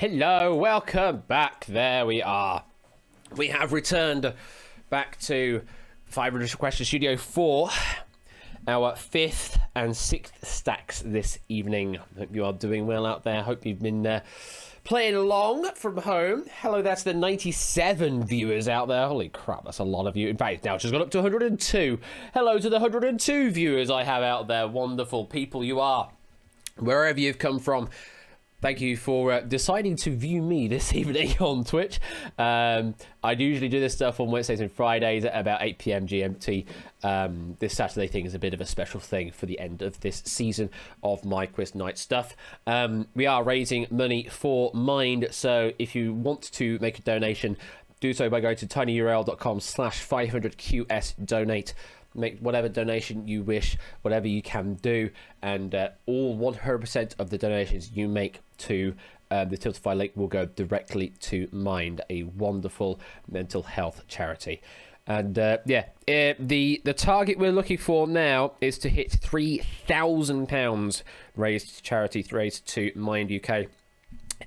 Hello, welcome back. There we are. We have returned back to 500 Question Studio 4, our 5th and 6th stacks this evening. Hope you are doing well out there. Hope you've been playing along from home. Hello, that's the 97 viewers out there. Holy crap, that's a lot of you. In fact, now it's just got up to 102. Hello to the 102 viewers I have out there. Wonderful people you are. Wherever you've come from, thank you for deciding to view me this evening on Twitch. I usually do this stuff on Wednesdays and Fridays at about 8 p.m. GMT. This Saturday thing is a bit of a special thing for the end of this season of my quiz night stuff. We are raising money for Mind, so if you want to make a donation, do so by going to tinyurl.com/500QS donate. Make whatever donation you wish, whatever you can do, and all 100% of the donations you make to the Tiltify Link will go directly to Mind, a wonderful mental health charity. And the target we're looking for now is to hit £3,000 raised to charity, raised to Mind UK,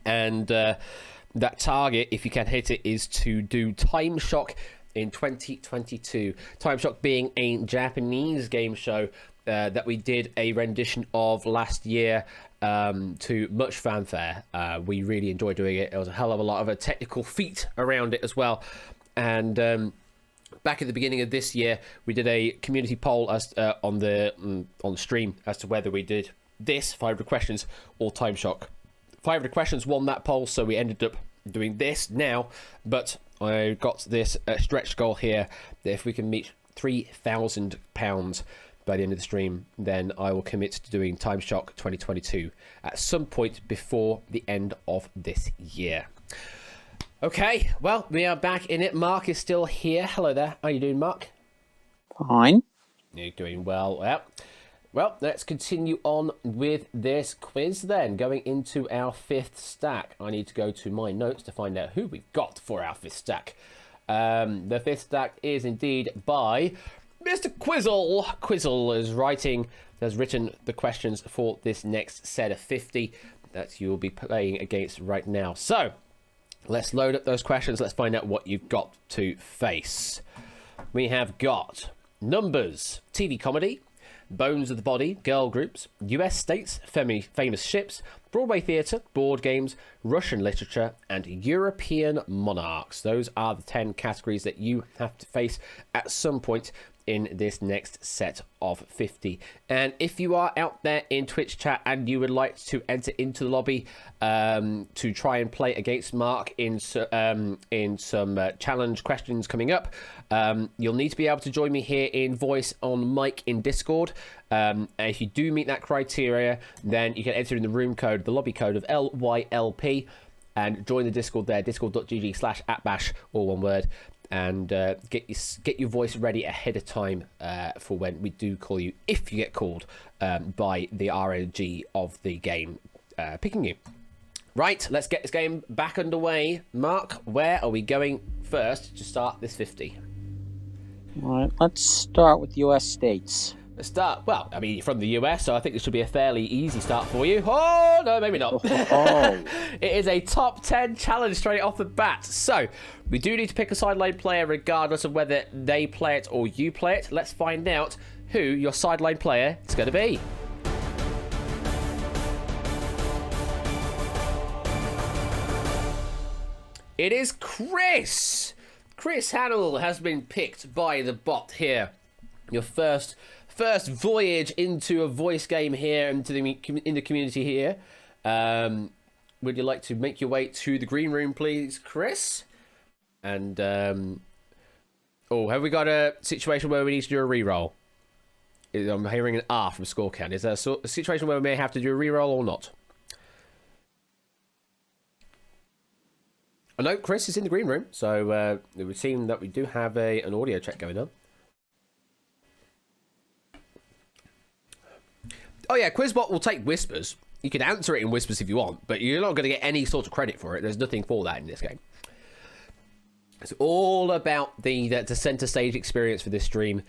and that target, if you can hit it, is to do Time Shock in 2022. Time Shock being a Japanese game show that we did a rendition of last year to much fanfare. We really enjoyed doing it. It was a hell of a lot of a technical feat around it as well. And back at the beginning of this year, we did a community poll as on the stream as to whether we did this 500 questions or Time Shock. 500 questions won that poll, so we ended up doing this now, but I got this stretch goal here that if we can meet £3,000 by the end of the stream, then I will commit to doing Time Shock 2022 at some point before the end of this year. Okay, well, we are back in it. Mark is still here. Hello there. How are you doing, Mark? Fine. You're doing well. Well, let's continue on with this quiz then. Going into our 5th stack, I need to go to my notes to find out who we've got for our 5th stack. The 5th stack is indeed by Mr. Quizzle. Quizzle has written the questions for this next set of 50 that you'll be playing against right now. So, let's load up those questions. Let's find out what you've got to face. We have got numbers, TV comedy, bones of the body, girl groups, US states, famous ships, Broadway theatre, board games, Russian literature, and European monarchs. Those are the 10 categories that you have to face at some point in this next set of 50. And if you are out there in Twitch chat and you would like to enter into the lobby to try and play against Mark in some challenge questions coming up, you'll need to be able to join me here in voice on mic in Discord. And if you do meet that criteria, then you can enter in the room code, the lobby code of LYLP, and join the Discord there, discord.gg/@bash, all one word, and get your voice ready ahead of time for when we do call you, if you get called by the RNG of the game picking you. Right, let's get this game back underway. Mark, where are we going first to start this 50? All right, let's start with US states. Let's start. Well, I mean, you're from the US, so I think this should be a fairly easy start for you. Oh, no, maybe not. Oh. It is a top 10 challenge straight off the bat. So, we do need to pick a sideline player regardless of whether they play it or you play it. Let's find out who your sideline player is going to be. It is Chris. Chris Hannell has been picked by the bot here. Your first voyage into a voice game here in the community here. Would you like to make your way to the green room, please, Chris? And have we got a situation where we need to do a reroll? I'm hearing an R from Scorecount. Is there a situation where we may have to do a reroll or not? I know Chris is in the green room, so it would seem that we do have an audio check going on. Oh yeah, Quizbot will take whispers. You can answer it in whispers if you want, but you're not going to get any sort of credit for it. There's nothing for that in this game. It's all about the center stage experience for this stream,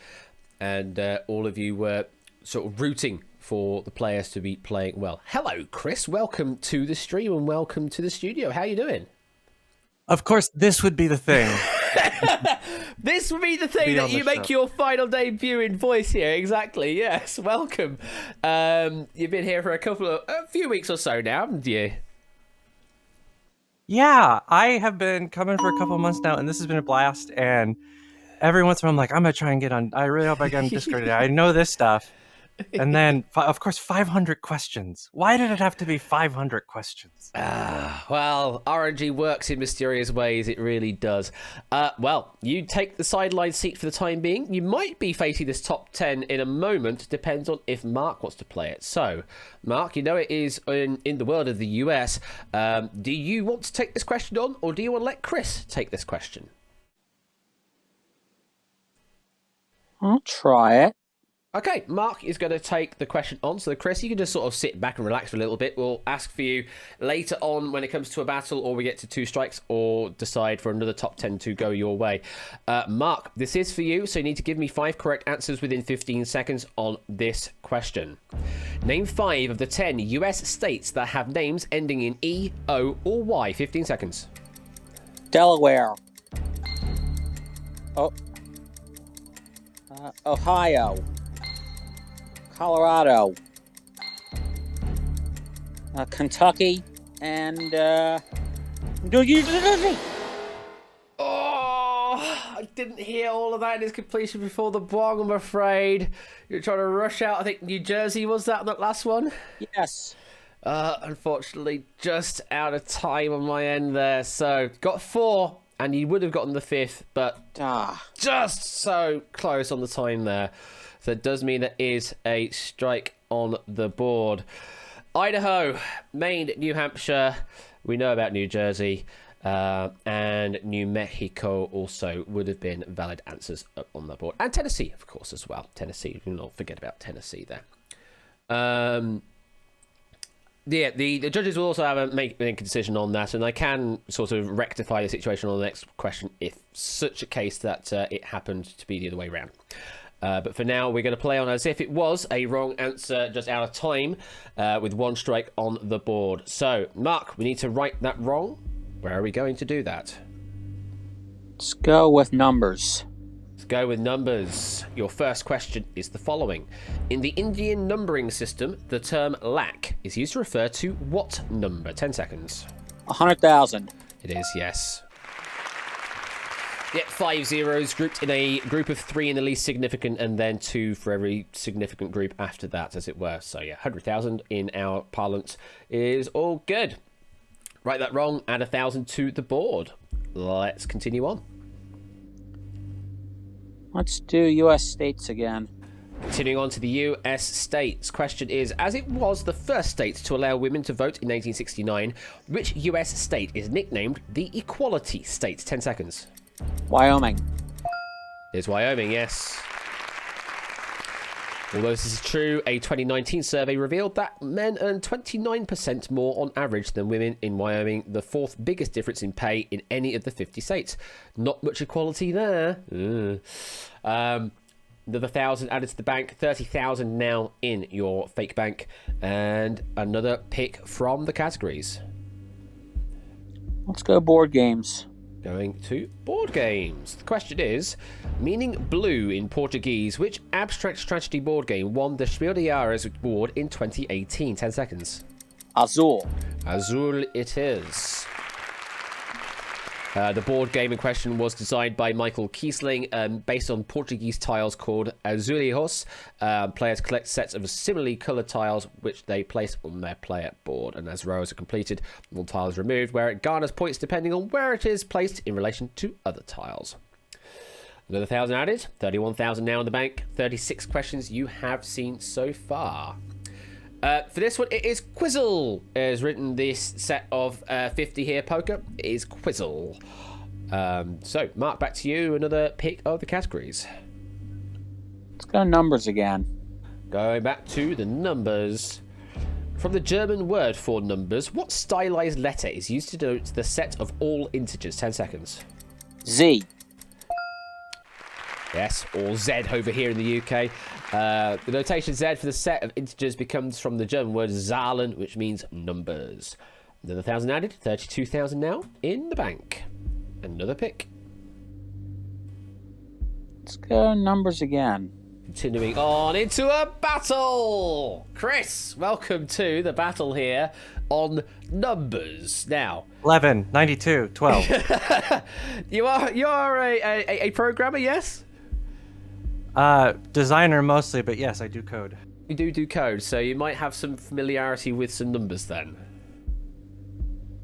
and all of you were sort of rooting for the players to be playing well. Hello, Chris. Welcome to the stream and welcome to the studio. How you doing? Of course, this would be the thing. This would be the thing that you make your final debut in voice here. Exactly. Yes. Welcome. You've been here for a few weeks or so now, haven't you? Yeah, I have been coming for a couple months now, and this has been a blast. And every once in a while, I'm like, I'm going to try and get on. I really hope I get on Discord today. I know this stuff. And then, of course, 500 questions. Why did it have to be 500 questions? Well, RNG works in mysterious ways. It really does. Well, you take the sideline seat for the time being. You might be facing this top 10 in a moment. Depends on if Mark wants to play it. So, Mark, you know it is in the world of the US. Do you want to take this question on, or do you want to let Chris take this question? I'll try it. Okay, Mark is going to take the question on. So, Chris, you can just sort of sit back and relax for a little bit. We'll ask for you later on when it comes to a battle, or we get to 2 strikes, or decide for another top 10 to go your way. Mark, this is for you, so you need to give me 5 correct answers within 15 seconds on this question. Name 5 of the 10 US states that have names ending in E, O, or Y. 15 seconds. Delaware. Ohio. Colorado, Kentucky, and New Jersey. Oh, I didn't hear all of that in its completion before the bong, I'm afraid. You're trying to rush out. I think New Jersey was that last one? Yes. Unfortunately, just out of time on my end there. So, got 4, and you would have gotten the 5th, but just so close on the time there. So it does mean there is a strike on the board. Idaho, Maine, New Hampshire. We know about New Jersey. And New Mexico also would have been valid answers up on the board. And Tennessee, of course, as well. Tennessee, do not forget about Tennessee there. Yeah, the judges will also have a make a decision on that, and they can sort of rectify the situation on the next question if such a case that it happened to be the other way around. But for now, we're going to play on as if it was a wrong answer, just out of time, with 1 strike on the board. So, Mark, we need to right that wrong. Where are we going to do that? Let's go with numbers. Let's go with numbers. Your first question is the following. In the Indian numbering system, the term lakh is used to refer to what number? 10 seconds. 100,000. It is, yes. Yep, 5 zeros grouped in a group of 3 in the least significant, and then 2 for every significant group after that, as it were. So, yeah, 100,000 in our parlance is all good. Write that wrong, add 1,000 to the board. Let's continue on. Let's do U.S. states again. Continuing on to the US states. Question is, as it was the first state to allow women to vote in 1869, which US state is nicknamed the Equality State? 10 seconds. Wyoming. It's Wyoming, yes. Although this is true, a 2019 survey revealed that men earn 29% more on average than women in Wyoming, the 4th biggest difference in pay in any of the 50 states. Not much equality there. Another 1,000 added to the bank, 30,000 now in your fake bank, and another pick from the categories. Let's go board games. Going to board games. The question is, meaning blue in Portuguese, which abstract strategy board game won the Spiel des Jahres award in 2018? 10 seconds. Azul. Azul it is. The board game in question was designed by Michael Kiesling, based on Portuguese tiles called Azulejos. Players collect sets of similarly coloured tiles, which they place on their player board. And as rows are completed, one tile is removed, where it garners points depending on where it is placed in relation to other tiles. Another 1,000 added, 31,000 now in the bank. 36 questions you have seen so far. For this one, it is Quizzle. It has written this set of 50 here, poker. It is Quizzle. So, Mark, back to you. Another pick of the categories. Let's go numbers again. Going back to the numbers. From the German word for numbers, what stylized letter is used to denote the set of all integers? 10 seconds. Z. Yes, or Z over here in the UK. The notation Z for the set of integers becomes from the German word Zahlen, which means numbers. Another 1,000 added, 32,000 now in the bank. Another pick. Let's go numbers again. Continuing on into a battle. Chris, welcome to the battle here on numbers. Now, 11, 92, 12. you are a programmer, yes? Designer mostly, but yes, I do code. You do code, so you might have some familiarity with some numbers then.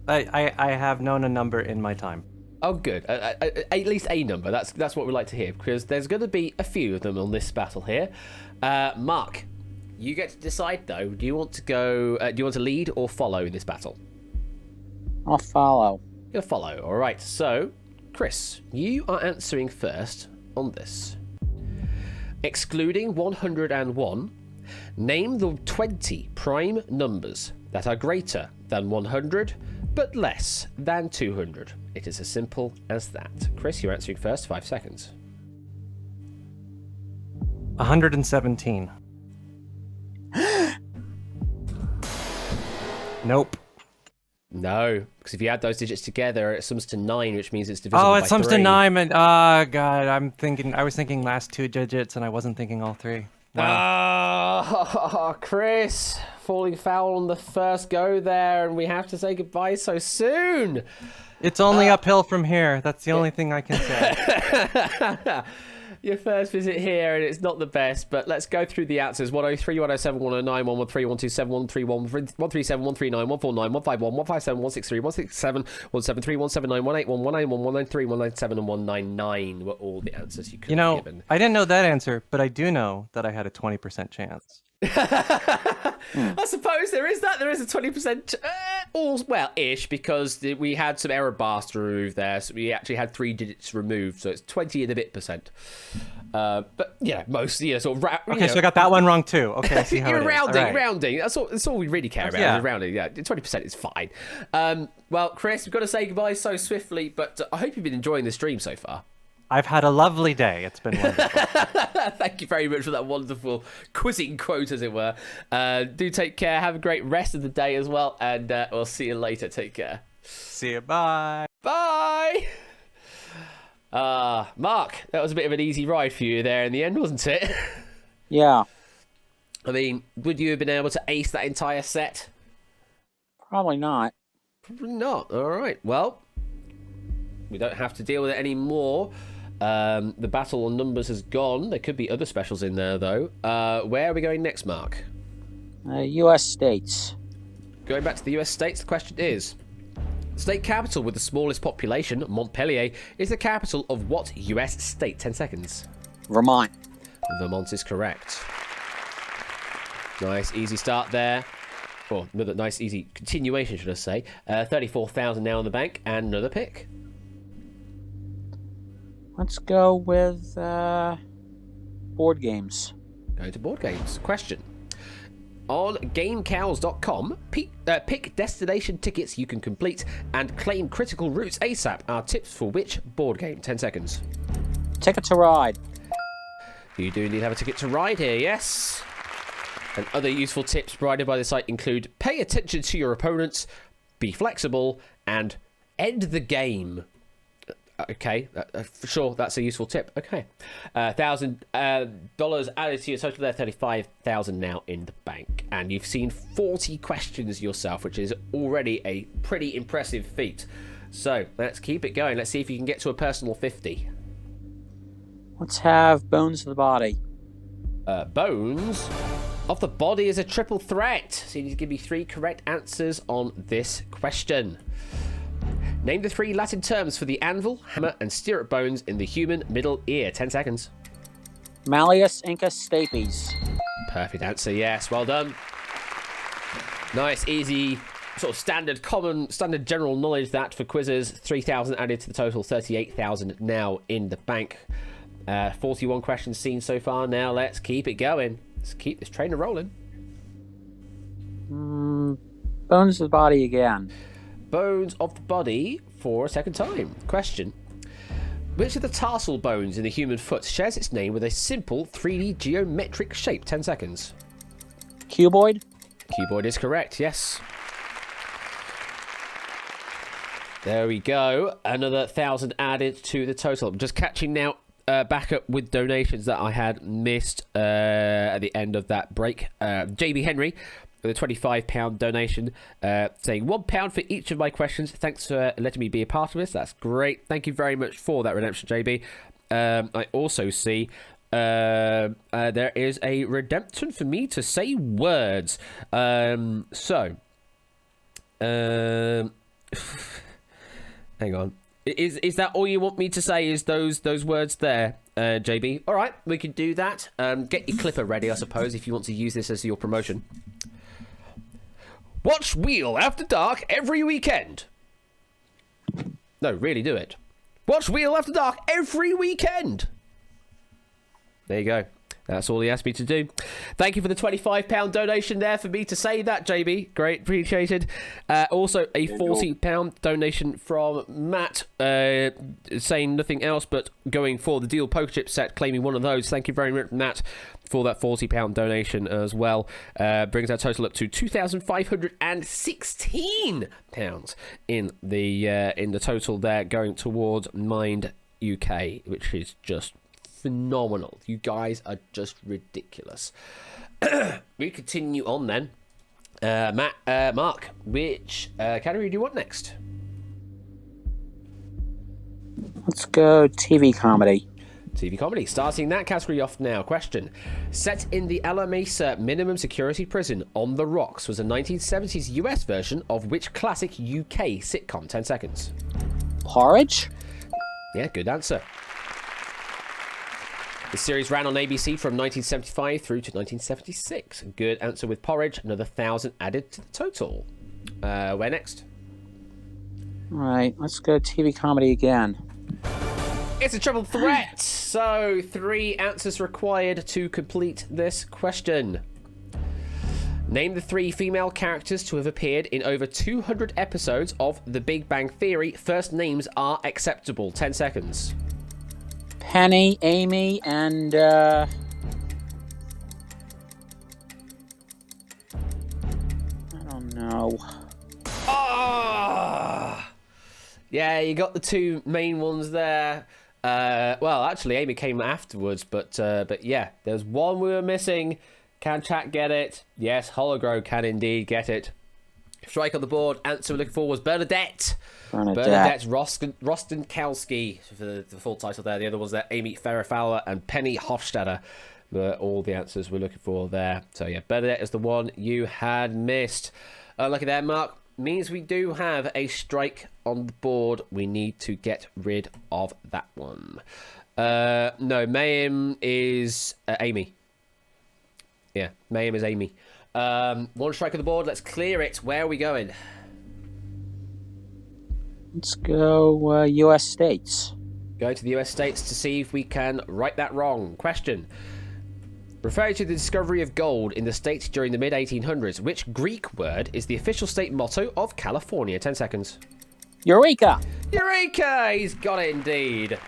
I have known a number in my time. Oh, good. At least a number. That's what we like to hear, because there's going to be a few of them on this battle here. Mark, you get to decide though. Do you want to go? Do you want to lead or follow in this battle? I'll follow. You'll follow. All right. So, Chris, you are answering first on this. Excluding 101, name the 20 prime numbers that are greater than 100 but less than 200. It is as simple as that. Chris, you're answering first. 5 seconds. 117. Nope. No, because if you add those digits together, it sums to 9, which means it's divisible by 3. Oh, it sums to 9, and God, I was thinking last 2 digits, and I wasn't thinking all 3. No. Ah, Chris, falling foul on the first go there, and we have to say goodbye so soon. It's only uphill from here. That's the only thing I can say. Your first visit here, and it's not the best, but let's go through the answers. 103, 107, 109, 113, 127, 131, 137, 139, 149, 151, 157, 163, 167, 173, 179, 181, 191, 193, 197, and 199 were all the answers you could have given. I didn't know that answer, but I do know that I had a 20% chance. I suppose there is that. There is a 20%, ish, because we had some error bars to remove there, so we actually had 3 digits removed, so it's 20 and a bit percent. But yeah, mostly sort of. Okay, so I got that one wrong too. Okay, I see how you're it rounding, is. Right. rounding. That's all we really care about. Yeah. Is rounding. Yeah, 20% is fine. Well, Chris, we've got to say goodbye so swiftly, but I hope you've been enjoying the stream so far. I've had a lovely day. It's been wonderful. Thank you very much for that wonderful quizzing quote, as it were. Do take care. Have a great rest of the day as well, and we'll see you later. Take care. See you. Bye. Bye. Mark, that was a bit of an easy ride for you there in the end, wasn't it? Yeah. I mean, would you have been able to ace that entire set? Probably not. Probably not. All right. Well, we don't have to deal with it anymore. The battle on numbers has gone. There could be other specials in there, though. Where are we going next, Mark? U.S. states. Going back to the US states, the question is, state capital with the smallest population, Montpellier, is the capital of what US state? 10 seconds. Vermont. Vermont is correct. Nice, easy start there. Or another nice, easy continuation, should I say. 34,000 now in the bank, and another pick. Let's go with board games. Going to board games. Question. On GameCows.com, pick destination tickets you can complete and claim critical routes ASAP are tips for which board game? 10 seconds. Ticket to Ride. You do need to have a ticket to ride here, yes. And other useful tips provided by the site include pay attention to your opponents, be flexible, and end the game. Okay, for sure, that's a useful tip. Okay, $1,000 added to your total there, 35,000 now in the bank, and you've seen 40 questions yourself, which is already a pretty impressive feat. So let's keep it going. Let's see if you can get to a personal 50. Let's have Bones of the Body. Bones of the Body is a triple threat, so you need to give me 3 correct answers on this question. Name the 3 Latin terms for the anvil, hammer, and stirrup bones in the human middle ear. 10 seconds. Malleus Incus Stapes. Perfect answer, yes. Well done. Nice, easy, sort of standard general knowledge that for quizzes. 3,000 added to the total, 38,000 now in the bank. 41 questions seen so far. Now let's keep it going. Let's keep this trainer rolling. Bones of the Body again. Bones of the Body for a second time. Question. Which of the tarsal bones in the human foot shares its name with a simple 3D geometric shape? 10 seconds. Cuboid? Cuboid is correct, yes. There we go. Another 1,000 added to the total. I'm just catching now back up with donations that I had missed at the end of that break. JB Henry with a £25 donation, saying £1 for each of my questions. Thanks for letting me be a part of this. That's great. Thank you very much for that redemption, JB. I also see there is a redemption for me to say words. Hang on. Is that all you want me to say? Is those words there, JB? All right, we can do that. Get your clipper ready, I suppose, if you want to use this as your promotion. Watch Wheel After Dark every weekend. No, really do it. Watch Wheel After Dark every weekend. There you go. That's all he asked me to do. Thank you for the £25 donation there for me to say that, JB. Great, appreciated. Also, a £40 donation from Matt, saying nothing else but going for the Deal Poker Chip set, claiming one of those. Thank you very much, Matt, for that £40 donation as well. Brings our total up to £2,516 in the total there, going towards Mind UK, which is just phenomenal. You guys are just ridiculous. We continue on then. Mark, which category do you want next? Let's go TV comedy. TV comedy. Starting that category off now. Question. Set in the Ala Mesa minimum security prison, On the Rocks was a 1970s US version of which classic UK sitcom? 10 seconds. Porridge? Yeah, good answer. The series ran on ABC from 1975 through to 1976. Good answer with Porridge. Another 1,000 added to the total. Where next? All right, let's go TV comedy again. It's a triple threat. So 3 answers required to complete this question. Name the 3 female characters to have appeared in over 200 episodes of The Big Bang Theory. First names are acceptable. 10 seconds. Penny, Amy, and I don't know. Yeah, you got the 2 main ones there. Well, actually, Amy came afterwards, but yeah, there's one we were missing. Can chat get it? Yes, Hologro can indeed get it. Strike on the board. Answer we're looking for was Bernadette. Bernadette Rostenkowski for the full title there. The other ones there, Amy Farrah Fowler and Penny Hofstadter were all the answers we're looking for there. So yeah, Bernadette is the one you had missed. Lucky there, Mark. Means we do have a strike on the board. We need to get rid of that one. No, Mayhem is Amy. Yeah, Mayhem is Amy. One strike on the board. Let's clear it. Where are we going? Let's go U.S. states. Go to the US states to see if we can right that wrong. Question. Referring to the discovery of gold in the states during the mid-1800s, which Greek word is the official state motto of California? 10 seconds. Eureka! Eureka! He's got it indeed.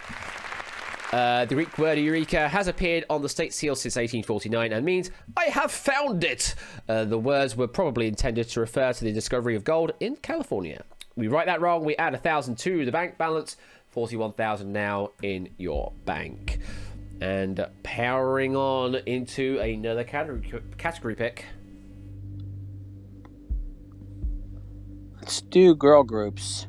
The Greek word Eureka has appeared on the state seal since 1849 and means, I have found it! The words were probably intended to refer to the discovery of gold in California. We write that wrong, we add 1,000 to the bank balance, 41,000 now in your bank. And powering on into another category pick. Let's do girl groups.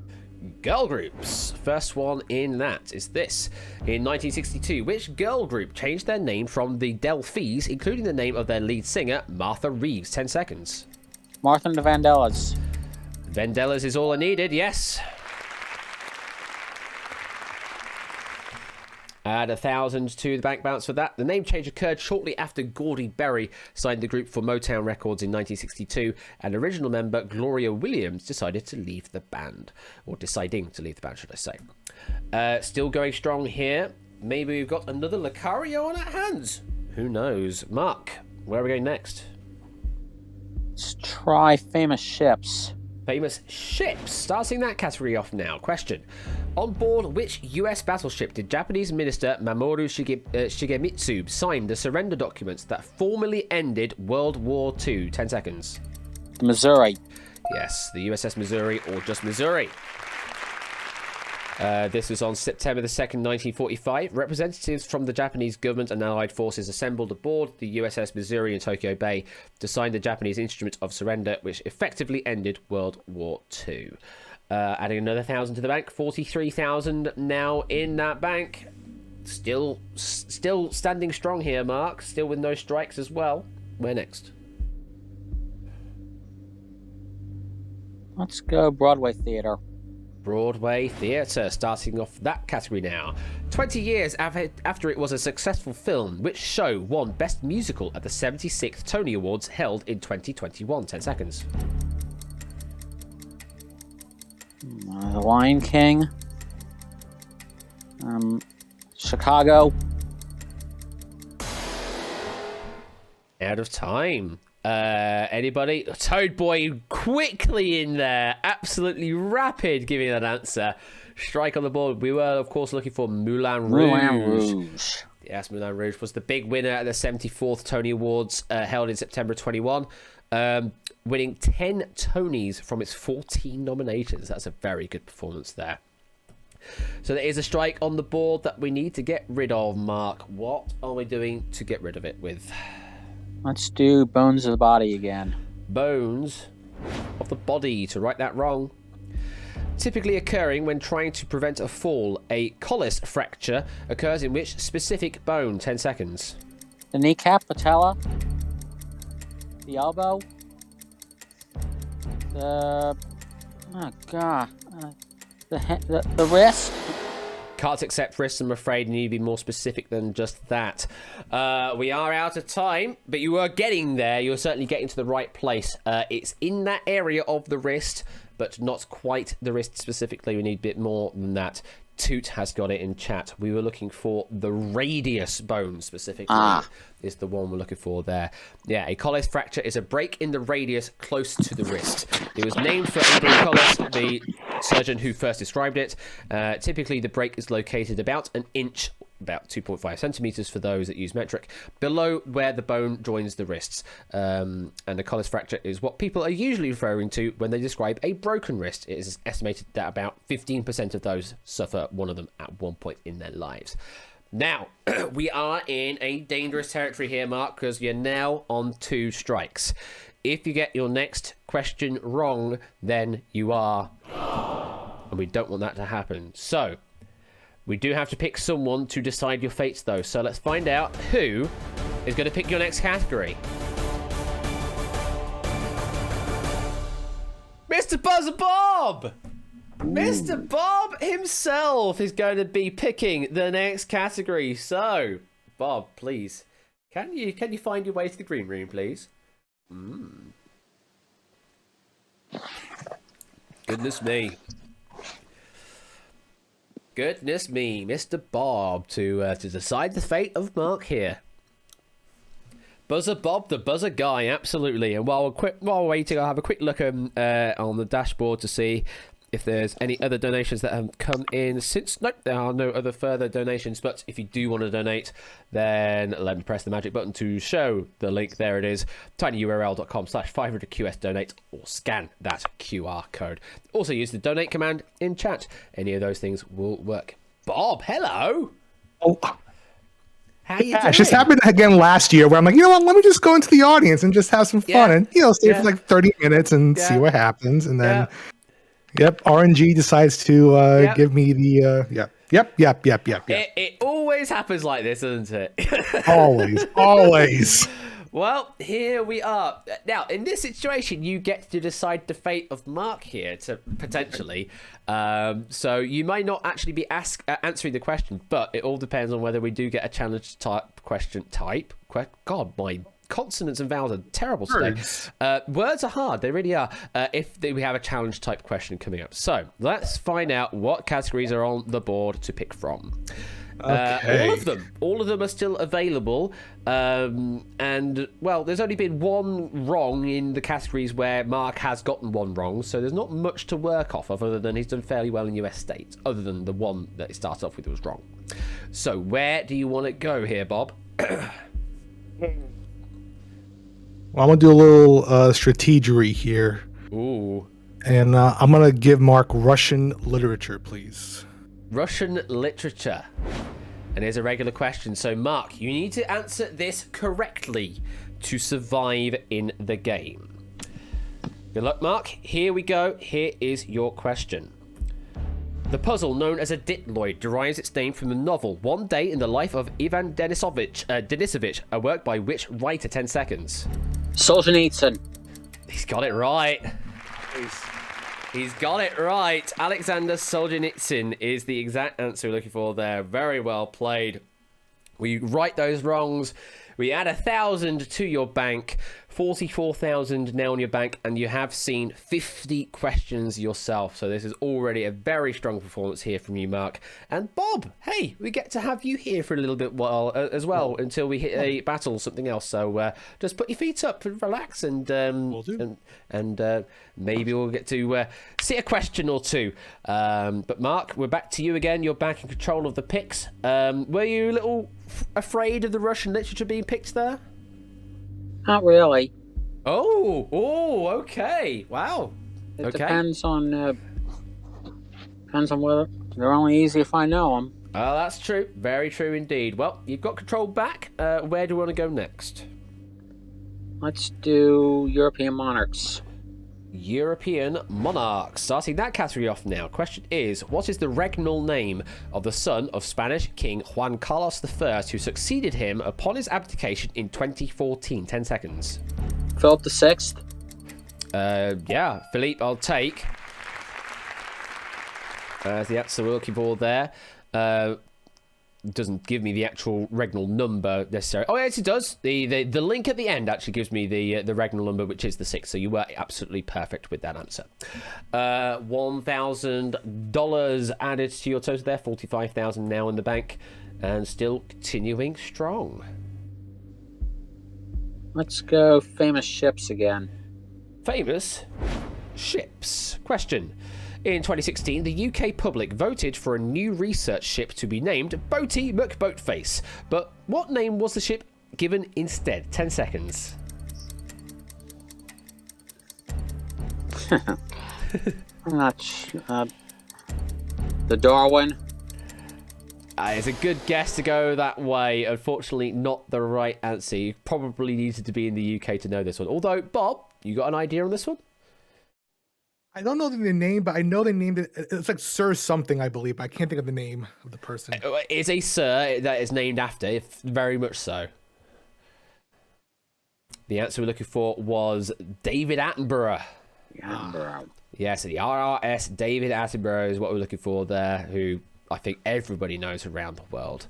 Girl groups. First one in that is this. In 1962, which girl group changed their name from the Delphys, including the name of their lead singer, Martha Reeves? 10 seconds. Martha and the Vandellas. Vandellas is all I needed, yes. Add 1,000 to the bank balance for that. The name change occurred shortly after Gordy Berry signed the group for Motown Records in 1962, and original member Gloria Williams decided to leave the band. Or deciding to leave the band, should I say. Still going strong here. Maybe we've got another Lucario on our hands. Who knows? Mark, where are we going next? Let's try famous ships. Famous ships. Starting that category off now. Question. On board which US battleship did Japanese minister Mamoru Shigemitsu sign the surrender documents that formally ended World War II? 10 seconds. The Missouri. Yes, the USS Missouri, or just Missouri. This was on September the 2nd, 1945. Representatives from the Japanese government and allied forces assembled aboard the USS Missouri in Tokyo Bay to sign the Japanese instrument of surrender, which effectively ended World War II. Adding another 1,000 to the bank, 43,000 now in that bank. Still standing strong here, Mark. Still with no strikes as well. Where next? Let's go Broadway Theater. Broadway Theatre, starting off that category now. 20 years after it was a successful film, which show won Best Musical at the 76th Tony Awards held in 2021? 10 seconds. The Lion King. Chicago. Out of time. Anybody? Toad Boy quickly in there. Absolutely rapid giving that answer. Strike on the board. We were, of course, looking for Moulin Rouge. Moulin Rouge. Yes, Moulin Rouge was the big winner at the 74th Tony Awards held in September 21. Winning 10 Tonys from its 14 nominations. That's a very good performance there. So there is a strike on the board that we need to get rid of, Mark. What are we doing to get rid of it with? Let's do Bones of the Body again. Bones of the body, to right that wrong. Typically occurring when trying to prevent a fall, a collis fracture occurs in which specific bone? 10 seconds. The kneecap, patella. The elbow. The... Oh, God. The wrist. Can't accept risks, I'm afraid. You need to be more specific than just that. We are out of time, but you are getting there. You're certainly getting to the right place. It's in that area of the wrist, but not quite the wrist specifically. We need a bit more than that. Toot has got it in chat. We were looking for the radius bone specifically. Is the one we're looking for there. Yeah, a collis fracture is a break in the radius close to the wrist. It was named for Adrian Collis, the surgeon who first described it. Typically, the break is located about an inch, about 2.5 centimeters for those that use metric, below where the bone joins the wrists. And a collis fracture is what people are usually referring to when they describe a broken wrist. It is estimated that about 15% of those suffer one of them at one point in their lives. Now, we are in a dangerous territory here, Mark, because you're now on 2 strikes. If you get your next question wrong, then you are... And we don't want that to happen. So, we do have to pick someone to decide your fates, though. So let's find out who is going to pick your next category. Mr. Buzzer Bob! Mr. Bob himself is going to be picking the next category. So, Bob, please, can you find your way to the green room, please? Goodness me. Goodness me, Mr. Bob, to decide the fate of Mark here. Buzzer Bob, the buzzer guy, absolutely. And while we're waiting, I'll have a quick look on the dashboard to see if there's any other donations that have come in since. Nope, there are no other further donations, but if you do want to donate, then let me press the magic button to show the link. There it is, tinyurl.com/500QS donate, or scan that QR code. Also use the donate command in chat. Any of those things will work. Bob, hello. Oh, how you doing? It just happened again last year where I'm like, you know what, let me just go into the audience and just have some fun and, stay for like 30 minutes and see what happens. And then... Yep, RNG decides to give me the Yep. It always happens like this, doesn't it? Always. Well, here we are. Now, in this situation, you get to decide the fate of Mark here, to potentially. So you may not actually be answering the question, but it all depends on whether we do get a challenge type question. God, my consonants and vowels are terrible today. Words are hard, they really are. We have a challenge type question coming up. So let's find out what categories are on the board to pick from. Okay. All of them are still available. And, well, there's only been one wrong in the categories where Mark has gotten one wrong, so there's not much to work off other than he's done fairly well in US states, other than the one that he started off with was wrong. So where do you want to go here, Bob? Well, I'm going to do a little strategery here. Ooh. And I'm going to give Mark Russian literature, please. Russian literature. And here's a regular question. So, Mark, you need to answer this correctly to survive in the game. Good luck, Mark. Here we go. Here is your question. The puzzle known as a Ditloid derives its name from the novel One Day in the Life of Ivan Denisovich, a work by which writer? 10 seconds. Solzhenitsyn. He's got it right. He's got it right. Alexander Solzhenitsyn is the exact answer we're looking for there. Very well played. We right those wrongs. We add 1,000 to your bank. 44,000 now in your bank, and you have seen 50 questions yourself. So this is already a very strong performance here from you, Mark. And Bob, hey, we get to have you here for a little bit while as well until we hit a battle or something else. So just put your feet up and relax, and maybe we'll get to see a question or two. But Mark, we're back to you again. You're back in control of the picks. Were you a little afraid of the Russian literature being picked there? Not really. Oh, okay. Wow. It Okay. depends on whether they're only easy if I know them. Oh, that's true. Very true indeed. Well, you've got control back. Where do you want to go next? Let's do European monarchs. European monarchs. Starting that category off now. Question is, what is the regnal name of the son of Spanish King Juan Carlos I, who succeeded him upon his abdication in 2014? 10 seconds. Philip VI. Yeah, Philippe, I'll take. As the answer we're looking for there. Doesn't give me the actual regnal number necessarily. Oh, yes, it does. The link at the end actually gives me the regnal number, which is the 6. So you were absolutely perfect with that answer. $1,000 added to your total there. 45,000 now in the bank, and still continuing strong. Let's go famous ships again. Famous ships. Question. In 2016, the UK public voted for a new research ship to be named Boaty McBoatface. But what name was the ship given instead? 10 seconds. I'm not sure. The Darwin. It's a good guess to go that way. Unfortunately, not the right answer. You probably needed to be in the UK to know this one. Although, Bob, you got an idea on this one? I don't know the name, but I know they named it. It's like Sir something, I believe. But I can't think of the name of the person. It's a sir that is named after, very much so. The answer we're looking for was David Attenborough. Attenborough. Yes, the RRS David Attenborough is what we're looking for there, who I think everybody knows around the world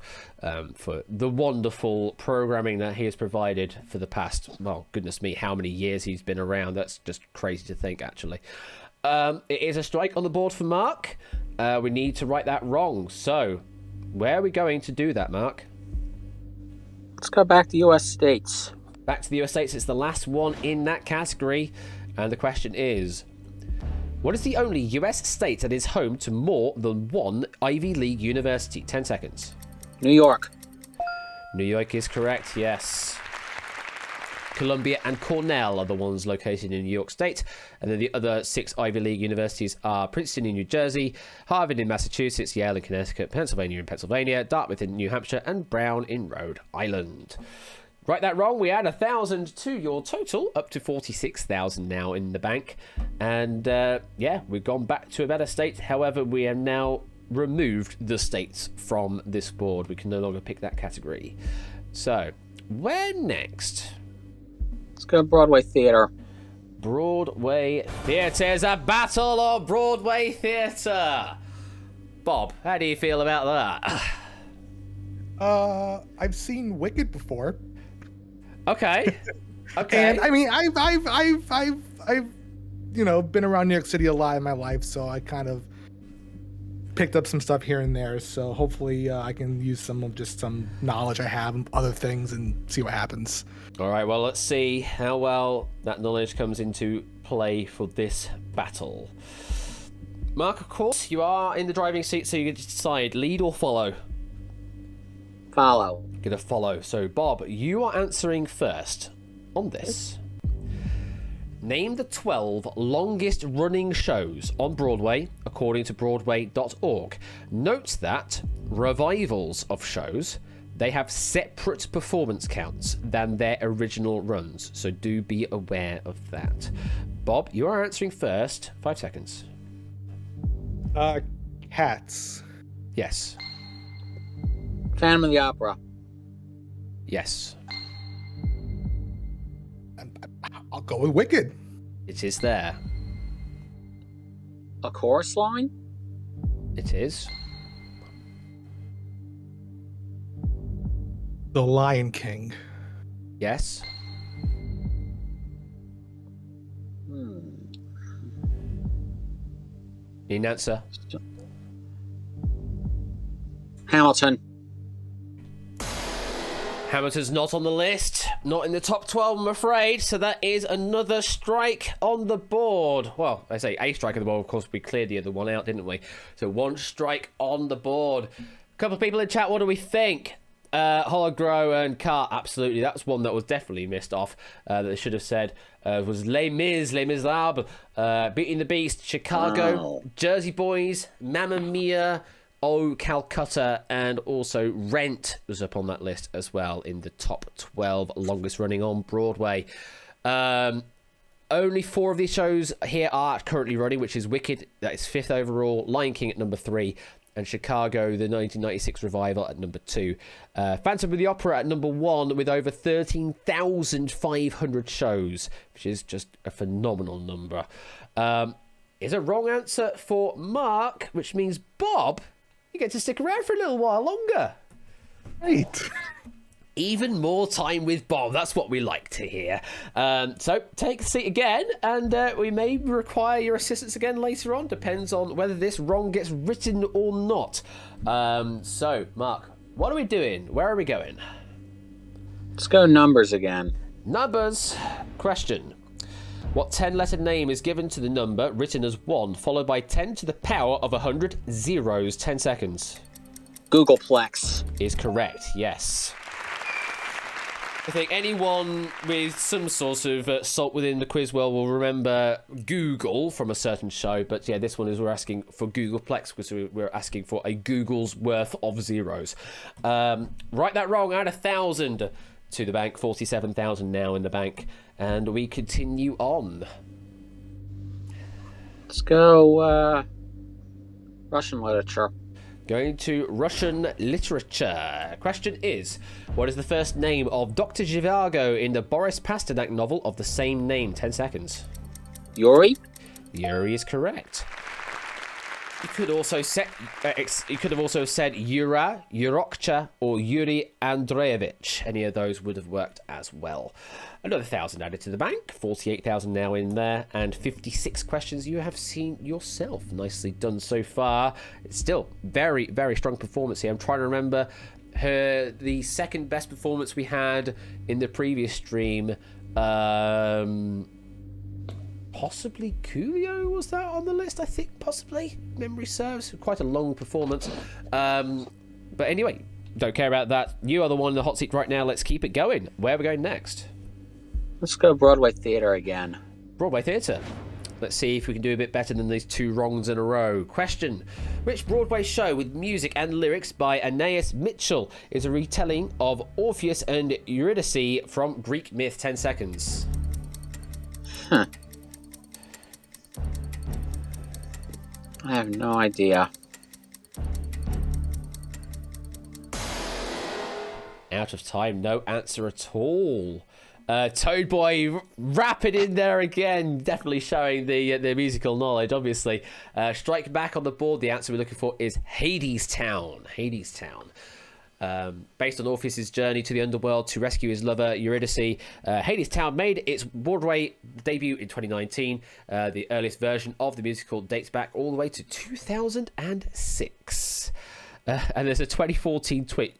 for the wonderful programming that he has provided for the past, well, goodness me, how many years he's been around. That's just crazy to think, actually. It is a strike on the board for Mark. We need to right that wrong. So, where are we going to do that, Mark? Let's go back to U.S. states. Back to the US states. It's the last one in that category. And the question is, what is the only US state that is home to more than one Ivy League university? 10 seconds. New York. New York is correct, yes. Columbia and Cornell are the ones located in New York State. And then the other 6 Ivy League universities are Princeton in New Jersey, Harvard in Massachusetts, Yale in Connecticut, Pennsylvania in Pennsylvania, Dartmouth in New Hampshire, and Brown in Rhode Island. Right that wrong, we add 1,000 to your total, up to 46,000 now in the bank. And yeah, we've gone back to a better state. However, we have now removed the states from this board. We can no longer pick that category. So, where next? Let's go Broadway theater. Broadway theatre is a battle of Broadway theatre. Bob, how do you feel about that? I've seen Wicked before. Okay. Okay. And I mean, I've been around New York City a lot in my life, so I kind of picked up some stuff here and there. So hopefully I can use some knowledge I have of other things and see what happens. All right, well, let's see how well that knowledge comes into play for this battle. Mark, of course, you are in the driving seat, so you get to decide, lead or follow. Follow. Gonna follow. So, Bob, you are answering first on this. Name the 12 longest running shows on Broadway, according to Broadway.org. Note that revivals of shows, they have separate performance counts than their original runs, so do be aware of that. Bob, you are answering first. 5 seconds. Cats. Yes. Phantom of the Opera. Yes. I'll go with Wicked. It is there. A chorus line? It is. The Lion King. Yes. Need an answer? Hamilton. Hamilton's not on the list, not in the top 12, I'm afraid, so that is another strike on the board. Well, I say a strike on the board, of course, we cleared the other one out, didn't we? So 1 strike on the board. A couple of people in chat, what do we think? Hologrow and Car, absolutely, that's one that was definitely missed off, that they should have said, was Les Miserables, Beating the Beast, Chicago, Jersey Boys, Mamma Mia, Oh Calcutta, and also Rent was up on that list as well in the top 12 longest running on Broadway. Only 4 of these shows here are currently running, which is Wicked, that is 5th overall, Lion King at number 3, and Chicago, the 1996 revival, at number 2. Phantom of the Opera at number 1 with over 13,500 shows, which is just a phenomenal number. Is a wrong answer for Mark, which means Bob, you get to stick around for a little while longer. Right. Even more time with Bob. That's what we like to hear. So take the seat again, and we may require your assistance again later on. Depends on whether this wrong gets written or not. So, Mark, what are we doing? Where are we going? Let's go numbers again. Numbers. Question. What 10-letter name is given to the number written as 1, followed by 10 to the power of 100 zeros? 10 seconds. Googleplex. Is correct, yes. I think anyone with some sort of salt within the quiz world will remember Google from a certain show, but yeah, this one is we're asking for Googleplex because we're asking for a Google's worth of zeros. Right that wrong, add 1,000 to the bank, 47,000 now in the bank, and we continue on. Let's go Russian literature. Going to Russian literature. Question is, what is the first name of Dr. Zhivago in the Boris Pasternak novel of the same name? 10 seconds. Yuri? Yuri is correct. You could also you could have also said Yura, Yurokcha, or Yuri Andreevich. Any of those would have worked as well. Another 1,000 added to the bank, 48,000 now in there, and 56 questions you have seen yourself. Nicely done so far. It's still very, very strong performance here. I'm trying to remember the second best performance we had in the previous stream. Possibly Coolio, was that on the list? I think possibly. Memory serves. Quite a long performance. But anyway, don't care about that. You are the one in the hot seat right now. Let's keep it going. Where are we going next? Let's go Broadway theater again. Broadway theatre. Let's see if we can do a bit better than these 2 wrongs in a row. Question. Which Broadway show with music and lyrics by Anais Mitchell is a retelling of Orpheus and Eurydice from Greek myth? 10 seconds. I have no idea. Out of time. No answer at all. Toad Boy rapid in there again, definitely showing the musical knowledge, obviously. Strike back on the board. The answer we're looking for is Hadestown. Hadestown. Based on Orpheus' journey to the underworld to rescue his lover Eurydice, Hades Town made its Broadway debut in 2019. The earliest version of the musical dates back all the way to 2006. And there's a 2014 tweet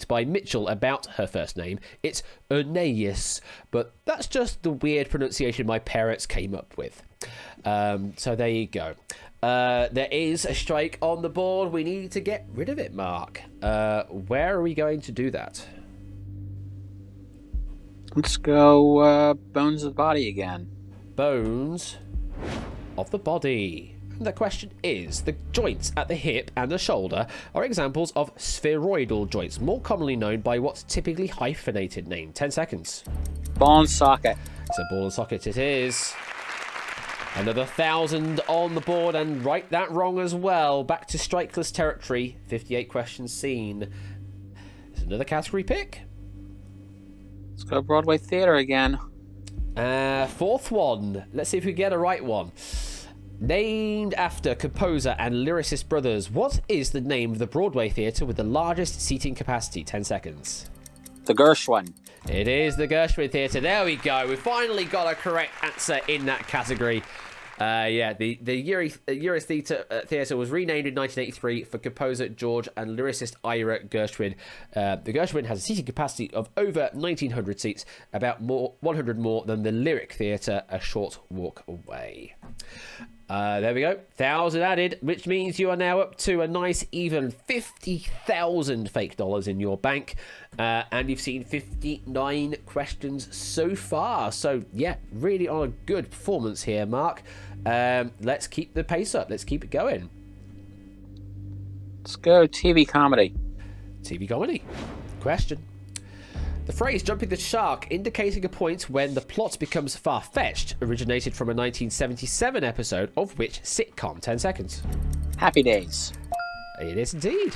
by Mitchell about her first name. It's Aeneas, but that's just the weird pronunciation my parents came up with. So there you go. There is a strike on the board. We need to get rid of it, Mark. Where are we going to do that? Let's go bones of the body again. Bones of the body. The question is, the joints at the hip and the shoulder are examples of spheroidal joints, more commonly known by what's typically hyphenated name. 10 seconds. Ball and socket. It's a ball and socket it is. Another 1,000 on the board, and write that wrong as well. Back to strikeless territory. 58 questions seen. Is another category pick? Let's go Broadway theater again. Fourth one. Let's see if we get a right one. Named after composer and lyricist brothers, what is the name of the Broadway theatre with the largest seating capacity? 10 seconds. The Gershwin. It is the Gershwin Theatre. There we go. We finally got a correct answer in that category. The Eurus Theatre was renamed in 1983 for composer George and lyricist Ira Gershwin. The Gershwin has a seating capacity of over 1,900 seats, about 100 more than the Lyric Theatre a short walk away. There we go. 1,000 added, which means you are now up to a nice even 50,000 fake dollars in your bank. And you've seen 59 questions so far. So, yeah, really on a good performance here, Mark. Let's keep the pace up. Let's keep it going. Let's go TV comedy. TV comedy. Question. The phrase jumping the shark, indicating a point when the plot becomes far-fetched, originated from a 1977 episode of which sitcom? 10 seconds. Happy Days. It is indeed.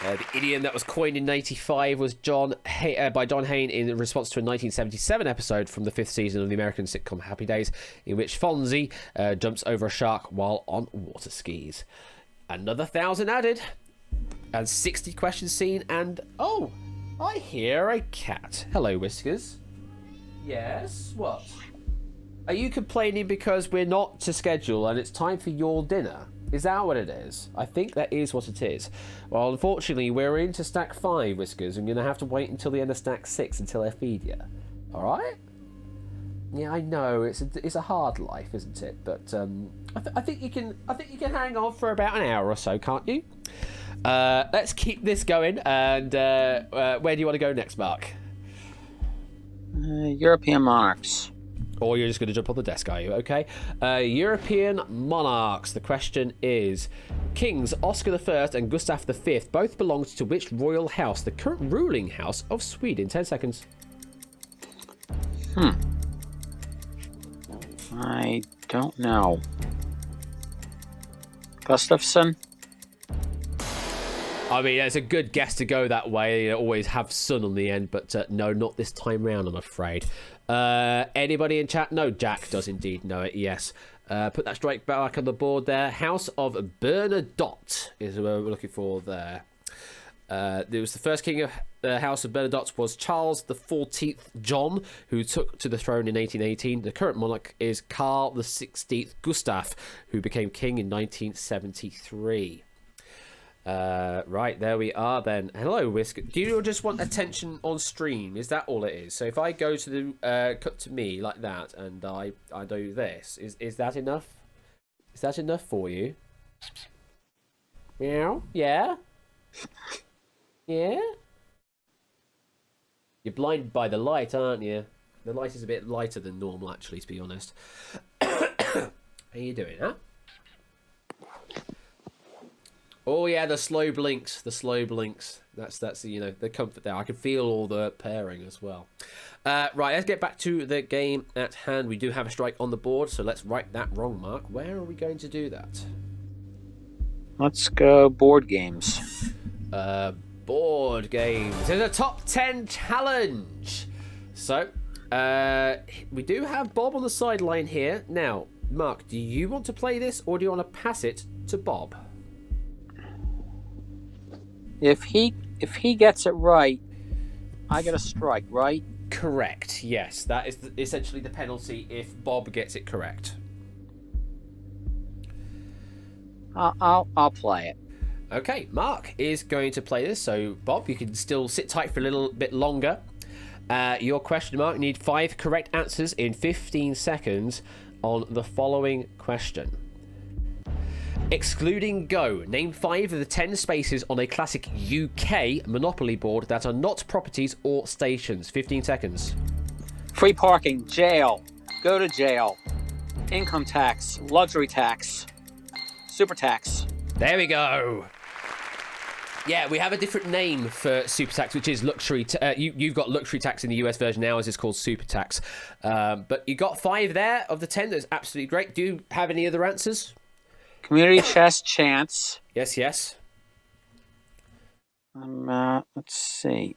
The idiom that was coined in 1995 was by Don Hain in response to a 1977 episode from the 5th season of the American sitcom Happy Days, in which Fonzie jumps over a shark while on water skis. Another 1,000 added. And 60 questions seen, and oh, I hear a cat. Hello, Whiskers. Yes, what? Are you complaining because we're not to schedule and it's time for your dinner? Is that what it is? I think that is what it is. Well, unfortunately, we're into stack 5, Whiskers. I'm going to have to wait until the end of stack 6 until I feed you. All right? Yeah, I know it's a hard life, isn't it? But I think you can hang on for about an hour or so, can't you? Let's keep this going. And where do you want to go next, Mark? European monarchs. Or you're just going to jump on the desk, are you? Okay. European monarchs. The question is, Kings Oscar I and Gustav V both belonged to which royal house? The current ruling house of Sweden. 10 seconds. I don't know. Gustafsson? I mean, it's a good guess to go that way. You always have son on the end, but no, not this time round, I'm afraid. Anybody in chat? No, Jack does indeed know it, yes. Put that strike back on the board there. House of Bernadotte is what we're looking for there. There was the first king of the House of Bernadotte was Charles XIV John, who took to the throne in 1818. The current monarch is Carl XVI Gustav, who became king in 1973. Right, there we are then. Hello, Whisker. Do you just want attention on stream? Is that all it is? So if I go to the cut to me like that and I do this, is that enough? Is that enough for you? Meow? Yeah? Yeah? You're blinded by the light, aren't you? The light is a bit lighter than normal, actually, to be honest. How you doing, huh? Oh yeah, the slow blinks. That's the comfort there. I can feel all the pairing as well. Right, let's get back to the game at hand. We do have a strike on the board, so let's right that wrong, Mark. Where are we going to do that? Let's go board games. Board games. There's a top 10 challenge. So, we do have Bob on the sideline here. Now, Mark, do you want to play this or do you want to pass it to Bob? If he gets it right, I get a strike, right? Correct. Yes, that is essentially the penalty if Bob gets it correct. I'll play it. Okay, Mark is going to play this. So Bob, you can still sit tight for a little bit longer. Your question, Mark, you need 5 correct answers in 15 seconds on the following question. Excluding Go, name 5 of the 10 spaces on a classic UK Monopoly board that are not properties or stations. 15 seconds. Free parking, jail, go to jail, income tax, luxury tax, super tax. There we go. Yeah, we have a different name for super tax, which is luxury. You've got luxury tax in the US version now, as it's called super tax. But you got 5 there of the 10. That's absolutely great. Do you have any other answers? Community chest chance. Yes. Let's see.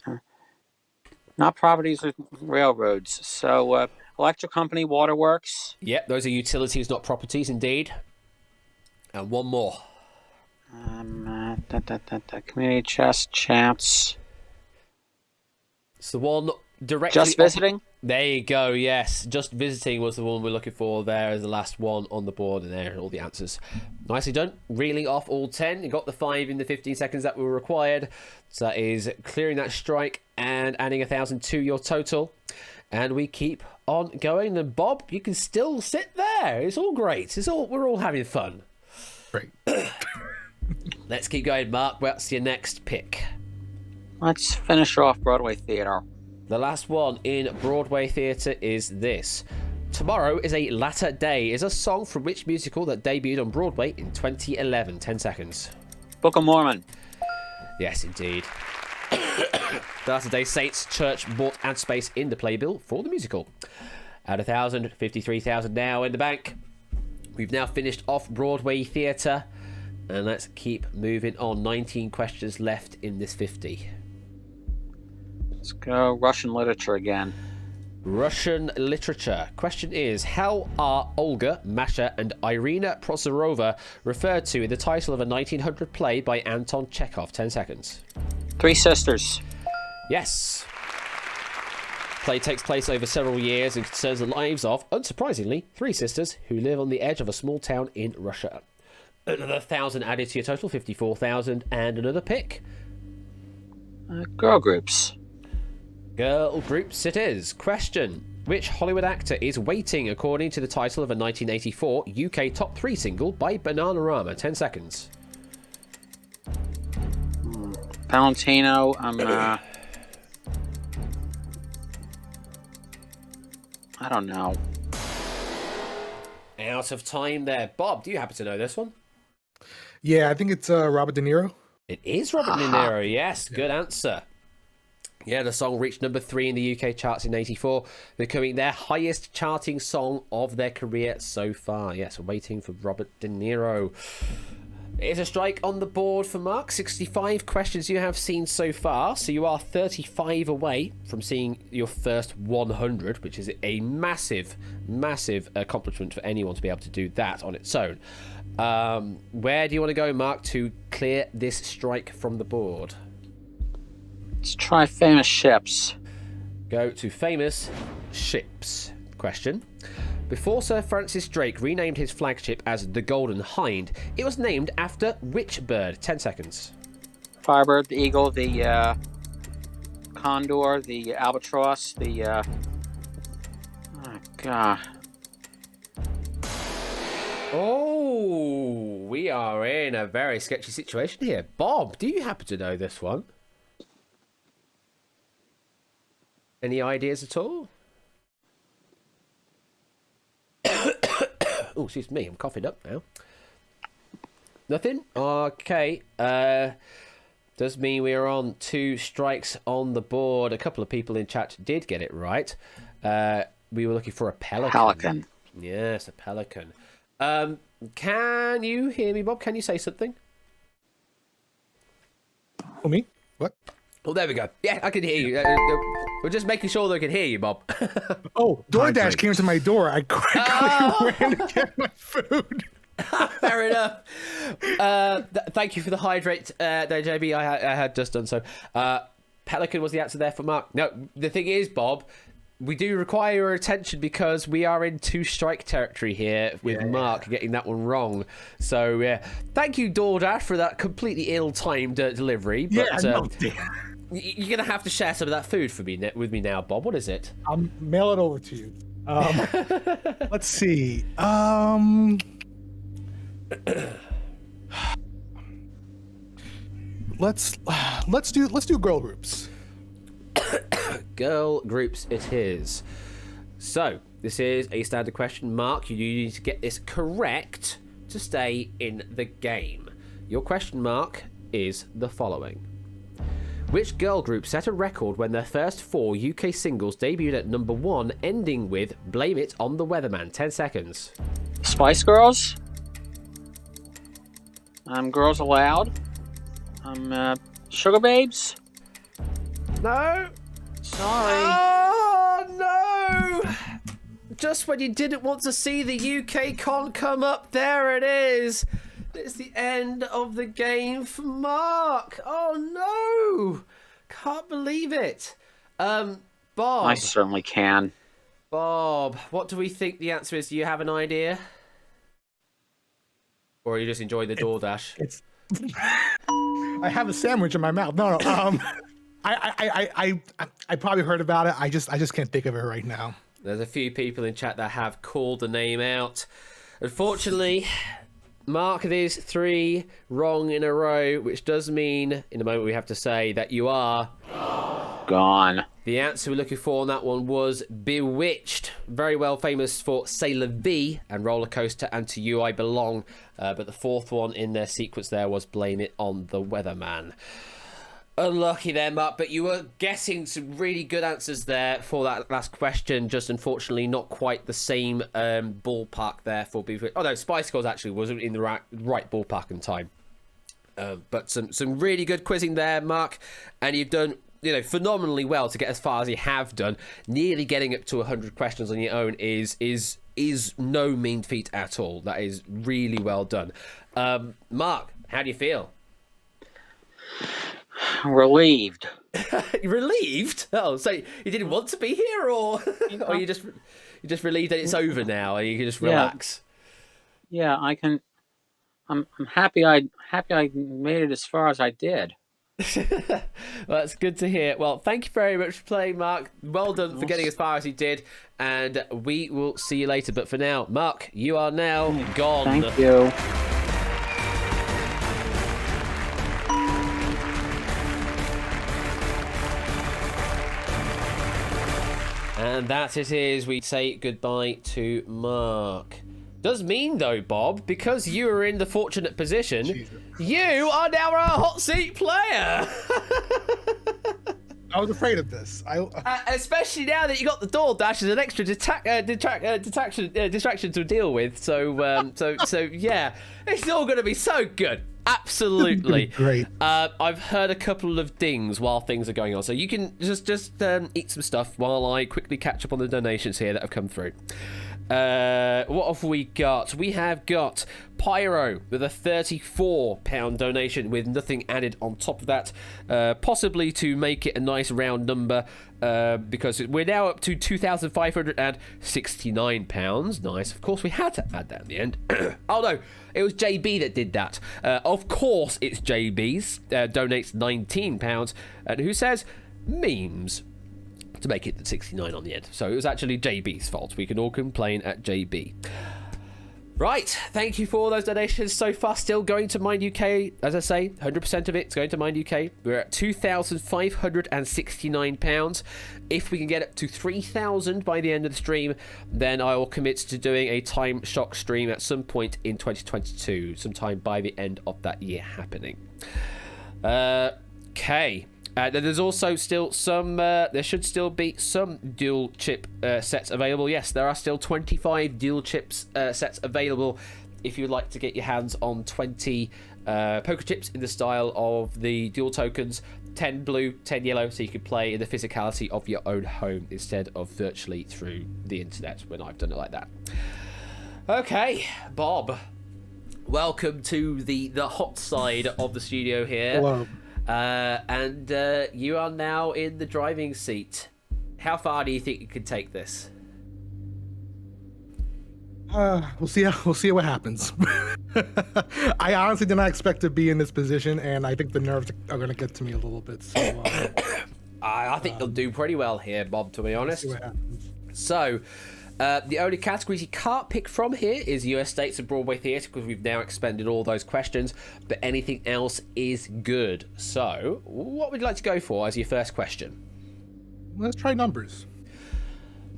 Not properties or railroads. So, electric company, waterworks. Yep, those are utilities, not properties, indeed. And one more. Community chest chance. It's the one directly... Just visiting? There you go, yes. Just visiting was the one we're looking for there as the last one on the board, and there are all the answers. Nicely done. Reeling off all 10. You got the 5 in the 15 seconds that were required. So that is clearing that strike and adding 1,000 to your total. And we keep on going. And Bob, you can still sit there. It's all great. We're all having fun. Great. Let's keep going, Mark. What's your next pick? Let's finish off Broadway theater. The last one in Broadway theatre is this. Tomorrow is a Latter Day is a song from which musical that debuted on Broadway in 2011. 10 seconds. Book of Mormon. Yes, indeed. The Latter Day Saints Church bought ad space in the playbill for the musical. At 1,000, 53,000 now in the bank. We've now finished off Broadway theatre. And let's keep moving on. 19 questions left in this 50. Let's go Russian literature again. Russian literature. Question is, how are Olga, Masha, and Irina Prosorova referred to in the title of a 1900 play by Anton Chekhov? 10 seconds. 3 sisters. Yes. Play takes place over several years and concerns the lives of, unsurprisingly, 3 sisters who live on the edge of a small town in Russia. Another 1,000 added to your total, 54,000, and another pick. Girl groups. Girl groups it is. Question. Which Hollywood actor is Waiting according to the title of a 1984 UK top 3 single by Bananarama? 10 seconds. Valentino. I don't know. Out of time there. Bob, do you happen to know this one? Yeah, I think it's Robert De Niro. It is Robert De Niro, yes. Good answer. Yeah, the song reached number 3 in the UK charts in 84, becoming their highest charting song of their career so far. Yes, Waiting for Robert De Niro. It's a strike on the board for Mark. 65 questions you have seen so far, so you are 35 away from seeing your first 100, which is a massive, massive accomplishment for anyone to be able to do that on its own. Where do you want to go, Mark, to clear this strike from the board? Let's try famous ships. Go to famous ships. Question. Before Sir Francis Drake renamed his flagship as the Golden Hind, it was named after which bird? 10 seconds. Firebird, the eagle, the condor, the albatross, the... Oh, God. Oh, we are in a very sketchy situation here. Bob, do you happen to know this one? Any ideas at all? Oh, excuse me, I'm coughing up now. Nothing? Okay. Does mean we're on 2 strikes on the board. A couple of people in chat did get it right. We were looking for a pelican. Pelican. Yes, a pelican. Can you hear me, Bob? Can you say something? Oh, me? What? Oh, there we go. Yeah, I can hear you. We're just making sure they can hear you, Bob. Oh, DoorDash came to my door. I quickly ran to get my food. Fair enough. Thank you for the hydrate there, JB. I had just done so. Pelican was the answer there for Mark. No, the thing is, Bob, we do require your attention because we are in 2-strike territory here with Mark getting that one wrong. So, yeah. Thank you, DoorDash, for that completely ill-timed delivery. But, you're going to have to share some of that food with me now, Bob. What is it? I'll mail it over to you. Let's see. Let's do girl groups. Girl groups it is. So, this is a standard question. Mark, you need to get this correct to stay in the game. Your question, Mark, is the following. Which girl group set a record when their first 4 UK singles debuted at number 1, ending with Blame It on the Weatherman? 10 seconds. Spice Girls. Girls Aloud. Sugar Babes. No. Sorry. Oh, no. Just when you didn't want to see the UK con come up, there it is. It's the end of the game for Mark. Oh, no. Can't believe it. Bob. I certainly can. Bob, what do we think the answer is? Do you have an idea? Or are you just enjoying the DoorDash? I have a sandwich in my mouth. No. I probably heard about it. I just can't think of it right now. There's a few people in chat that have called the name out. Unfortunately, Mark, it is 3 wrong in a row, which does mean, in a moment, we have to say that you are... gone. The answer we're looking for on that one was Bewitched. Very well famous for Sailor V and Roller Coaster and To You I Belong. But the 4th one in their sequence there was Blame It on the Weatherman. Unlucky there, Mark, but you were guessing some really good answers there for that last question. Just unfortunately not quite the same ballpark there for Bewitched. Oh no, Spice Girls actually wasn't in the right ballpark in time. But some really good quizzing there, Mark. And you've done phenomenally well to get as far as you have done. Nearly getting up to 100 questions on your own is no mean feat at all. That is really well done. Mark, how do you feel? Relieved. Relieved? Oh, so you didn't want to be here, or or you just relieved that it's over now and you can just relax? Yeah, I can. I'm happy. I made it as far as I did. Well, that's good to hear. Well, thank you very much for playing, Mark. Well done for getting as far as you did, and we will see you later. But for now, Mark, you are now gone. Thank you. And that it is. We say goodbye to Mark. Does mean though, Bob, because you are in the fortunate position, you are now a hot seat player. I was afraid of this. Especially now that you got the DoorDash as an extra distraction to deal with. So yeah, it's all going to be so good. Absolutely great. I've heard a couple of dings while things are going on, so you can just eat some stuff while I quickly catch up on the donations here that have come through. What have we got? We have got Pyro with a £34 donation with nothing added on top of that, possibly to make it a nice round number, because we're now up to £2,569. Nice. Of course, we had to add that in the end. Oh no, it was JB that did that. Of course, it's JB's. Donates £19, and who says memes to make it 69 on the end. So it was actually JB's fault. We can all complain at JB. Right, thank you for all those donations so far. Still going to Mind UK, as I say, 100% of it's going to Mind UK. We're at £2,569. If we can get up to 3,000 by the end of the stream, then I will commit to doing a Time Shock stream at some point in 2022, sometime by the end of that year happening. Okay. There's also still some, there should still be some dual chip sets available. Yes, there are still 25 dual chips sets available if you'd like to get your hands on 20 poker chips in the style of the dual tokens, 10 blue, 10 yellow, so you can play in the physicality of your own home instead of virtually through the internet when I've done it like that. Okay, Bob. welcome to the hot side of the studio here. Hello. And you are now in the driving seat. How far do you think you could take this? We'll see what happens. I honestly did not expect to be in this position, and I think the nerves are going to get to me a little bit. So I think you'll do pretty well here, Bob, to be honest. See what happens. So, the only categories you can't pick from here is US States and Broadway Theatre, because we've now expended all those questions, but anything else is good. So, what would you like to go for as your first question? Let's try numbers.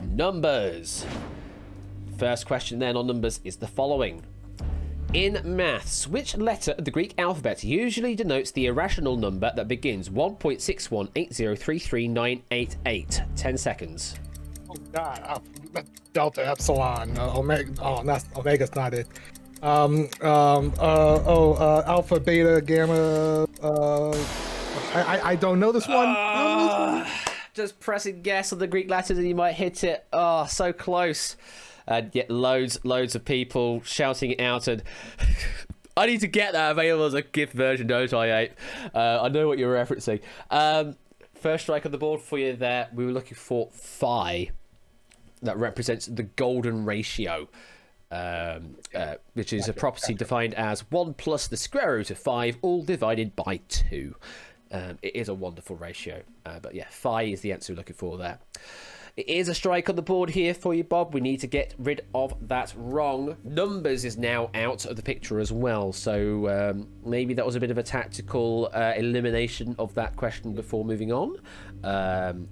Numbers. First question then on numbers is the following. In maths, which letter of the Greek alphabet usually denotes the irrational number that begins 1.618033988? 10 seconds. Oh God, delta, epsilon, omega. Oh, omega's not it. Alpha, beta, gamma. I don't know this one. Just pressing guess on the Greek letters and you might hit it. Oh, so close. Get loads of people shouting it out, and I need to get that available as a gift version, don't I, Ape? I know what you're referencing. First strike on the board for you there. We were looking for phi. That represents the golden ratio, which is a property defined as 1 plus the square root of 5, all divided by 2. It is a wonderful ratio, but yeah, phi is the answer we're looking for there. It is a strike on the board here for you, Bob. We need to get rid of that wrong. Numbers is now out of the picture as well, so maybe that was a bit of a tactical elimination of that question before moving on.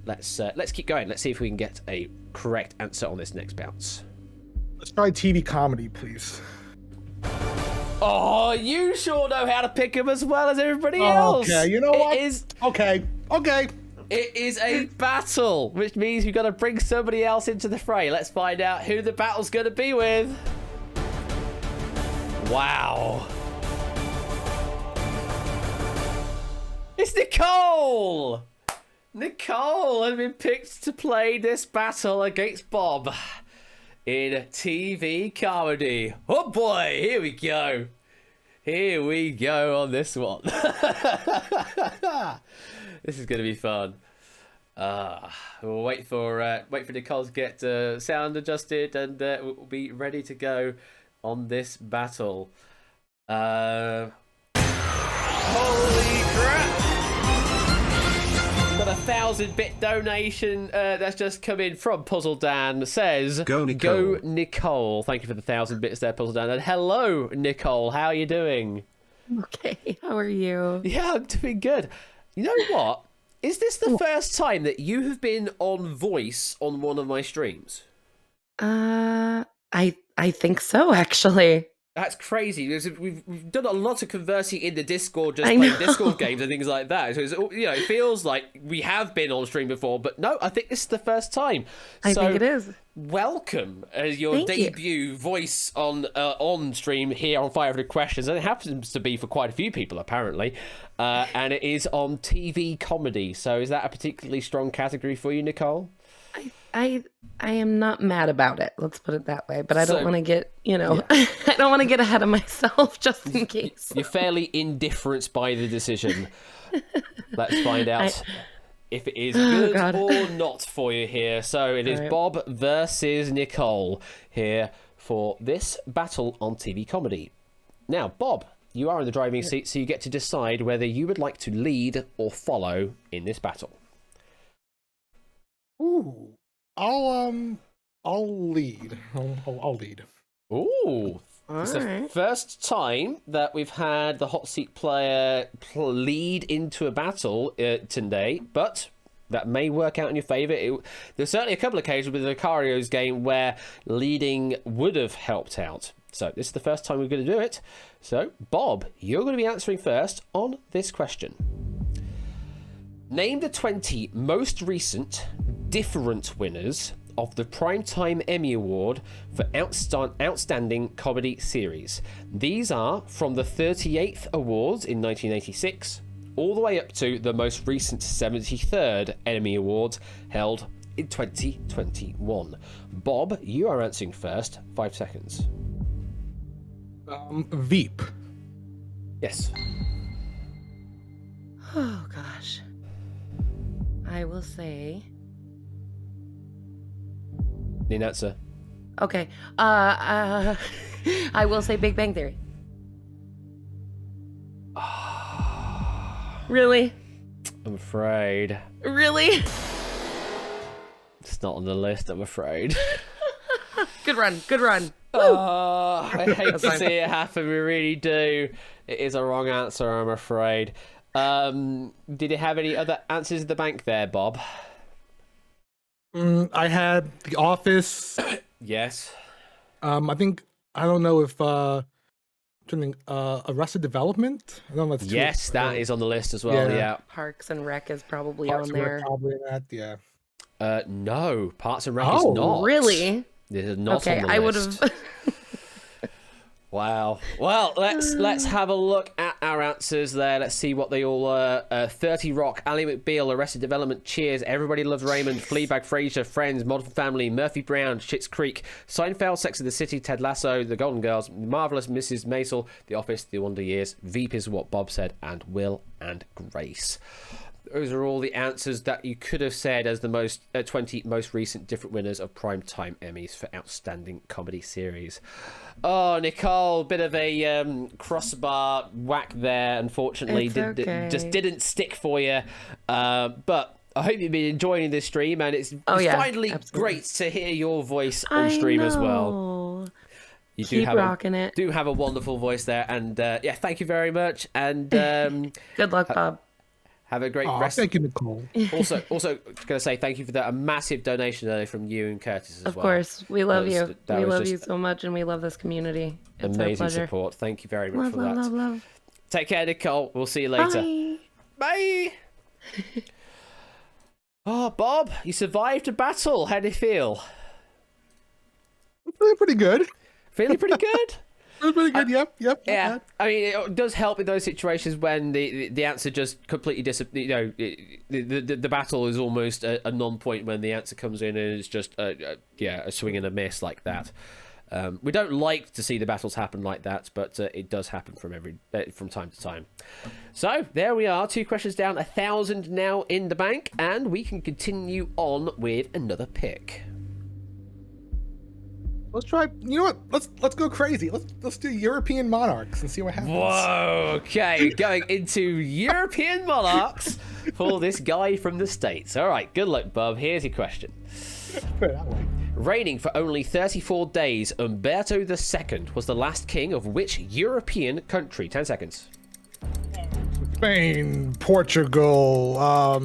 Let's keep going. Let's see if we can get a correct answer on this next bounce. Let's try TV comedy, please. Oh, you sure know how to pick them as well as everybody else. Okay, you know what? Okay. It is a battle, which means we've got to bring somebody else into the fray. Let's find out who the battle's going to be with. Wow. It's Nicole! Nicole has been picked to play this battle against Bob in TV comedy. Oh boy, here we go. Here we go on this one. This is going to be fun. We'll wait for Nicole to get sound adjusted, and we'll be ready to go on this battle. Holy crap! Got a 1,000-bit donation that's just come in from Puzzle Dan. Says, Go Nicole. Go Nicole. Thank you for the 1,000 bits there, Puzzle Dan. And hello, Nicole. How are you doing? Okay, how are you? Yeah, I'm doing good. You know what? Is this the first time that you have been on voice on one of my streams? I think so, actually. That's crazy. We've done a lot of conversing in the Discord, just playing Discord games and things like that. So it's, it feels like we have been on stream before, but no, I think this is the first time. I think it is. Welcome as your debut voice on stream here on 500 Questions, and it happens to be for quite a few people apparently, and it is on TV comedy. So is that a particularly strong category for you, Nicole? I am not mad about it. Let's put it that way. But I don't want to get, I don't want to get ahead of myself just in case. You're fairly indifferent by the decision. Let's find out if it is good or not for you here. So it is Bob versus Nicole here for this battle on TV comedy. Now, Bob, you are in the driving seat, so you get to decide whether you would like to lead or follow in this battle. Ooh. I'll lead. I'll lead. Ooh. It's the first time that we've had the hot seat player lead into a battle today, but that may work out in your favour. There's certainly a couple of occasions with the Icario's game where leading would have helped out. So this is the first time we're going to do it. So, Bob, you're going to be answering first on this question. Name the 20 most recent different winners of the Primetime Emmy Award for Outstanding Comedy Series. These are from the 38th Awards in 1986 all the way up to the most recent 73rd Emmy Awards held in 2021. Bob, you are answering first. 5 seconds. Veep. Yes. Oh gosh. I will say. Need an answer. Okay. I will say Big Bang Theory. Really? I'm afraid. Really? It's not on the list, I'm afraid. Good run. Good run. Oh, I hate to fine. see it happen. We really do. It is a wrong answer, I'm afraid. Did you have any other answers in the bank there, Bob? I had The Office. Yes. I don't know if Arrested Development. I don't know if that's Yes, that is on the list as well. Yeah. Parks and Rec is probably Parks on and Rec there. probably in that. Yeah. No, Parks and Rec is Oh, not. Really? This is not Okay, on the I would list. have. Wow. Well, let's have a look at our answers there. Let's see what they all were. 30 Rock, Ally McBeal, Arrested Development, Cheers, Everybody Loves Raymond, Fleabag, Frasier, Friends, Modern Family, Murphy Brown, Schitt's Creek, Seinfeld, Sex and the City, Ted Lasso, The Golden Girls, Marvelous Mrs. Maisel, The Office, The Wonder Years, Veep is what Bob said, and Will and Grace. Those are all the answers that you could have said as the 20 most recent different winners of Primetime Emmys for Outstanding Comedy Series. Oh, Nicole, bit of a crossbar whack there, unfortunately. It's okay. Just didn't stick for you. But I hope you've been enjoying this stream, and it's finally absolutely. great to hear your voice on stream as well. know. You Keep rocking it. do have a wonderful voice there, and thank you very much. And Good luck, Bob. have a great rest. Thank you, Nicole. Also, going to say thank you for that. A massive donation earlier from you and Curtis as well. Of course, we love you. That We was love just you so much, and we love this community. It's our amazing pleasure. support. Thank you very much Love, for love, that. love, love. Take care, Nicole. We'll see you later. Bye. Bye. Oh, Bob, you survived a battle. How do you feel? Feeling pretty good. Feeling pretty good? Feeling pretty good. Yep. Yeah, I mean, it does help in those situations when the answer just completely disappears. You know, the battle is almost a non-point when the answer comes in and it's just a swing and a miss like that. We don't like to see the battles happen like that, but it does happen from time to time. So there we are, 2 questions down, 1,000 now in the bank, and we can continue on with another pick. Let's try. You know what? Let's go crazy. Let's do European monarchs and see what happens. Whoa, okay, going into European monarchs for this guy from the States. All right, good luck, Bob. Here's your question. Put it that way. Reigning for only 34 days, Umberto II was the last king of which European country? 10 seconds. Spain, Portugal,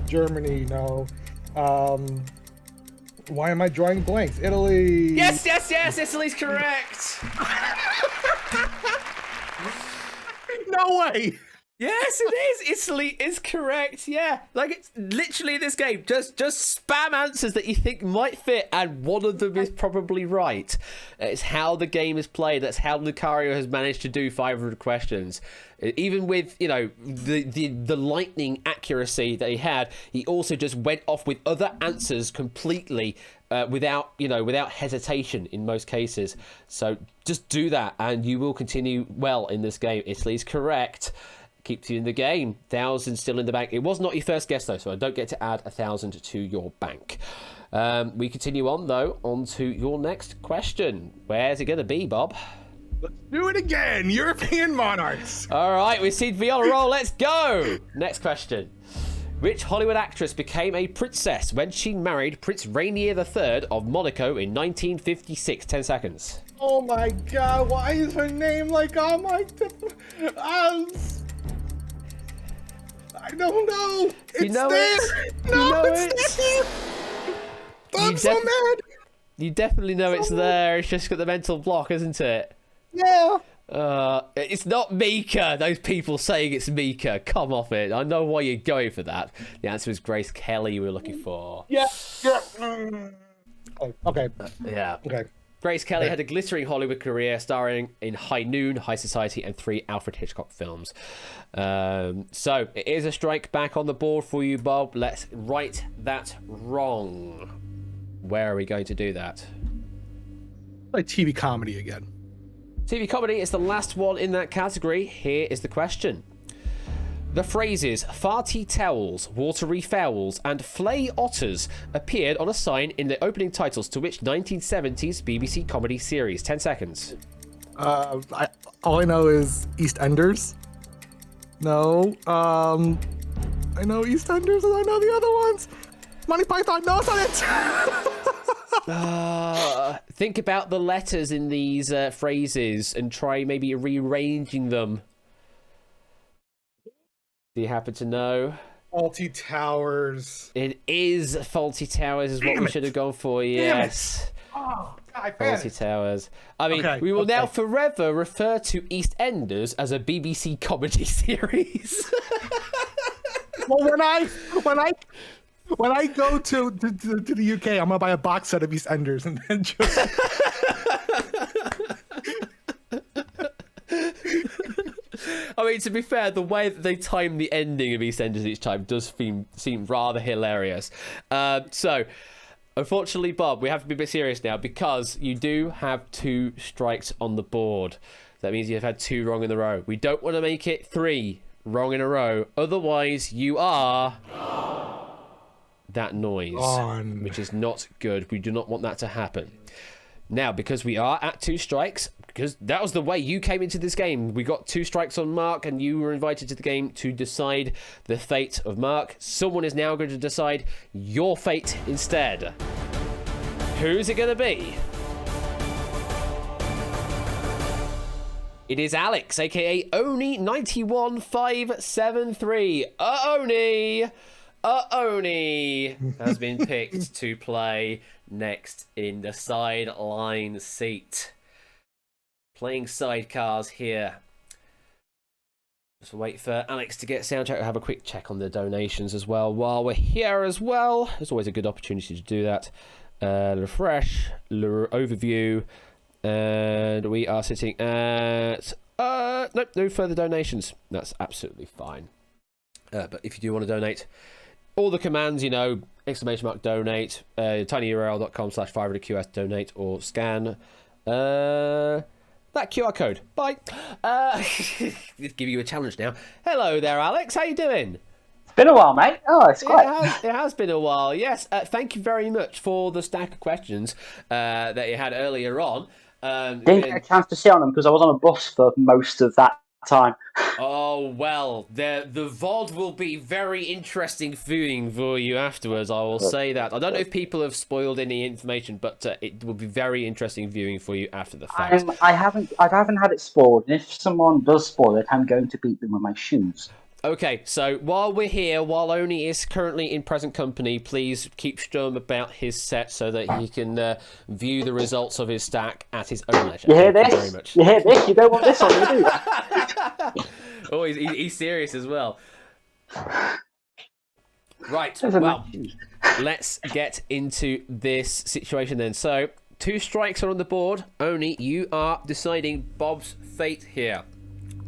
Germany. No. Why am I drawing blanks? Italy. Yes, Italy's correct. No way. Yes, it is. Italy is correct. Yeah, like it's literally this game. Just spam answers that you think might fit, and one of them is probably right. It's how the game is played. That's how Lucario has managed to do 500 questions. Even with the lightning accuracy that he had, he also just went off with other answers completely without hesitation in most cases. So just do that, and you will continue well in this game. Italy's correct. Keeps you in the game. 1,000 still in the bank. It was not your first guess though, so I don't get to add 1,000 to your bank. We continue on though, on to your next question. Where's it going to be, Bob? Let's do it again. European monarchs. All right, we seem to be on a roll. Let's go. Next question. Which Hollywood actress became a princess when she married Prince Rainier III of Monaco in 1956? 10 seconds. Oh my God! Why is her name like on my tip? I don't know. It's You know there. it. No, You know it's it. there. I'm You so def- mad. You definitely know it's there. It's just got the mental block, isn't it? Yeah. It's not Mika. Those people saying it's Mika. Come off it. I know why you're going for that. The answer is Grace Kelly we were looking for. Yeah. Okay. Yeah. Okay. Grace Kelly had a glittering Hollywood career starring in High Noon, High Society, and 3 Alfred Hitchcock films. So it is a strike back on the board for you, Bob. Let's right that wrong. Where are we going to do that? Like TV comedy again. TV comedy is the last one in that category. Here is the question. The phrases farty towels, watery fowls, and flay otters appeared on a sign in the opening titles to which 1970s BBC comedy series? 10 seconds. All I know is EastEnders. No. I know EastEnders and I know the other ones. Monty Python, no, it's not it. Think about the letters in these phrases and try maybe rearranging them. Do you happen to know? Faulty Towers. It is Faulty Towers is what we should have gone for, yes. Oh, God, Faulty Towers. I mean, we will now forever refer to EastEnders as a BBC comedy series. Well, when I go to the UK, I'm gonna buy a box set of EastEnders and then just. I mean, to be fair, the way that they time the ending of EastEnders each time does seem rather hilarious. So, unfortunately, Bob, we have to be a bit serious now because you do have 2 strikes on the board. That means you've had 2 wrong in a row. We don't want to make it 3 wrong in a row. Otherwise, you are that noise, which is not good. We do not want that to happen. Now, because we are at 2 strikes, because that was the way you came into this game. We got 2 strikes on Mark, and you were invited to the game to decide the fate of Mark. Someone is now going to decide your fate instead. Who's it going to be? It is Alex, aka Oni91573. Oni has been picked to play next in the sideline seat. Playing sidecars here. Just wait for Alex to get sound check. We'll have a quick check on the donations as well while we're here as well. There's always a good opportunity to do that. Refresh, overview, and we are sitting at nope, no further donations. That's absolutely fine. But if you do want to donate, all the commands, !! Donate, tinyurl.com/500QS donate, or scan that QR code. Bye. Give you a challenge now. Hello there, Alex. How you doing? It's been a while, mate. Oh, it's great. It has been a while, yes. Thank you very much for the stack of questions that you had earlier on. Didn't get a chance to sit on them because I was on a bus for most of that time. Oh, well, the VOD will be very interesting viewing for you afterwards, I will say that. I don't know if people have spoiled any information, but it will be very interesting viewing for you after the fact. I haven't had it spoiled, and if someone does spoil it, I'm going to beat them with my shoes. Okay, so while we're here, while Oni is currently in present company, please keep stum about his set so that he can view the results of his stack at his own leisure. You hear this? Thank you very much. You hear this? You don't want this on, do you? Oh, he's serious as well. Right, well, let's get into this situation then. So, 2 strikes are on the board. Oni, you are deciding Bob's fate here.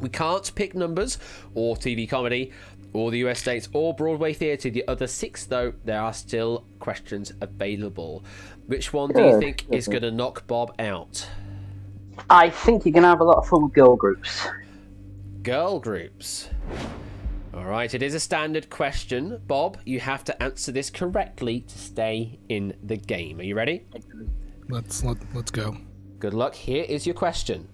We can't pick numbers, or TV comedy, or the US States, or Broadway theatre. The other 6, though, there are still questions available. Which one do you think is going to knock Bob out? I think you're going to have a lot of fun with girl groups. Girl groups. All right, it is a standard question. Bob, you have to answer this correctly to stay in the game. Are you ready? Let's go. Good luck. Here is your question.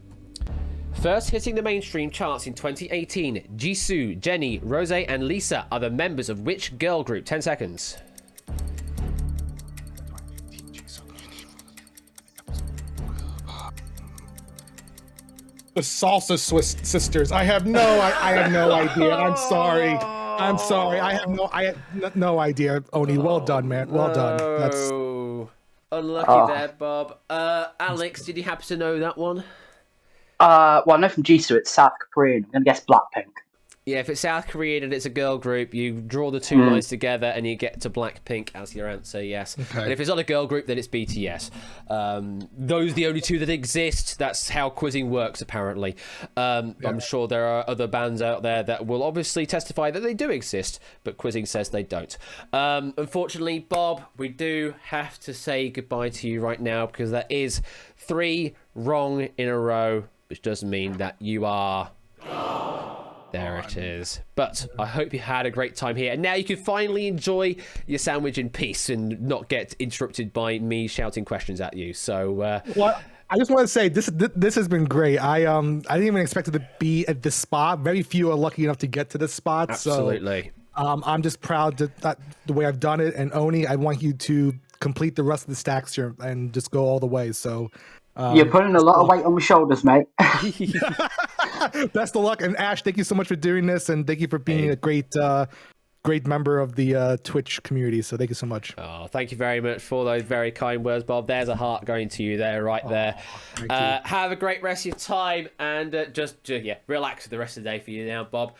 First hitting the mainstream charts in 2018, Jisoo, Jennie, Rose, and Lisa are the members of which girl group? 10 seconds. The Salsa Swiss Sisters. I have no idea. I'm sorry. I have no idea. Oni, well done, man. Well done. That's unlucky there, Bob. Alex, did you happen to know that one? Well, I know from Jisoo it's South Korean. I'm going to guess Blackpink. Yeah, if it's South Korean and it's a girl group, you draw the 2 lines together and you get to Blackpink as your answer, yes. Okay. And if it's not a girl group, then it's BTS. Those are the only 2 that exist. That's how quizzing works, apparently. I'm sure there are other bands out there that will obviously testify that they do exist, but quizzing says they don't. Unfortunately, Bob, we do have to say goodbye to you right now because that is 3 wrong in a row. which does mean that you are... There it is. But I hope you had a great time here. And now you can finally enjoy your sandwich in peace and not get interrupted by me shouting questions at you. So, well, I just want to say this has been great. I didn't even expect it to be at this spot. Very few are lucky enough to get to this spot. absolutely. So, I'm just proud that the way I've done it. And Oni, I want you to complete the rest of the stacks here and just go all the way. So. You're putting a lot of weight on my shoulders, mate. Best of luck, and Ash, thank you so much for doing this, and thank you for being a great member of the Twitch community. So thank you so much. Oh, thank you very much for those very kind words, Bob. There's a heart going to you there, right there. Have a great rest of your time, and just relax the rest of the day for you now, Bob.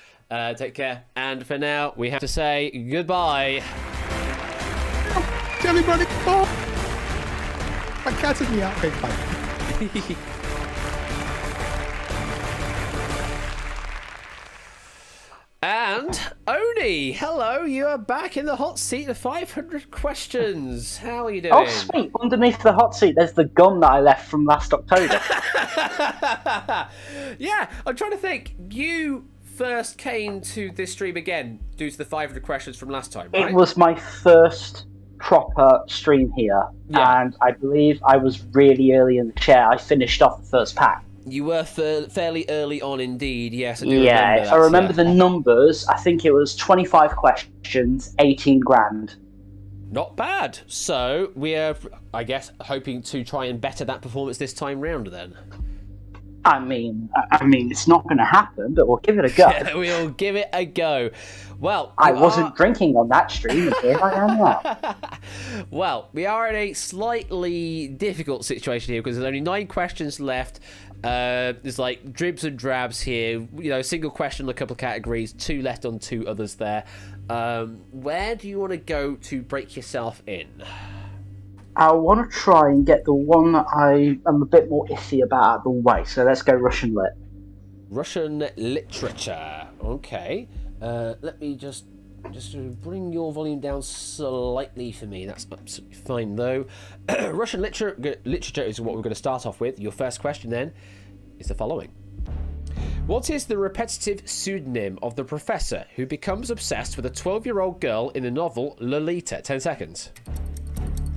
Take care, and for now, we have to say goodbye. Everybody, oh, my cat's with me out. Okay, bye. And Oni, hello, you are back in the hot seat of 500 questions. How are you doing? Oh, sweet. Underneath the hot seat, there's the gun that I left from last October. Yeah, I'm trying to think. You first came to this stream again due to the 500 questions from last time, right? It was my first proper stream here, and I believe I was really early in the chair. I finished off the first pack. You were fairly early on indeed, yes. I do yeah, remember if that, I remember the numbers, I think it was 25 questions, 18 grand. Not bad. So we are, I guess, hoping to try and better that performance this time round then. I mean, it's not going to happen, but we'll give it a go. Yeah, we'll give it a go. Well, I wasn't drinking on that stream. Here I am now. Well, we are in a slightly difficult situation here because there's only 9 questions left. There's like dribs and drabs here. You know, single question on a couple of categories, 2 left on 2 others there. Where do you want to go to break yourself in? I want to try and get the one I am a bit more iffy about out of the way. So let's go Russian Lit. Russian literature. Okay. Let me just bring your volume down slightly for me. That's absolutely fine, though. Russian literature is what we're going to start off with. Your first question, then, is the following. What is the repetitive pseudonym of the professor who becomes obsessed with a 12-year-old girl in the novel Lolita? 10 seconds.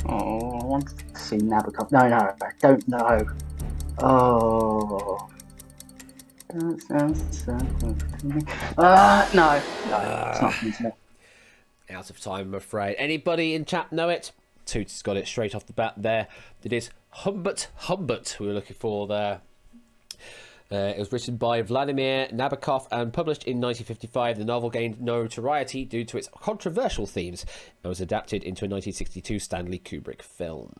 Oh, I want to see Nabokov. No, I don't know. Oh. No, it's not coming to me. Out of time, I'm afraid. Anybody in chat know it? Toots got it straight off the bat there. It is Humbert we were looking for there. It was written by Vladimir Nabokov and published in 1955. The novel gained notoriety due to its controversial themes and was adapted into a 1962 Stanley Kubrick film.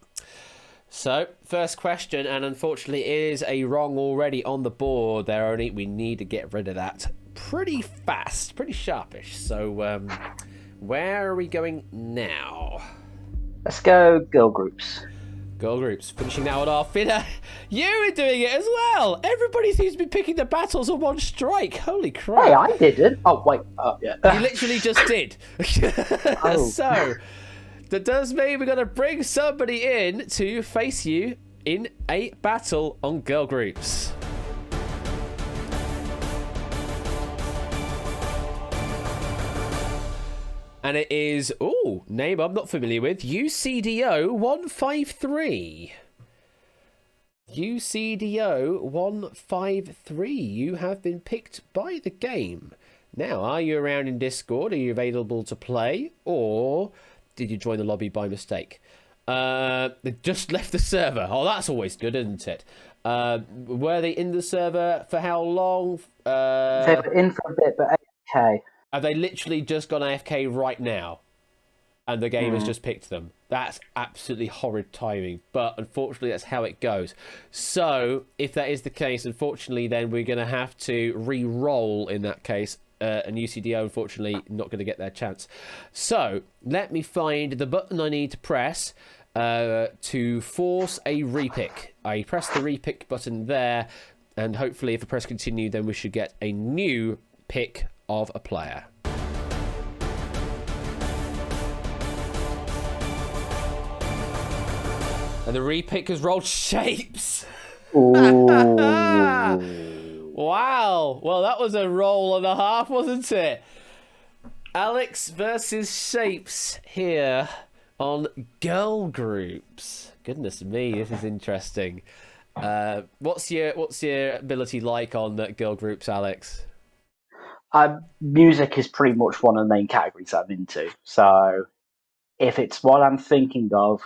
So, first question, and unfortunately it is a wrong already on the board there, Oni. We need to get rid of that pretty fast, pretty sharpish. So, where are we going now? Let's go girl groups. Girl groups. Finishing that one off. You were doing it as well. Everybody seems to be picking the battles on one strike. Holy crap. Hey, I didn't. Oh, wait. Yeah. You literally just did. Oh. So, that does mean we're going to bring somebody in to face you in a battle on girl groups. And it is, name I'm not familiar with, UCDO 153. UCDO 153. You have been picked by the game. Now, are you around in Discord? Are you available to play? Or did you join the lobby by mistake? They just left the server. Oh, that's always good, isn't it? Were they in the server for how long? They were in for a bit, but okay. Have they literally just gone AFK right now? And the game has just picked them. That's absolutely horrid timing. But unfortunately, that's how it goes. So, if that is the case, unfortunately, then we're going to have to re-roll in that case. And UCDO, unfortunately, not going to get their chance. So, let me find the button I need to press to force a repick. I press the repick button there. And hopefully, if I press continue, then we should get a new pick of a player. And the repick has rolled shapes. Ooh. Wow. Well, that was a roll and a half, wasn't it? Alex versus Shapes here on girl groups. Goodness me, this is interesting. What's your ability like on girl groups, Alex? Music is pretty much one of the main categories I'm into. So if it's what I'm thinking of,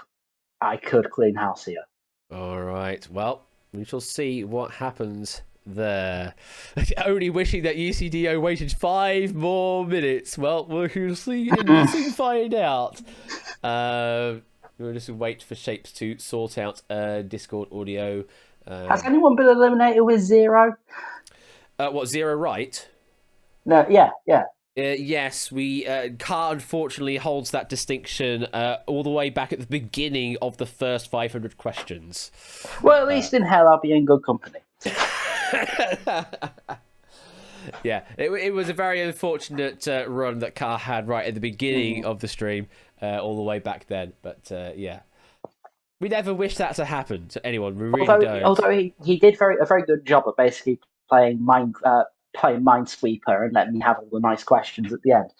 I could clean house here. All right. Well, we shall see what happens there. Only wishing that UCDO waited 5 more minutes. Well, we'll see and soon find out. We'll just wait for Shapes to sort out Discord audio. Has anyone been eliminated with 0? What, 0 right? No, yeah. Yes, Car unfortunately holds that distinction all the way back at the beginning of the first 500 questions. Well, at least in hell, I'll be in good company. Yeah, it was a very unfortunate run that Car had right at the beginning of the stream, all the way back then. But yeah, we never wish that to happen to anyone. We really don't. Although he did a very good job of basically playing Minesweeper and letting me have all the nice questions at the end.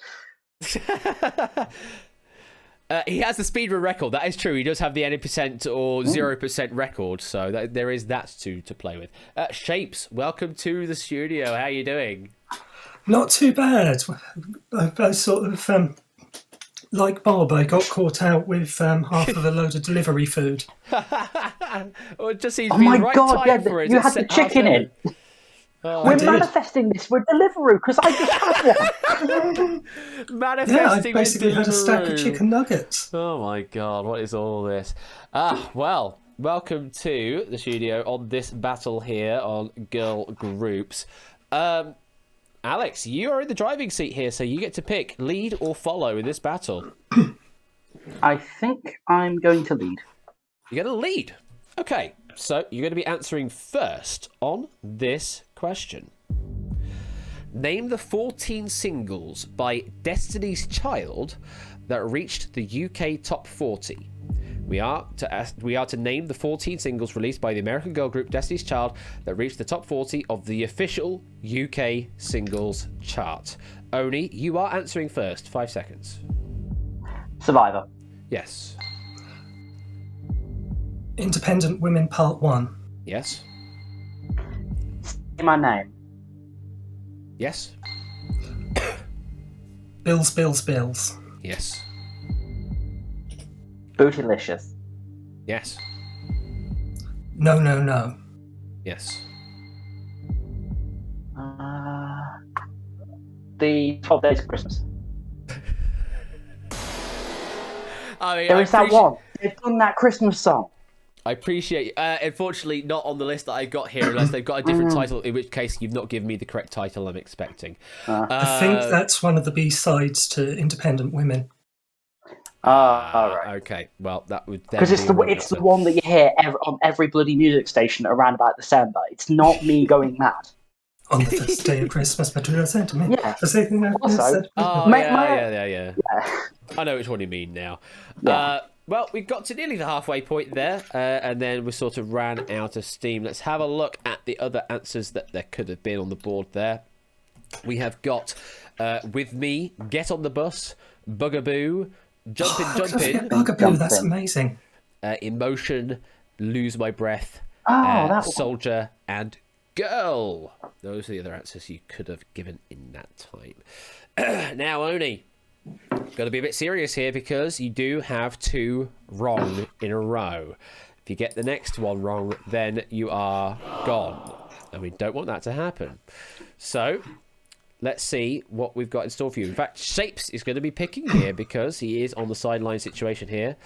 He has the speedrun record. That is true. He does have the 80% or 0% record, so there is that to play with. Shapes, welcome to the studio. How are you doing? Not too bad. I sort of, like Bob, I got caught out with half of a load of delivery food. Well, it just seems Oh to be my the right god, time yeah, for it. you It's had the set chicken in. Oh, We're did. manifesting this with Deliveroo because I just had one. manifesting Yeah, I with basically had a stack of Deliveroo. chicken nuggets. Oh my god, what is all this? Well, welcome to the studio on this battle here on girl groups. Alex, you are in the driving seat here, so you get to pick lead or follow in this battle. I think I'm going to lead. You're going to lead. Okay, so you're going to be answering first on this question. Name the 14 singles by Destiny's Child that reached the UK top 40. We are to name the 14 singles released by the American girl group Destiny's Child that reached the top 40 of the official UK singles chart. Oni, you are answering first. 5 seconds. Survivor. Yes. Independent Women Part 1. Yes. Say my name. Yes. Bills, Bills, Bills. Yes. Bootylicious. Yes. No, no, no. Yes. The 12 Days of Christmas. I mean, There is that one. They've done that Christmas song. I appreciate. Unfortunately, not on the list that I've got here, unless they've got a different title. In which case, you've not given me the correct title I'm expecting. I think that's one of the B-sides to Independent Women. All right. Okay. Well, that would Because it's the one that you hear on every bloody music station around about December. It's not me going mad. On the first day of Christmas, but do not say to me. Yeah. Also, yeah. Yeah. I know which one you mean now. Yeah. Well, we got to nearly the halfway point there, and then we sort of ran out of steam. Let's have a look at the other answers that there could have been on the board there. We have got With Me, Get on the Bus, Bugaboo, Jump In, Bugaboo, that's amazing. Emotion, Lose My Breath, that one. Soldier, and Girl. Those are the other answers you could have given in that time. Now, Oni, got to be a bit serious here because you do have 2 wrong in a row. If you get the next one wrong, then you are gone. And we don't want that to happen. So, let's see what we've got in store for you. In fact, Shapes is going to be picking here because he is on the sideline situation here.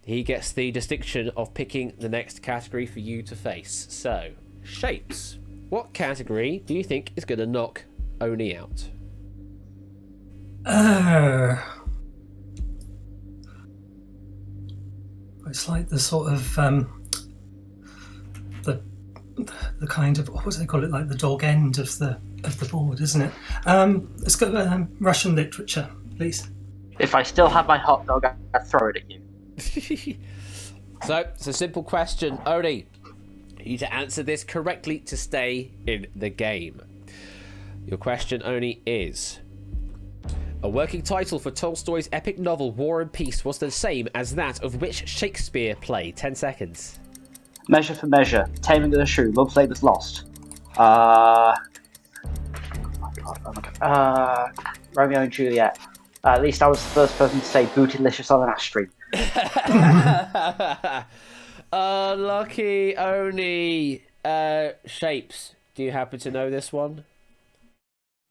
He gets the distinction of picking the next category for you to face. So, Shapes, what category do you think is going to knock Oni out? It's like the sort of the kind of, what do they call it, like the dog end of the board, isn't it? Let's go Russian literature, please. If I still have my hot dog, I'd throw it at you. So, it's a simple question. Oni, You need to answer this correctly to stay in the game. Your question only is: a working title for Tolstoy's epic novel War and Peace was the same as that of which Shakespeare play? 10 seconds. Measure for Measure, Taming of the Shrew, Love Labour's Lost. Oh my god. Romeo and Juliet. At least I was the first person to say Bootylicious on an ash stream. Lucky Oni. Shapes. Do you happen to know this one?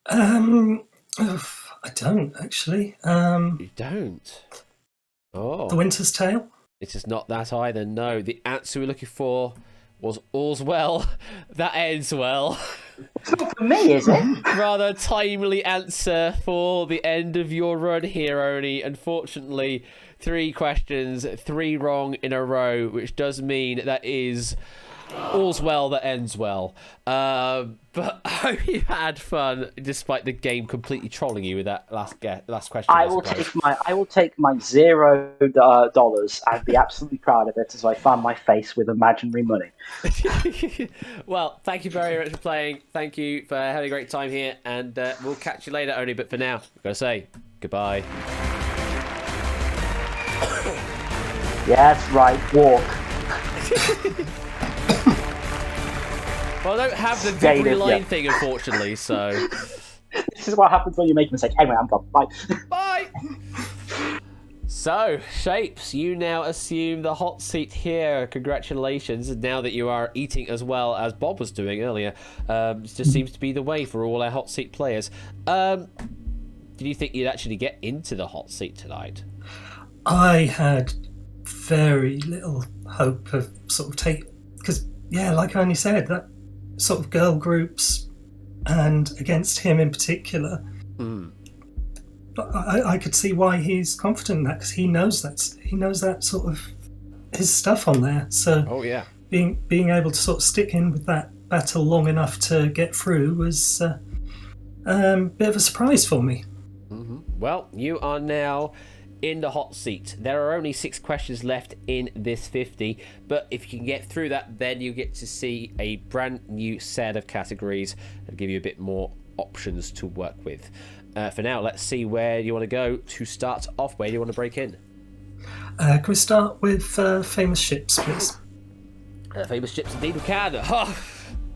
I don't actually. You don't? Oh. The Winter's Tale? It is not that either, no. The answer we're looking for was All's Well, That Ends Well. It's not for me, is it? Rather timely answer for the end of your run here, Oni. Unfortunately, 3 questions, 3 wrong in a row, which does mean that is All's Well That Ends Well. But I hope you had fun, despite the game completely trolling you with that last question. I will take my $0 and be absolutely proud of it as I fan my face with imaginary money. Well, thank you very much for playing. Thank you for having a great time here, and we'll catch you later, Oni. But for now, I've got to say goodbye. Yes, right. Walk. Well, I don't have the victory line thing, unfortunately, so... This is what happens when you make a mistake. Anyway, I'm gone. Bye. Bye! So, Shapes, you now assume the hot seat here. Congratulations. Now that you are eating as well as Bob was doing earlier, it just seems to be the way for all our hot seat players. Did you think you'd actually get into the hot seat tonight? I had very little hope of sort of taking... Because, yeah, like I only said, that sort of girl groups and against him in particular. But I could see why he's confident in that, because he knows that sort of his stuff on there. So being able to sort of stick in with that battle long enough to get through was a bit of a surprise for me. Well, you are now in the hot seat. There are only 6 questions left in this 50, but if you can get through that, then you get to see a brand new set of categories and give you a bit more options to work with. For now, let's see where you want to go to start off. Where do you want to break in? Can we start with famous ships, please? Famous ships, indeed we can.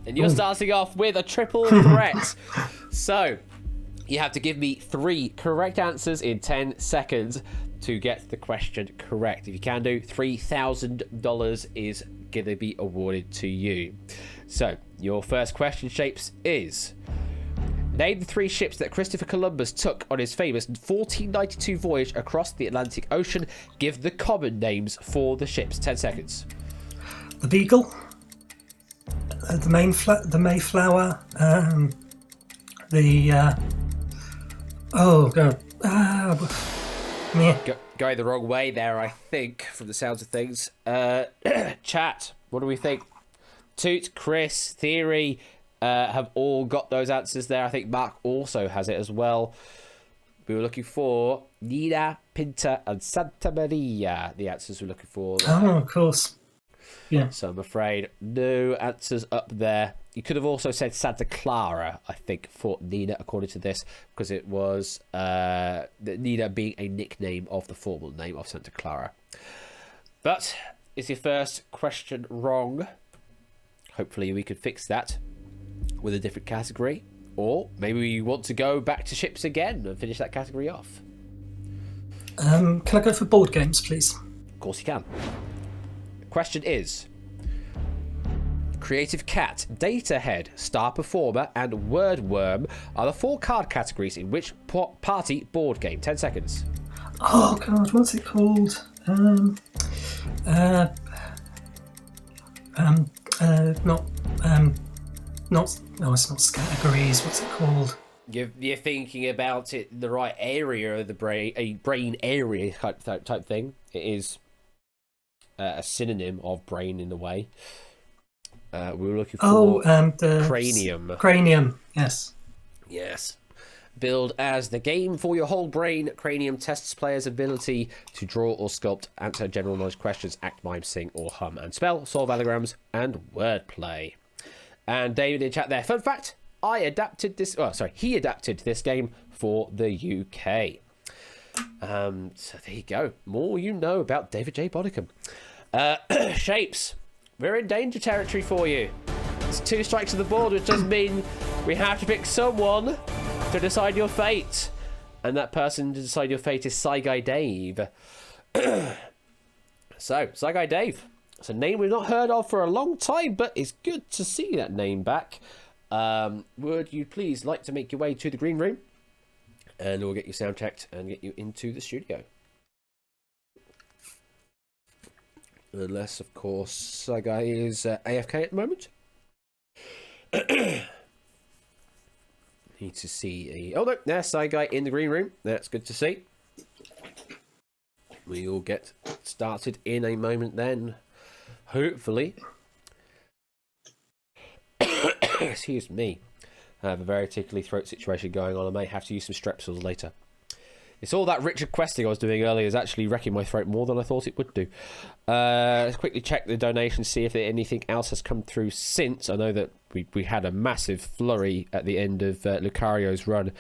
And you're starting off with a triple threat. So you have to give me 3 correct answers in 10 seconds to get the question correct. If you can do, $3,000 is going to be awarded to you. So, your first question, Shapes, is... Name the 3 ships that Christopher Columbus took on his famous 1492 voyage across the Atlantic Ocean. Give the common names for the ships. 10 seconds. The Beagle, the Mayflower, oh god, Going the wrong way there, I think, from the sounds of things. Chat, what do we think? Toot, Chris, Theory have all got those answers there. I think Mark also has it as well. We were looking for Nina, Pinta, and Santa Maria. The answers we're looking for. Oh, of course. Yeah. So I'm afraid no answers up there. You could have also said Santa Clara, I think, for Nina, according to this, because it was Nina being a nickname of the formal name of Santa Clara. But is your first question wrong? Hopefully we could fix that with a different category. Or maybe you want to go back to ships again and finish that category off. Can I go for board games, please? Of course you can. Question is: Creative Cat, Data Head, Star Performer, and Word Worm are the 4 card categories in which party board game. 10 seconds. Oh god, what's it called? No, it's not categories. What's it called? You're thinking about it in the right area of the brain, a brain area type thing. It is a synonym of brain in a way. We were looking for the cranium. Cranium, yes. Yes. Billed as the game for your whole brain, Cranium tests players' ability to draw or sculpt, answer general knowledge questions, act, mime, sing, or hum and spell, solve anagrams, and wordplay. And David in chat there. Fun fact: he adapted this game for the UK. So there you go. More you know about David J. Bodicum. Shapes, we're in danger territory for you. It's 2 strikes to the board, which does mean we have to pick someone to decide your fate. And that person to decide your fate is Saigai Dave. So, Saigai Dave. It's a name we've not heard of for a long time, but it's good to see that name back. Would you please like to make your way to the green room? And we'll get you sound checked and get you into the studio. Unless, of course, Saigai is AFK at the moment. Need to see a... Oh, no, there's Saigai in the green room. That's good to see. We will get started in a moment then. Hopefully. Excuse me. I have a very tickly throat situation going on. I may have to use some strepsils later. It's all that Richard questing I was doing earlier is actually wrecking my throat more than I thought it would do. Let's quickly check the donations, see if anything else has come through since. I know that we had a massive flurry at the end of Lucario's run.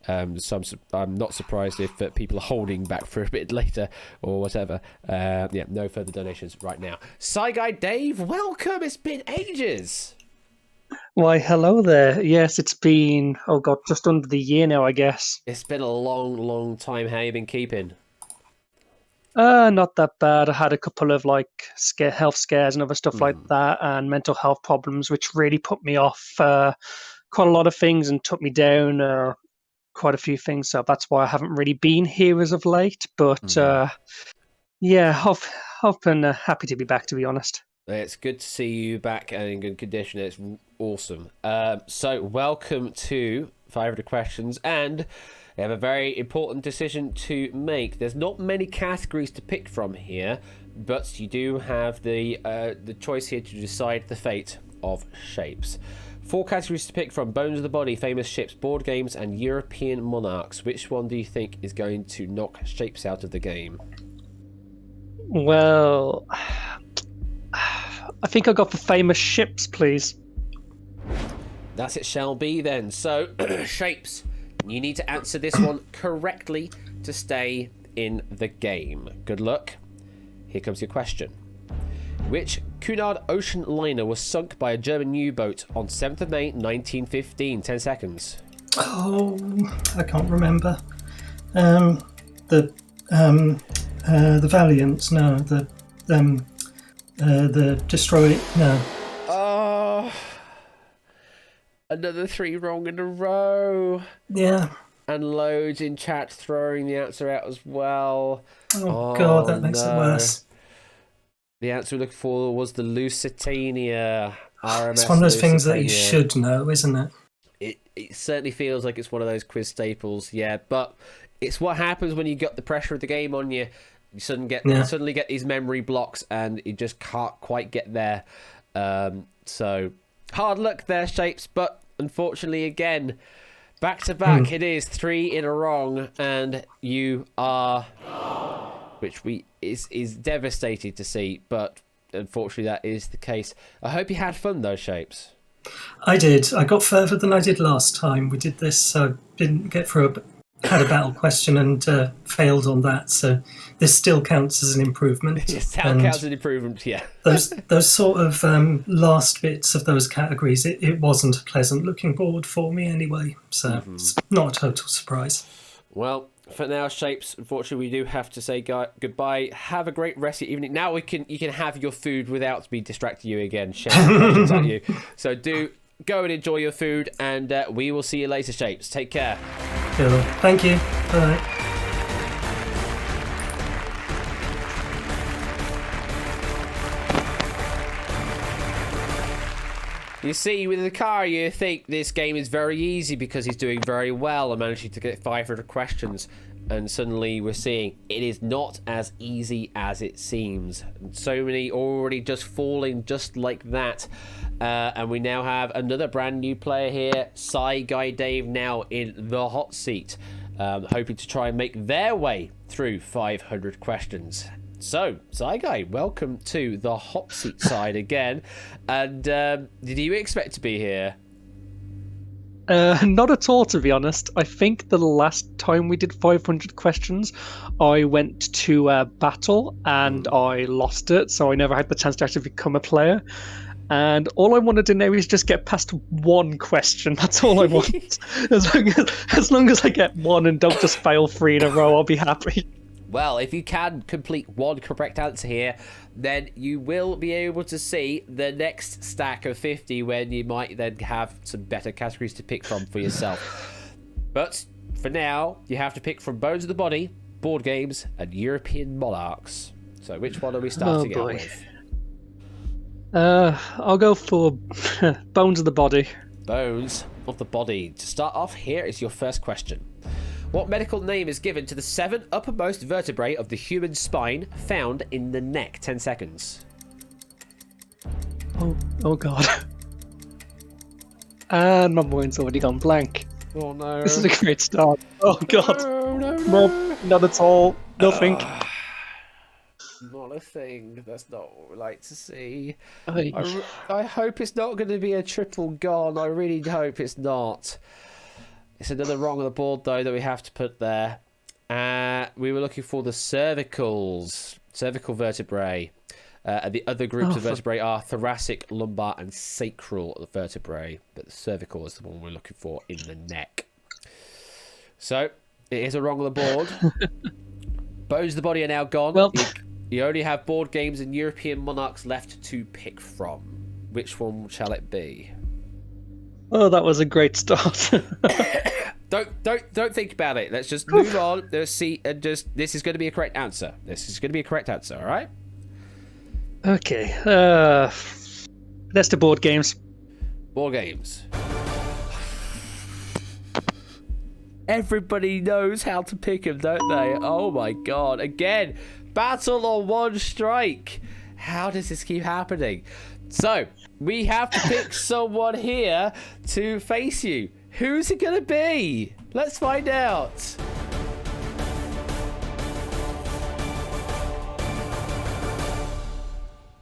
So I'm not surprised if people are holding back for a bit later or whatever. Yeah, no further donations right now. Saigai Dave, welcome. It's been ages. Why, hello there. Yes, it's been, oh God, just under the year now, I guess. It's been a long time. How you been keeping? Not that bad. I had a couple of health scares and other stuff like that, and mental health problems, which really put me off quite a lot of things and took me down quite a few things. So that's why I haven't really been here as of late. But yeah, I've been happy to be back, to be honest. It's good to see you back and in good condition. It's awesome. So welcome to 500 Questions, and we have a very important decision to make. There's not many categories to pick from here, but you do have the choice here to decide the fate of Shapes. 4 categories to pick from: Bones of the Body, Famous Ships, Board Games, and European Monarchs. Which one do you think is going to knock Shapes out of the game? Well, I think I'll go for Famous Ships, please. That it shall be then. So, Shapes, you need to answer this one correctly to stay in the game. Good luck. Here comes your question. Which Cunard ocean liner was sunk by a German U-boat on 7th of May 1915? 10 seconds. Oh, I can't remember. The Valiant, no. The Destroy, no. Oh, another 3 wrong in a row. Yeah. And loads in chat throwing the answer out as well. Oh God, that makes it worse. The answer we looked for was the Lusitania. RMS It's one of those things that you Lusitania. should know, isn't it? It certainly feels like it's one of those quiz staples, yeah. But it's what happens when you got the pressure of the game on you. You suddenly get these memory blocks, and you just can't quite get there. So hard luck there, Shapes. But unfortunately, again, back to back, it is 3 in a wrong, and you are, which is devastating to see. But unfortunately, that is the case. I hope you had fun though, Shapes. I did. I got further than I did last time. We did this, so didn't get through had a battle question and failed on that. So this still counts as an improvement. It still counts as an improvement, yeah. those sort of last bits of those categories, it wasn't a pleasant looking board for me anyway. So it's not a total surprise. Well, for now, Shapes, unfortunately, we do have to say goodbye. Have a great rest of your evening. Now you can have your food without me distracting you again, shouting questions at you. So do go and enjoy your food, and we will see you later, Shapes. Take care. Cool. Thank you. Bye. You see, with the car, you think this game is very easy because he's doing very well and managing to get 500 questions. and suddenly we're seeing it is not as easy as it seems. So many already just falling just like that. And we now have another brand new player here, Psy Guy Dave, now in the hot seat, hoping to try and make their way through 500 questions. So, Psy Guy, welcome to the hot seat side again. And did you expect to be here? Not at all, to be honest. I think the last time we did 500 questions, I went to a battle and I lost it, so I never had the chance to actually become a player. And all I wanted to know is just get past one question. That's all I want. as long as I get one and don't just fail 3 in a row, I'll be happy. Well, if you can complete one correct answer here, then you will be able to see the next stack of 50 when you might then have some better categories to pick from for yourself. But for now, you have to pick from Bones of the Body, board games, and European monarchs. So which one are we starting out with? I'll go for Bones of the Body. Bones of the Body. To start off, here is your first question. What medical name is given to the 7 uppermost vertebrae of the human spine found in the neck? 10 seconds. Oh God. And my mind's already gone blank. Oh no. This is a great start. Oh God. No, not at all. Nothing. Not a thing. That's not what we like to see. Aye. I hope it's not going to be a triple gone. I really hope it's not. It's another wrong on the board, though, that we have to put there. We were looking for the cervical vertebrae. And the other groups of vertebrae are thoracic, lumbar, and sacral vertebrae. But the cervical is the one we're looking for in the neck. So, it is a wrong on the board. Bones of the Body are now gone. Well, you only have board games and European monarchs left to pick from. Which one shall it be? oh, that was a great start. Don't think about it. Let's just move on. Let's see, and just this is going to be a correct answer. All right. Okay. Let's do board games. Board games. Everybody knows how to pick them, don't they? Oh my God! Again, battle on one strike. How does this keep happening? So we have to pick someone here to face you. Who's it gonna be? Let's find out.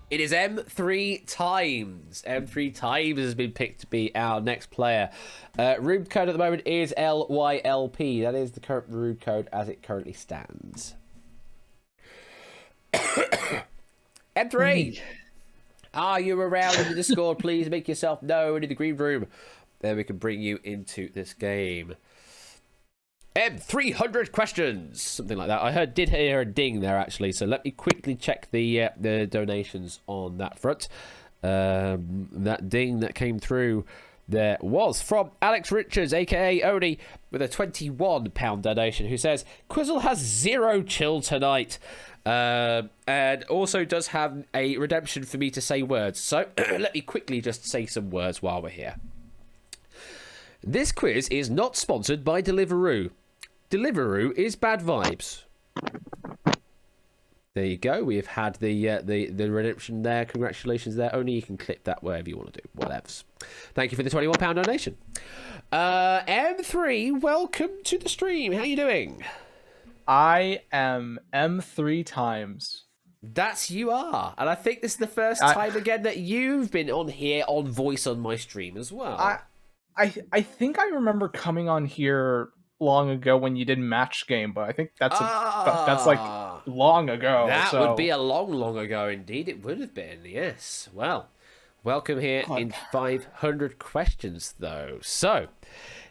It is M3 Times. M3 Times has been picked to be our next player. Room code at the moment is LYLP. That is the current room code as it currently stands. M3! Are you around in the Discord? Please make yourself known in the green room. Then we can bring you into this game. M300 questions, something like that. I did hear a ding there actually, so let me quickly check the donations on that front. That ding that came through there was from Alex Richards, aka Oni, with a £21 donation, who says Quizzle has 0 chill tonight, and also does have a redemption for me to say words. So let me quickly just say some words while we're here. This quiz is not sponsored by Deliveroo. Deliveroo is bad vibes. There you go. We have had the redemption there. Congratulations there. Only you can clip that wherever you want to do. Whatevs. Thank you for the £21 donation. M3, welcome to the stream. How you doing? I am M3 Times. That's you are. And I think this is the first time again that you've been on here on voice on my stream as well. I think I remember coming on here long ago when you did match game, but I think that's like long ago. That would be a long ago indeed. It would have been, yes. Well, welcome here in 500 questions though. So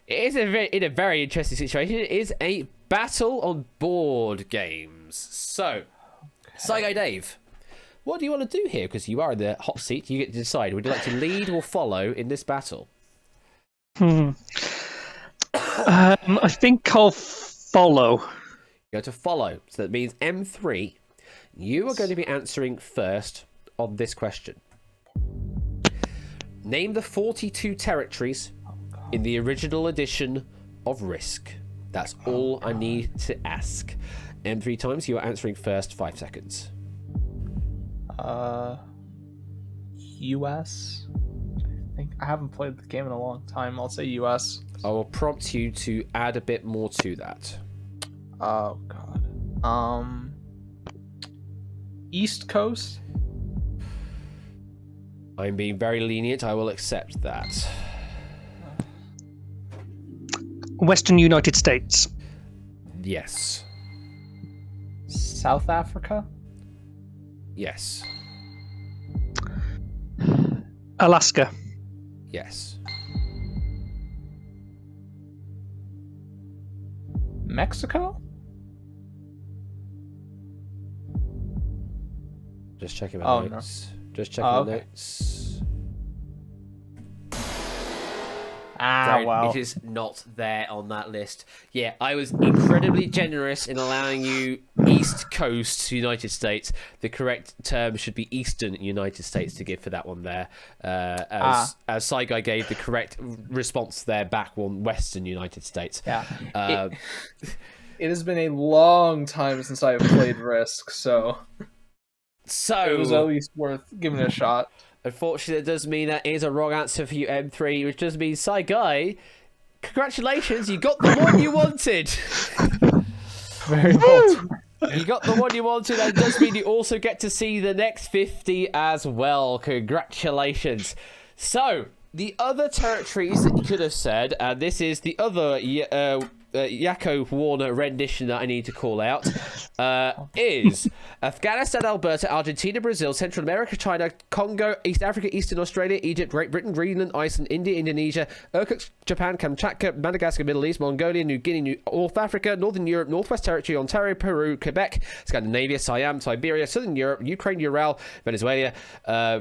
it is in a very interesting situation. It is a battle on board games. So Psycho Dave, what do you want to do here? Because you are in the hot seat. You get to decide. Would you like to lead or follow in this battle? I think I'll follow. Go to follow. So that means M3, you are going to be answering first on this question. Name the 42 territories in the original edition of Risk. That's all I need to ask. And 3 times, you are answering first, 5 seconds. US. I think I haven't played the game in a long time. I'll say US. I will prompt you to add a bit more to that. Oh god. East Coast. I'm being very lenient. I will accept that. Western United States. Yes. South Africa. Yes. Alaska. Yes. Mexico. Just checking my Oh, notes. no. Just checking Oh, my okay. notes. Ah, wow. It is not there on that list. Yeah, I was incredibly generous in allowing you East Coast United States. The correct term should be Eastern United States to give for that one there. As Saigai gave the correct response there back on Western United States. Yeah. It has been a long time since I have played Risk, so it was at least worth giving it a shot. Unfortunately, it does mean that is a wrong answer for you, M3, which does mean, Saigai, congratulations, you got the one you wanted. Very well. You got the one you wanted, and it does mean you also get to see the next 50 as well. Congratulations. So, the other territories that you could have said, and this is the other Yakko Warner rendition that I need to call out, is Afghanistan, Alberta, Argentina, Brazil, Central America, China, Congo, East Africa, Eastern Australia, Egypt, Great Britain, Greenland, Iceland, India, Indonesia, Irkutsk, Japan, Kamchatka, Madagascar, Middle East, Mongolia, New Guinea, North Africa, Northern Europe, Northwest Territory, Ontario, Peru, Quebec, Scandinavia, Siam, Siberia, Southern Europe, Ukraine, Ural, Venezuela,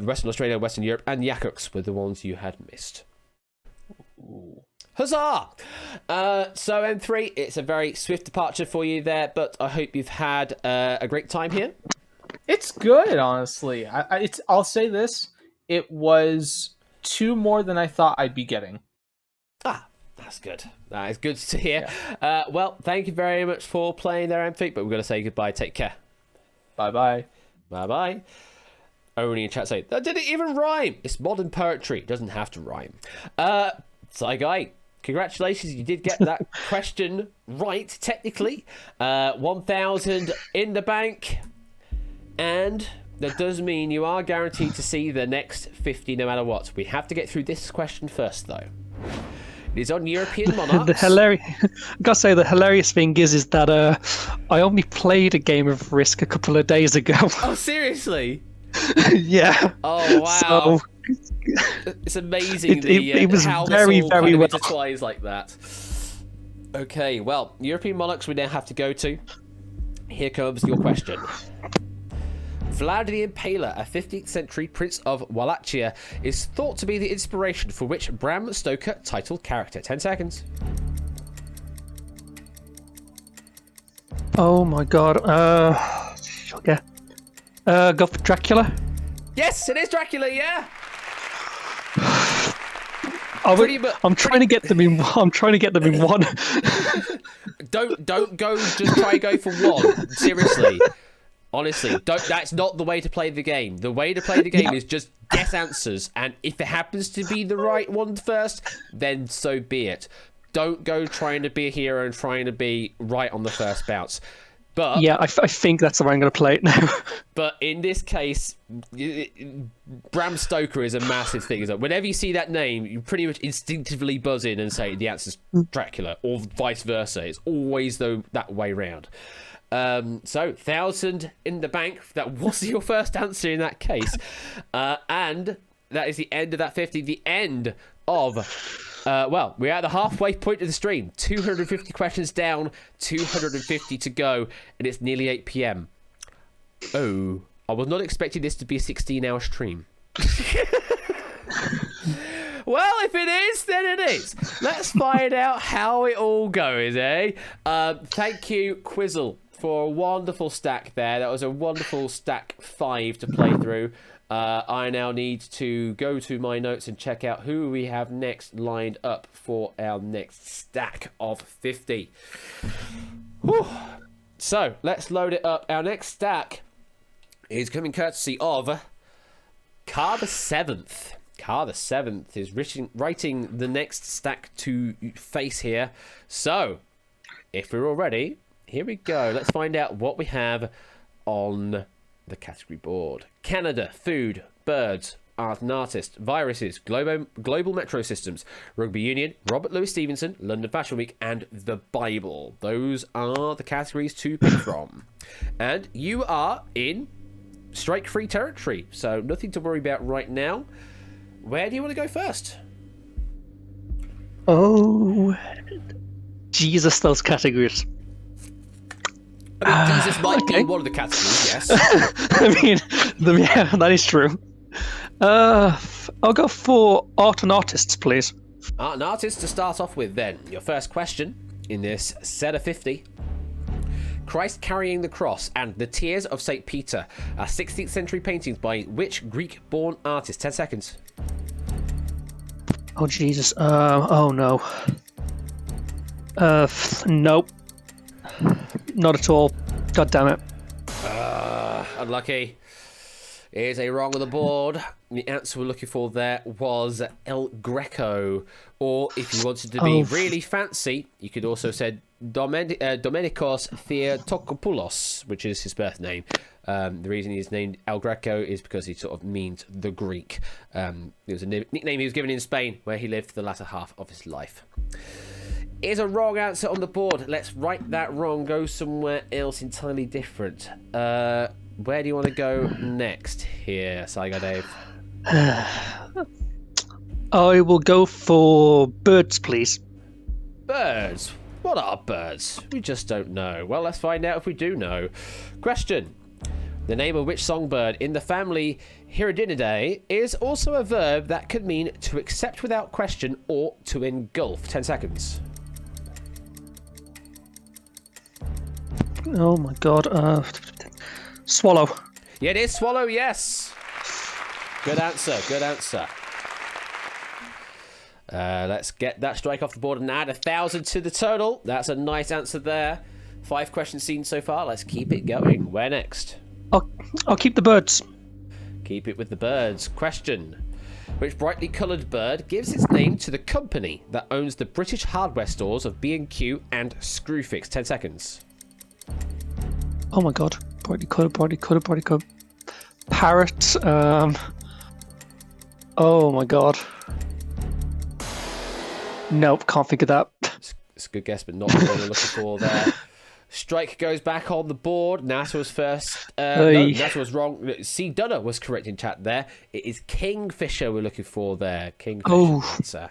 Western Australia, Western Europe, and Yakuts were the ones you had missed. Ooh. Huzzah! So M3, it's a very swift departure for you there, but I hope you've had a great time here. It's good, honestly. I'll say this: it was 2 more than I thought I'd be getting. Ah, that's good. That is good to hear. Yeah. Well, thank you very much for playing there, M3. But we're going to say goodbye. Take care. Bye bye. Bye bye. Only in chat say that didn't even rhyme. It's modern poetry. It doesn't have to rhyme. Saigai, congratulations, you did get that question right, technically. 1,000 in the bank. And that does mean you are guaranteed to see the next 50 no matter what. We have to get through this question first, though. It is on European monarchs. I gotta say, the hilarious thing is that I only played a game of Risk a couple of days ago. Oh, seriously? Yeah. Oh, wow. So, it's amazing it was how very, this all very kind well of intertwines like that. Okay, well, European monarchs we now have to go to. Here comes your question. Vlad the Impaler, a 15th century prince of Wallachia, is thought to be the inspiration for which Bram Stoker titled character. 10 seconds. Oh my god. Okay. Go for Dracula. Yes, it is Dracula, yeah. I'm trying to get them in. I'm trying to get them in one. Don't go. Just try go for one. Seriously, honestly, don't. That's not the way to play the game. The way to play the game is just guess answers, and if it happens to be the right one first, then so be it. Don't go trying to be a hero and trying to be right on the first bounce. But yeah, I think that's the way I'm going to play it now. But in this case, Bram Stoker is a massive thing. Whenever you see that name, you pretty much instinctively buzz in and say the answer's Dracula, or vice versa. It's always that way round. So 1,000 in the bank. That was your first answer in that case, and that is the end of that 50. The end of. Well, we're at the halfway point of the stream. 250 questions down, 250 to go, and it's nearly 8 p.m. Oh, I was not expecting this to be a 16-hour stream. Well, if it is, then it is. Let's find out how it all goes, eh? Thank you, Quizzle, for a wonderful stack there. That was a wonderful stack 5 to play through. I now need to go to my notes and check out who we have next lined up for our next stack of 50. Whew. So, let's load it up. Our next stack is coming courtesy of Car the 7th. Car the 7th is writing the next stack to face here. So, if we're all ready, here we go. Let's find out what we have on the category board. Canada, food, birds, art and artist, viruses, global metro systems, rugby union, Robert Louis Stevenson, London Fashion Week, and the Bible. Those are the categories to pick from. And you are in strike-free territory, so nothing to worry about right now. Where do you want to go first? Oh, Jesus, those categories. I mean, Jesus might be one of the categories, yes. I mean, yeah, that is true. I'll go for art and artists, please. Art and artists to start off with, then. Your first question in this set of 50. Christ Carrying the Cross and The Tears of St. Peter are 16th century paintings by which Greek-born artist? 10 seconds. Oh, Jesus. Oh, no. Nope. Not at all. God damn it. Unlucky. Here's a wrong on the board. The answer we're looking for there was El Greco. Or if you wanted to be really fancy, you could also say Domenikos Theotokopoulos, which is his birth name. The reason he's named El Greco is because he sort of means the Greek. It was a nickname he was given in Spain, where he lived for the latter half of his life. Here's a wrong answer on the board. Let's right that wrong. Go somewhere else entirely different. Where do you want to go next here, Saigo Dave? I will go for birds, please. Birds? What are birds? We just don't know. Well, let's find out if we do know. Question. The name of which songbird in the family Hirudinidae is also a verb that could mean to accept without question or to engulf? 10 seconds. Oh my god. Swallow. Yeah, it is swallow, yes. Good answer, good answer. Let's get that strike off the board and add 1,000 to the total. That's a nice answer there. 5 questions seen so far. Let's keep it going. Where next? I'll keep the birds. Keep it with the birds. Question. Which brightly coloured bird gives its name to the company that owns the British hardware stores of B&Q and Screwfix? 10 seconds. Oh my god. Brightly coloured. Parrot. Oh my god. Nope, can't think of that. It's a good guess, but not what we're looking for there. Strike goes back on the board. NASA was first. No, NASA was wrong. C. Dunner was correct in chat there. It is Kingfisher we're looking for there. Kingfisher answer.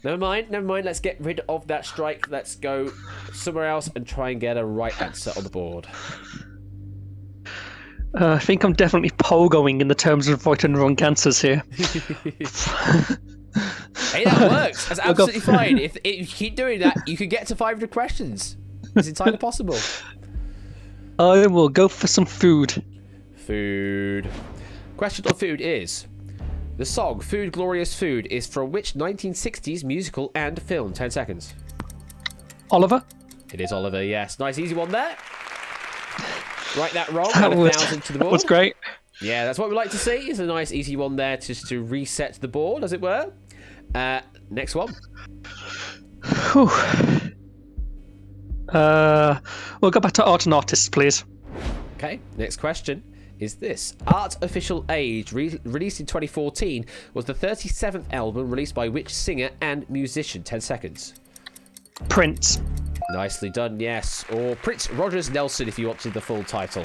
Never mind. Let's get rid of that strike. Let's go somewhere else and try and get a right answer on the board. I think I'm definitely pogoing in the terms of right and wrong answers here. Hey, that works. That's absolutely fine. If you keep doing that, you can get to 500 questions. It's entirely possible. I will go for some food. Food. Question on food is: the song "Food Glorious Food" is from which 1960s musical and film? 10 seconds. Oliver. It is Oliver. Yes, nice easy one there. Write that wrong. That 1,000 to the board. was great. Yeah, that's what we like to see. Is a nice easy one there, just to reset the board, as it were. Next one. Whew. We'll go back to art and artists, please. Okay, next question is this. Art Official Age, released in 2014, was the 37th album released by which singer and musician? 10 seconds. Prince. Nicely done, yes. Or Prince Rogers Nelson, if you wanted the full title.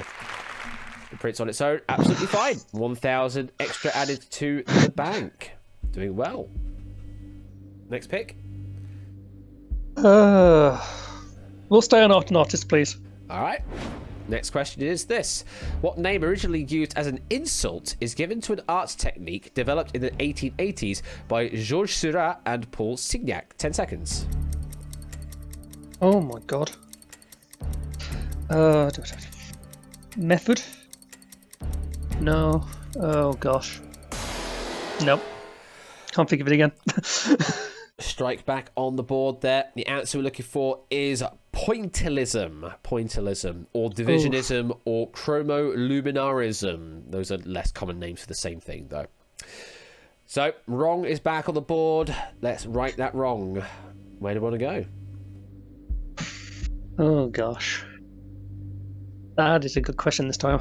Prince on its own, absolutely fine. 1,000 extra added to the bank. Doing well. Next pick. We'll stay on art and artists, please. All right. Next question is this. What name originally used as an insult is given to an art technique developed in the 1880s by Georges Seurat and Paul Signac? 10 seconds. Oh my god. Method? No. Oh gosh. Nope. Can't think of it again. Strike back on the board there. The answer we're looking for is pointillism. Pointillism, or divisionism, or chromoluminarism. Those are less common names for the same thing, though. So, wrong is back on the board. Let's right that wrong. Where do we want to go? Oh gosh. That is a good question this time.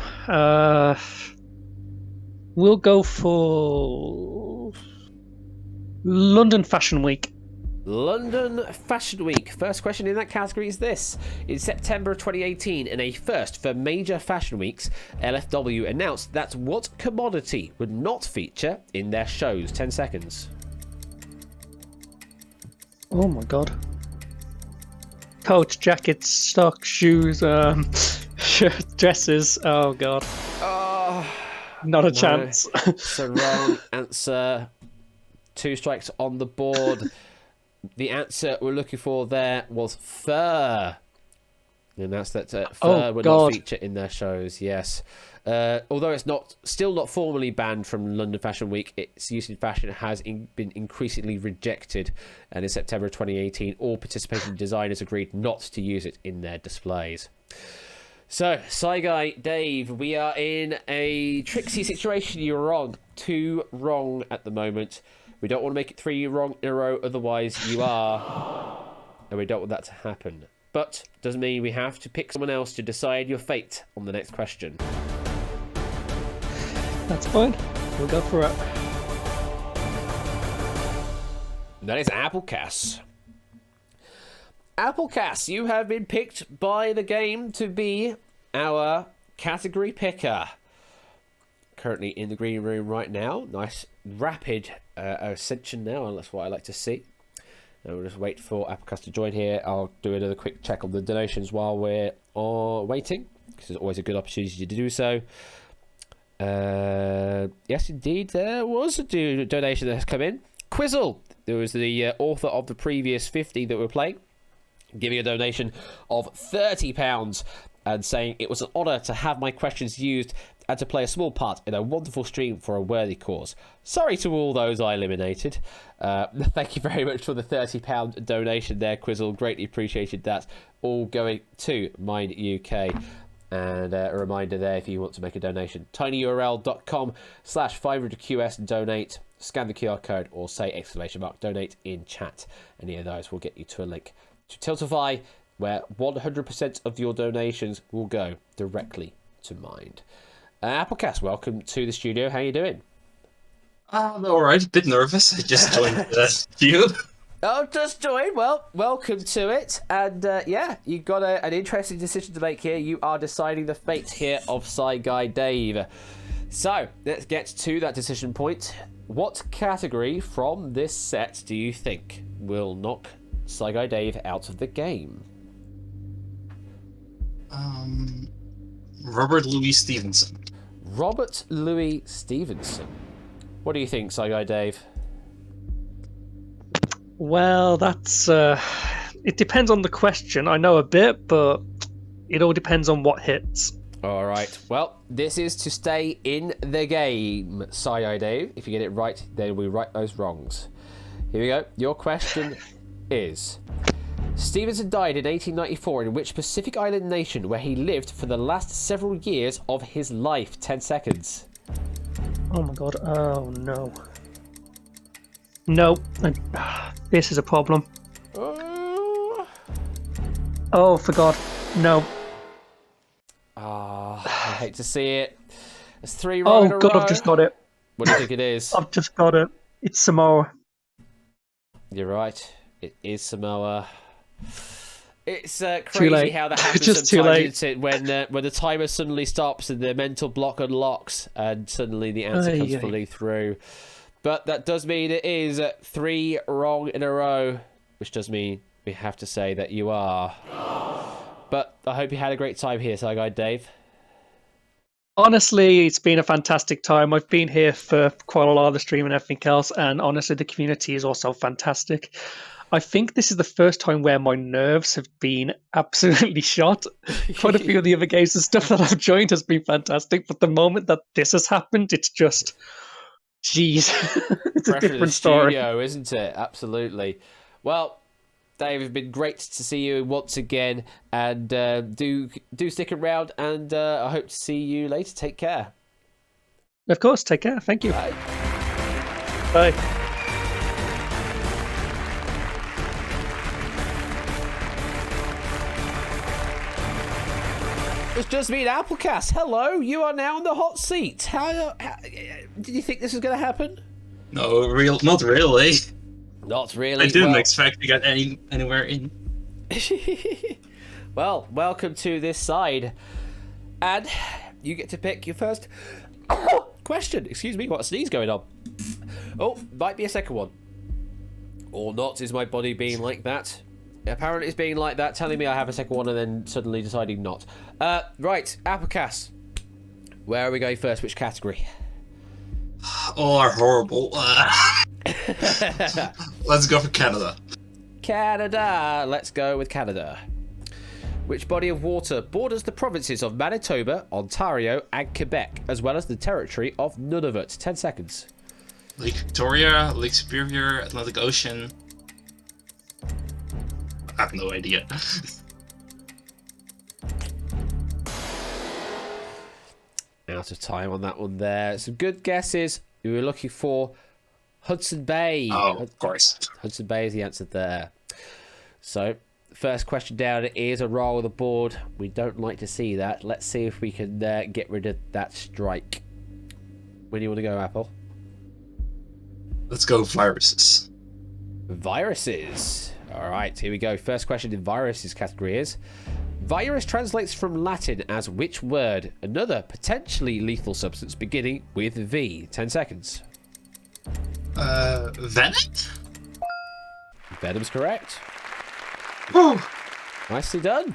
We'll go for London Fashion Week. London Fashion Week. First question in that category is this. In September of 2018, in a first for major fashion weeks, LFW announced that what commodity would not feature in their shows? 10 seconds. Oh my god. Coats, jackets, stocks, shoes, dresses. Oh god. Oh, Not a chance. It's the wrong answer. 2 strikes on the board. The answer we're looking for there was fur. And that's that fur would not feature in their shows, yes. Although it's still not formally banned from London Fashion Week, its use in fashion has been increasingly rejected. And in September 2018, all participating designers agreed not to use it in their displays. So, Shy Guy, Dave, we are in a tricksy situation. You're wrong. 2 wrong at the moment. We don't want to make it 3 wrong in a row, otherwise you are. And we don't want that to happen. But doesn't mean we have to pick someone else to decide your fate on the next question. That's fine. We'll go for it. That is Applecast. Applecast, you have been picked by the game to be our category picker. Currently in the green room right now. Nice rapid ascension now, and that's what I like to see. And we'll just wait for Applecast to join here. I'll do another quick check on the donations while we're waiting, because there's always a good opportunity to do so. Yes, indeed, there was a donation that has come in. Quizzle, there was the author of the previous 50 that we're playing, giving a donation of £30 and saying it was an honour to have my questions used and to play a small part in a wonderful stream for a worthy cause. Sorry to all those I eliminated. Thank you very much for the £30 donation there, Quizzle. Greatly appreciated that. All going to Mind UK. And a reminder there, if you want to make a donation, tinyurl.com/500QS donate. Scan the QR code or say !donate in chat. Any of those will get you to a link to Tiltify, where 100% of your donations will go directly to Mind. Applecast, welcome to the studio. How you doing? I'm all right. A bit nervous. I just joined the queue. Oh, just joined. Well, welcome to it. And yeah, you've got an interesting decision to make here. You are deciding the fate here of Shy Guy Dave. So let's get to that decision point. What category from this set do you think will knock Shy Guy Dave out of the game? Robert Louis Stevenson. Robert Louis Stevenson. What do you think, Shy Guy Dave? Well, that's it depends on the question. I know a bit, but it all depends on what hits. All right. Well, this is to stay in the game, Shy Dave. If you get it right, then we right those wrongs. Here we go. Your question is: Stevenson died in 1894 in which Pacific Island nation, where he lived for the last several years of his life? 10 seconds. Oh my god. Oh no. No. This is a problem. Oh, for God. No. I hate to see it. There's 3 wrong in a God, row. I've just got it. What do you think it is? I've just got it. It's Samoa. You're right. It is Samoa. It's crazy how that happens Just sometimes, isn't it? When the timer suddenly stops and the mental block unlocks and suddenly the answer comes fully through. But that does mean it is 3 wrong in a row, which does mean we have to say that you are. But I hope you had a great time here, Shy Guy Dave. Honestly, it's been a fantastic time. I've been here for quite a lot of the stream and everything else, and honestly, the community is also fantastic. I think this is the first time where my nerves have been absolutely shot. Quite a few of the other games and stuff that I've joined has been fantastic, but the moment that this has happened, it's just, jeez, it's a Pressure to the different story. studio, isn't it? Absolutely. Well, Dave, it's been great to see you once again, and do stick around, and I hope to see you later. Take care. Of course, take care. Thank you. Bye. Bye. It's just me and Applecast. Hello, you are now in the hot seat. How did you think this was going to happen? No, not really. Not really. I didn't expect to get anywhere in. Well, welcome to this side, and you get to pick your first question. Excuse me, what a sneeze going on? Oh, might be a second one, or not? Is my body being like that? Apparently it's being like that, telling me I have a second one and then suddenly deciding not. Right, Applecast. Where are we going first? Which category? All are horrible. Let's go for Canada. Canada. Let's go with Canada. Which body of water borders the provinces of Manitoba, Ontario, and Quebec, as well as the territory of Nunavut? 10 seconds. Lake Victoria, Lake Superior, Atlantic Ocean. I have no idea. Out of time on that one there. Some good guesses. We were looking for Hudson Bay. Oh, of course. Hudson Bay is the answer there. So, first question down is a roll of the board. We don't like to see that. Let's see if we can get rid of that strike. Where do you want to go, Apple? Let's go viruses. Viruses. All right, here we go. First question in viruses category is: virus translates from Latin as which word? Another potentially lethal substance beginning with V. 10 seconds. Venom? Venom's correct. Whew. Nicely done.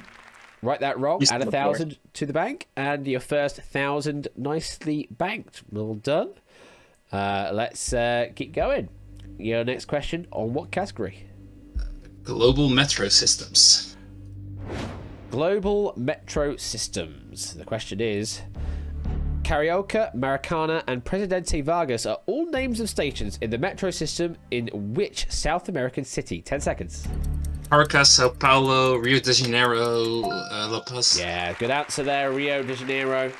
Right that wrong. Add 1,000 to the bank, and your first 1,000 nicely banked. Well done. Let's keep going. Your next question on what category? Global metro systems. Global metro systems. The question is: Carioca, Maracana, and Presidente Vargas are all names of stations in the metro system in which South American city? 10 seconds. Caracas, Sao Paulo, Rio de Janeiro, La Paz. Yeah, good answer there, Rio de Janeiro.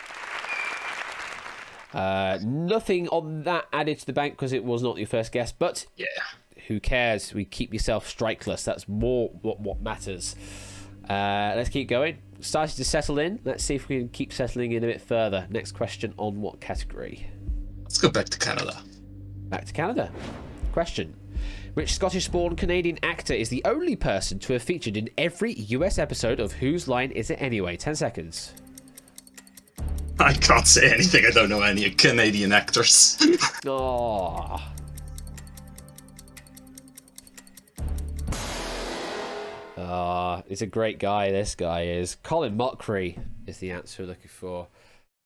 Nothing on that added to the bank because it was not your first guess, but yeah, who cares? We keep yourself strikeless. That's more what matters. Let's keep going. Starting to settle in. Let's see if we can keep settling in a bit further. Next question on what category? Let's go back to Canada. Back to Canada. Question: which Scottish-born Canadian actor is the only person to have featured in every US episode of Whose Line Is It Anyway? 10 seconds. I can't say anything. I don't know any Canadian actors. Oh. He's a great guy, this guy is. Colin Mockery is the answer we're looking for.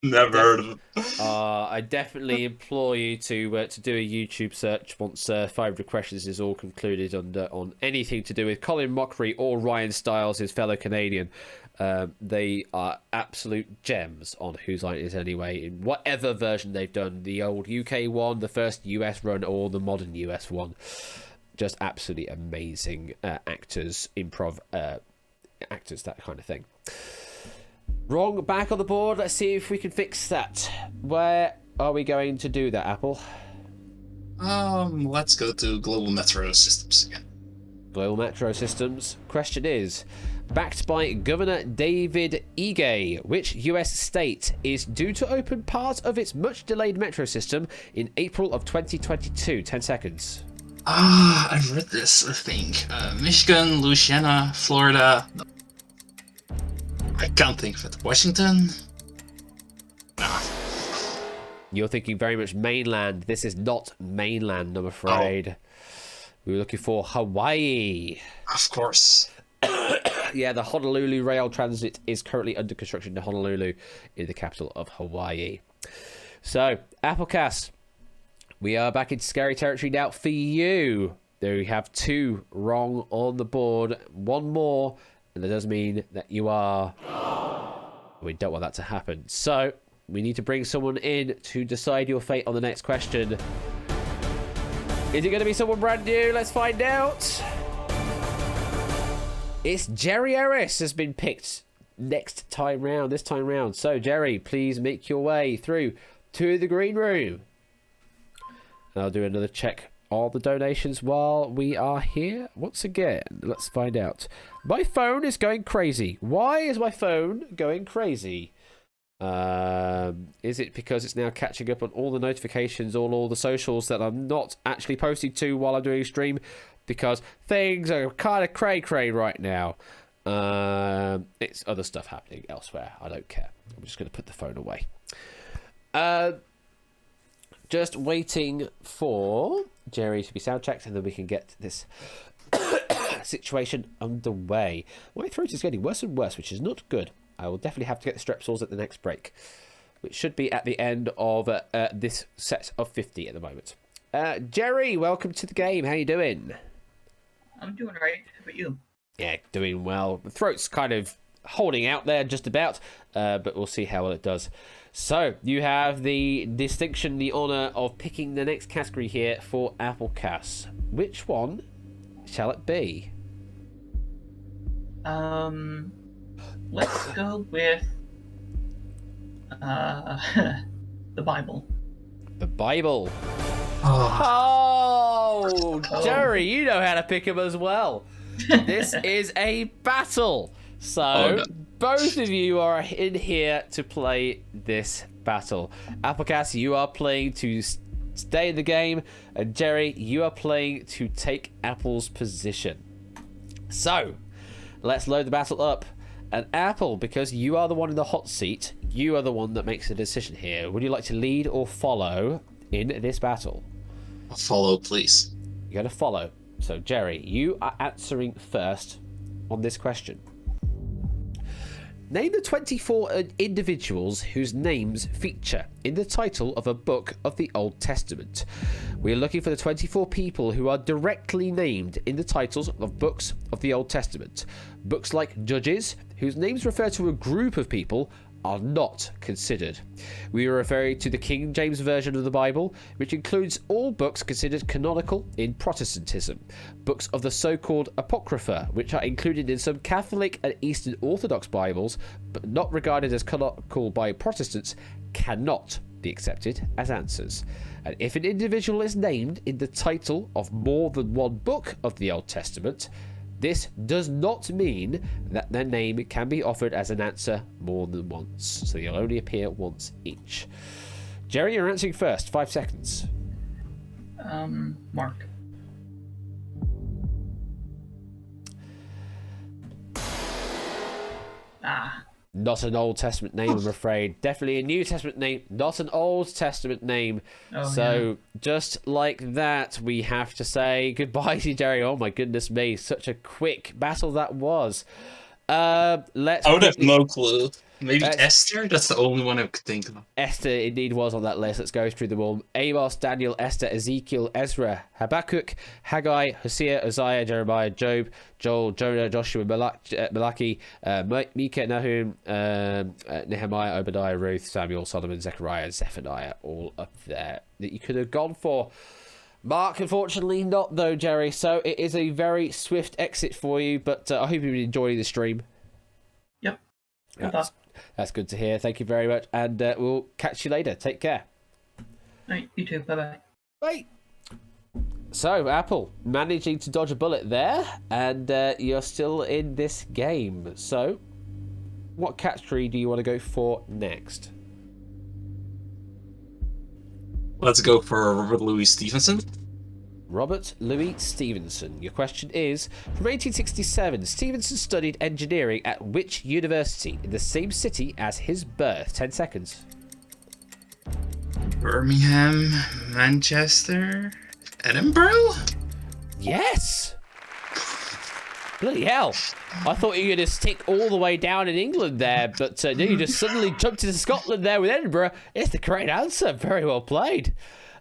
Never heard of him. I definitely implore you to do a YouTube search once 500 questions is all concluded on anything to do with Colin Mockery or Ryan Stiles, his fellow Canadian. They are absolute gems on Whose Line It Is Anyway, in whatever version they've done. The old UK one, the first US run, or the modern US one. Just absolutely amazing actors, improv actors, that kind of thing. Wrong back on the board. Let's see if we can fix that. Where are we going to do that, Apple? Let's go to global metro systems again. Global metro systems. Question is: backed by Governor David Ige, which US state is due to open part of its much-delayed metro system in April of 2022? 10 seconds. I've read this, I think. Michigan, Louisiana, Florida. No. I can't think of it. Washington? Nah. You're thinking very much mainland. This is not mainland, I'm afraid. We were looking for Hawaii. Of course. Yeah, the Honolulu Rail Transit is currently under construction in Honolulu, in the capital of Hawaii. So, Applecast, we are back in scary territory now for you. There you have 2 wrong on the board. 1 more, and that does mean that you are... We don't want that to happen. So, we need to bring someone in to decide your fate on the next question. Is it going to be someone brand new? Let's find out. It's Jerry Harris has been picked this time round. So, Jerry, please make your way through to the green room. And I'll do another check on the donations while we are here. Once again, let's find out. My phone is going crazy. Why is my phone going crazy? Is it because it's now catching up on all the notifications, all the socials that I'm not actually posting to while I'm doing a stream? Because things are kind of cray-cray right now. It's other stuff happening elsewhere. I don't care. I'm just going to put the phone away. Just waiting for Jerry to be sound checked, and then we can get this situation underway. My throat is getting worse and worse, which is not good. I will definitely have to get the Strepsils at the next break, which should be at the end of this set of 50 at the moment. Jerry, welcome to the game. How you doing? I'm doing right. How about you? Yeah, doing well. The throat's kind of holding out there just about, but we'll see how well it does. So, you have the distinction, the honour of picking the next category here for Applecast. Which one shall it be? Let's go with the Bible. The Bible. Oh, Jerry, you know how to pick them as well. This is a battle. So, both of you are in here to play this battle. Applecast, you are playing to stay in the game. And Jerry, you are playing to take Apple's position. So, let's load the battle up. And Apple, because you are the one in the hot seat, you are the one that makes the decision here. Would you like to lead or follow in this battle? Follow, please. You're going to follow. So, Jerry, you are answering first on this question. Name the 24 individuals whose names feature in the title of a book of the Old Testament. We are looking for the 24 people who are directly named in the titles of books of the Old Testament. Books like Judges, whose names refer to a group of people, are not considered. We are referring to the King James Version of the Bible, which includes all books considered canonical in Protestantism. Books of the so-called Apocrypha, which are included in some Catholic and Eastern Orthodox Bibles, but not regarded as canonical by Protestants, cannot be accepted as answers. And if an individual is named in the title of more than one book of the Old Testament, this does not mean that their name can be offered as an answer more than once. So they'll only appear once each. Jerry, you're answering first. 5 seconds. Mark. Not an Old Testament name, I'm afraid. Definitely a New Testament name, not an Old Testament name. Just like that, we have to say goodbye to Jerry. Oh my goodness me, such a quick battle that was. I would have no clue. Maybe Esther? That's the only one I could think of. Esther indeed was on that list. Let's go through them all. Amos, Daniel, Esther, Ezekiel, Ezra, Habakkuk, Haggai, Hosea, Isaiah, Jeremiah, Job, Joel, Jonah, Joshua, Malachi, Micah, Nahum, Nehemiah, Obadiah, Ruth, Samuel, Solomon, Zechariah, Zephaniah, all up there that you could have gone for. Mark, unfortunately not though, Jerry. So it is a very swift exit for you, but I hope you've been enjoying the stream. Yep. That's good to hear. Thank you very much. And we'll catch you later. Take care. Right, you too. Bye-bye. Bye. So, Apple, managing to dodge a bullet there. And you're still in this game. So, what category do you want to go for next? Let's go for Robert Louis Stevenson. Robert Louis Stevenson. Your question is, from 1867, Stevenson studied engineering at which university in the same city as his birth? 10 seconds. Birmingham, Manchester, Edinburgh? Yes! Bloody hell. I thought you were going to stick all the way down in England there, but no, you just suddenly jumped into Scotland there with Edinburgh. It's the correct answer. Very well played.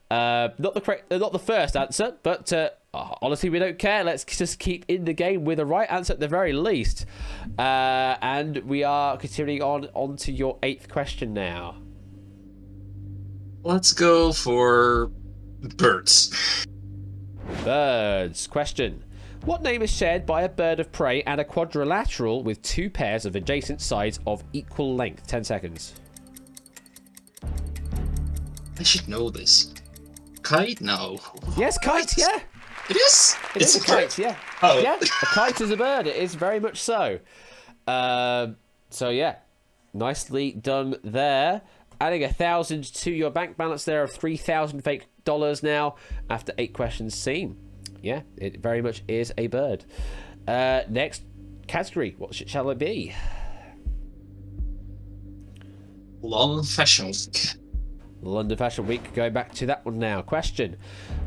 Not the first answer, but Honestly, we don't care. Let's just keep in the game with the right answer at the very least. And we are continuing on to your 8th question now. Let's go for birds. Birds. Question. What name is shared by a bird of prey and a quadrilateral with 2 pairs of adjacent sides of equal length? 10 seconds. I should know this. Kite? No. Yes, kite, yeah. It is? It's a kite, yeah. Oh. Yeah, a kite is a bird. It is very much so. So, yeah. Nicely done there. Adding 1,000 to your bank balance there of $3,000 fake dollars now after 8 questions seen. Yeah, it very much is a bird. Next category. What shall it be? London Fashion Week. London Fashion Week. Going back to that one now. Question.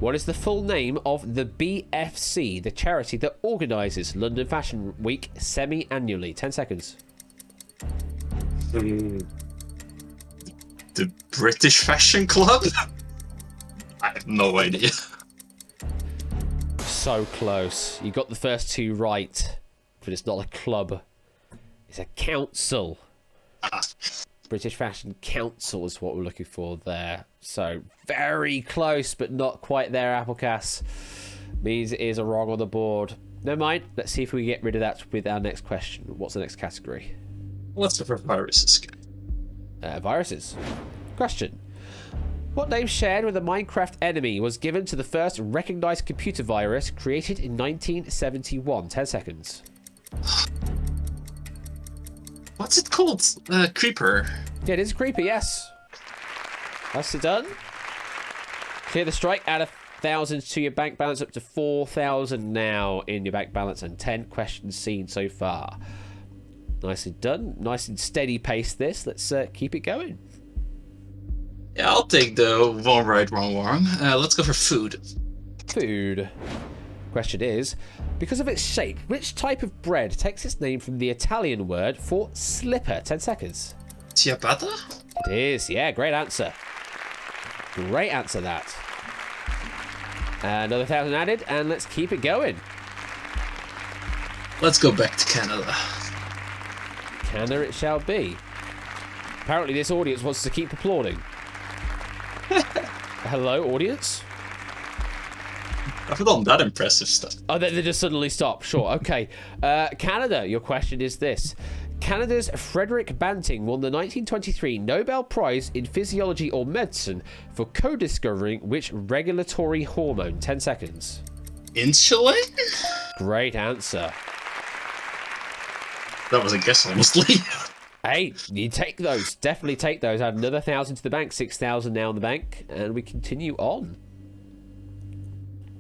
What is the full name of the BFC, the charity that organises London Fashion Week semi-annually? 10 seconds. The British Fashion Club? I have no idea. So close. You got the first 2 right, but it's not a club. It's a council. British Fashion Council is what we're looking for there. So very close, but not quite there, Applecast. Means it is a wrong on the board. Never mind. Let's see if we get rid of that with our next question. What's the next category? Let's go for viruses. Viruses. Question. What name shared with a Minecraft enemy was given to the first recognized computer virus created in 1971? 10 seconds. What's it called? Creeper. Yeah, it is a creeper, yes. That's it done. Clear the strike. Add 1,000 to your bank balance, up to 4,000 now in your bank balance, and 10 questions seen so far. Nicely done. Nice and steady pace this. Let's keep it going. Yeah, I'll take the one right, wrong, wrong. Let's go for food. Food. Question is, because of its shape, which type of bread takes its name from the Italian word for slipper? 10 seconds. Ciabatta? It is, yeah, great answer. Great answer, that. Another 1,000 added, and let's keep it going. Let's go back to Canada. Canada it shall be. Apparently this audience wants to keep applauding. Hello, audience? I've done that impressive stuff. Oh, they just suddenly stop. Sure, okay. Canada, your question is this. Canada's Frederick Banting won the 1923 Nobel Prize in Physiology or Medicine for co-discovering which regulatory hormone? 10 seconds. Insulin? Great answer. That was a guess, honestly. Hey, you take those. Definitely take those. Add another 1,000 to the bank. 6,000 now in the bank. And we continue on.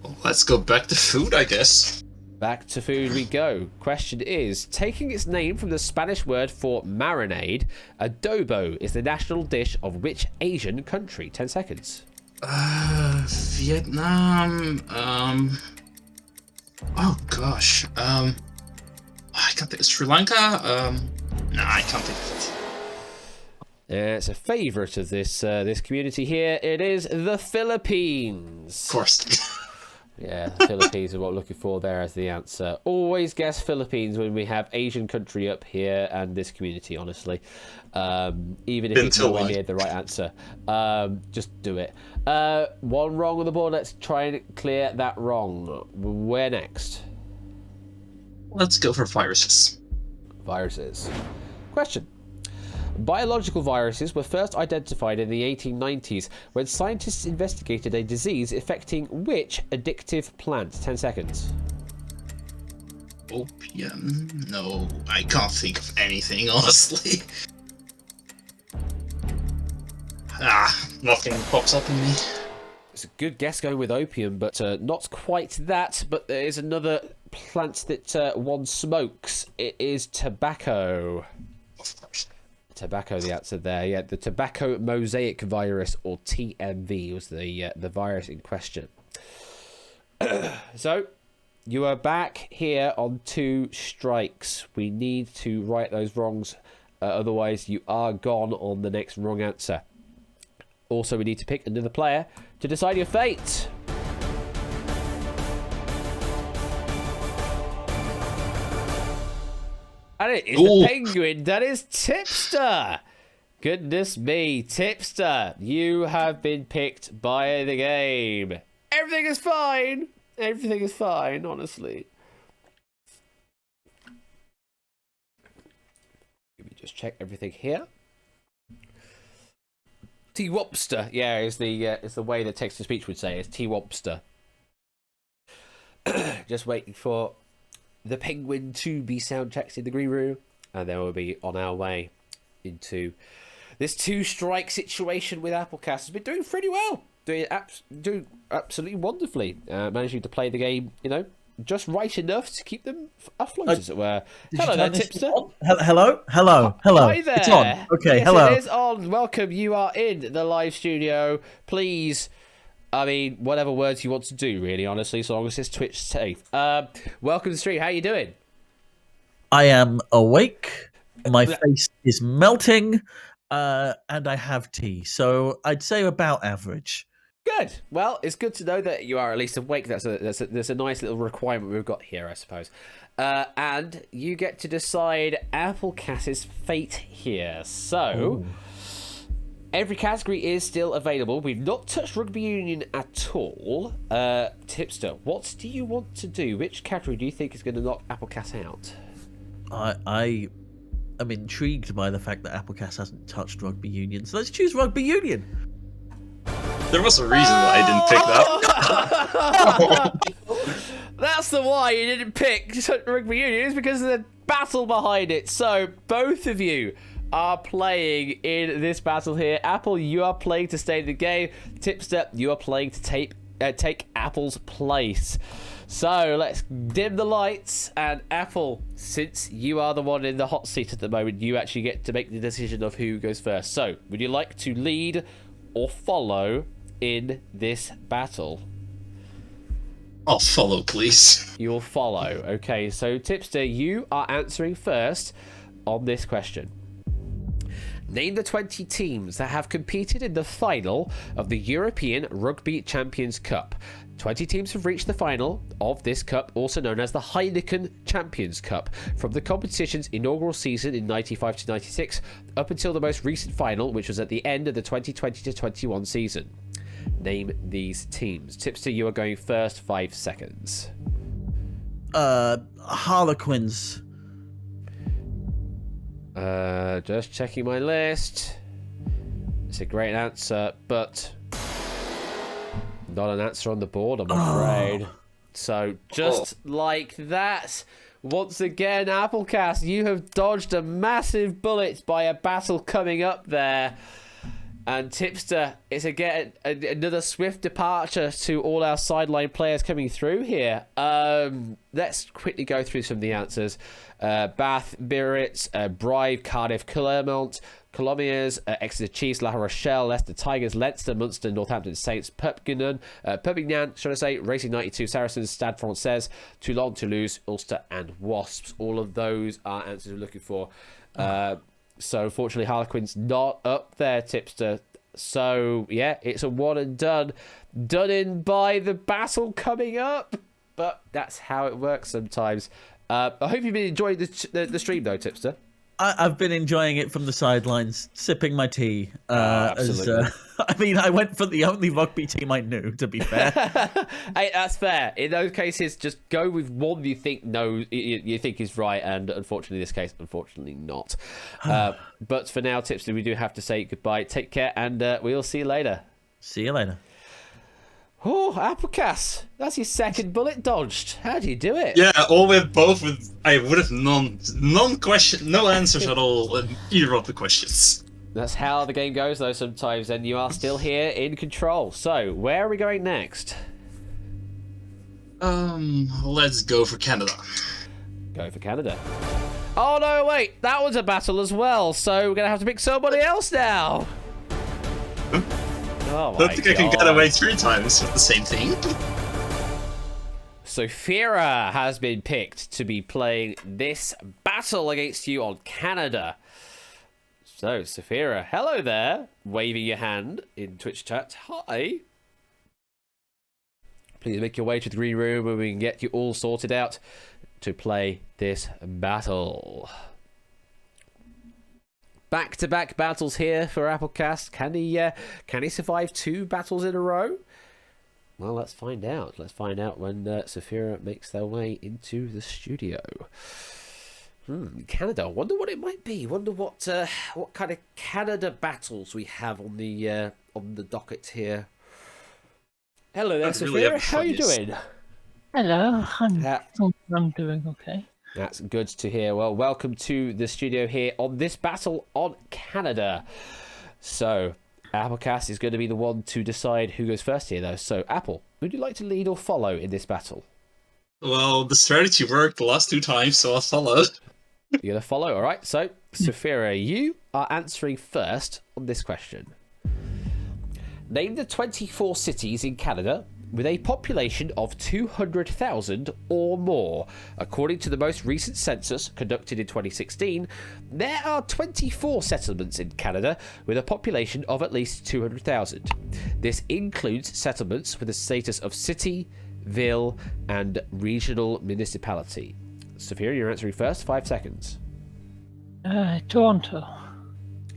Well, let's go back to food, I guess. Back to food we go. Question is, taking its name from the Spanish word for marinade, adobo is the national dish of which Asian country? 10 seconds. Vietnam. Oh gosh. I can't think. Sri Lanka. Nah, I can't think of it. It's a favourite of this this community here. It is the Philippines. Of course. Yeah, the Philippines is what we're looking for there as the answer. Always guess Philippines when we have Asian country up here and this community, honestly. Even if it's nowhere near the right answer. Just do it. One wrong on the board. Let's try and clear that wrong. Where next? Let's go for viruses. Viruses. Question. Biological viruses were first identified in the 1890s when scientists investigated a disease affecting which addictive plant? 10 seconds. Opium? No, I can't think of anything, honestly. Nothing pops up in me. It's a good guess going with opium, but not quite that. But there is another plant that one smokes. It is tobacco. Of course. Tobacco, the answer there. Yeah, the tobacco mosaic virus, or TMV, was the virus in question. So, you are back here on 2 strikes. We need to right those wrongs, otherwise you are gone on the next wrong answer. Also, we need to pick another player to decide your fate. And it is the penguin. That is Tipster. Goodness me, Tipster. You have been picked by the game. Everything is fine. Everything is fine, honestly. Let me just check everything here. T-Wopster, yeah, is the way the text-to-speech would say. It's T-Wopster. Just waiting for the penguin to be sound checked in the green room, and then we'll be on our way into this 2-strike situation with Applecast. Has been doing pretty well, doing absolutely wonderfully, managing to play the game, just right enough to keep them afloat, as it were. Hello there, Tipster. Hello. Hi there. It's on. Okay, yes, hello. It is on. Welcome. You are in the live studio. Please, whatever words you want to do, really, honestly, so long as it's Twitch safe. Welcome to the stream. How you doing? I am awake. My face is melting, and I have tea. So I'd say about average. Good. Well, it's good to know that you are at least awake. That's a nice little requirement we've got here, I suppose. And you get to decide Applecast's fate here. So, every category is still available. We've not touched rugby union at all. Tipster, what do you want to do? Which category do you think is going to knock Applecast out? I am intrigued by the fact that Applecast hasn't touched rugby union. So let's choose rugby union. There was a reason why I didn't pick that. That's the why you didn't pick rugby union, is because of the battle behind it. So both of you are playing in this battle here. Apple, you are playing to stay in the game. Tipster, you are playing to take Apple's place. So let's dim the lights, and Apple, since you are the one in the hot seat at the moment, you actually get to make the decision of who goes first. So would you like to lead or follow in this battle? I'll follow, please. You'll follow. Okay, so Tipster, you are answering first on this question. Name the 20 teams that have competed in the final of the European Rugby Champions Cup. 20 teams have reached the final of this cup, also known as the Heineken Champions Cup, from the competition's inaugural season in 95 to 96 up until the most recent final, which was at the end of the 2020 to 21 season. Name these teams. Tipster, you are going first. 5 seconds. Harlequins. Just checking my list. It's a great answer, but not an answer on the board, I'm afraid. So, just like that, once again, Applecast, you have dodged a massive bullet by a battle coming up there. And Tipster, it's again another swift departure to all our sideline players coming through here. Let's quickly go through some of the answers. Bath, Biarritz, Brive, Cardiff, Clermont, Colomiers, Exeter Chiefs, La Rochelle, Leicester Tigers, Leinster, Munster, Northampton Saints, Perpignan, should I say, Racing 92, Saracens, Stade Française, Toulon, Toulouse, Ulster, and Wasps. All of those are answers we're looking for. So, unfortunately, Harlequin's not up there, Tipster. So, yeah, it's a one and done. Done in by the battle coming up. But that's how it works sometimes. I hope you've been enjoying the stream, though, Tipster. I've been enjoying it from the sidelines, sipping my tea. Absolutely. I went for the only rugby team I knew, to be fair. Hey, that's fair. In those cases, just go with one you think you think is right, and unfortunately, in this case, unfortunately not. But for now, Tipster, we do have to say goodbye. Take care, and we'll see you later. See you later. Oh, Applecast, that's your second bullet dodged. How do you do it? Yeah, I would have no answers at all in either of the questions. That's how the game goes, though, sometimes, and you are still here in control. So, where are we going next? Let's go for Canada. Go for Canada. Oh, no, wait, that was a battle as well, so we're going to have to pick somebody else now. Oh, I don't think I can get away 3 times with the same thing. Sophia has been picked to be playing this battle against you on Canada. So, Sophia, hello there. Waving your hand in Twitch chat. Hi. Please make your way to the green room where we can get you all sorted out to play this battle. back-to-back battles here for Applecast. Can he survive 2 battles in a row? Well, let's find out. Let's find out when Saphira makes their way into the studio. Canada. I wonder what it might be. Wonder what kind of Canada battles we have on the docket here. Hello there, Saphira. How are you doing? Hello, I'm doing okay. That's good to hear. Well, welcome to the studio here on this battle on Canada. So, Applecast is going to be the one to decide who goes first here, though. So, Apple, would you like to lead or follow in this battle? Well, the strategy worked the last 2 times, so I'll follow. You're going to follow? All right. So, Saphira, you are answering first on this question. Name the 24 cities in Canada with a population of 200,000 or more. According to the most recent census conducted in 2016, there are 24 settlements in Canada with a population of at least 200,000. This includes settlements with the status of city, ville, and regional municipality. Saphira, you're answering first. 5 seconds. Toronto.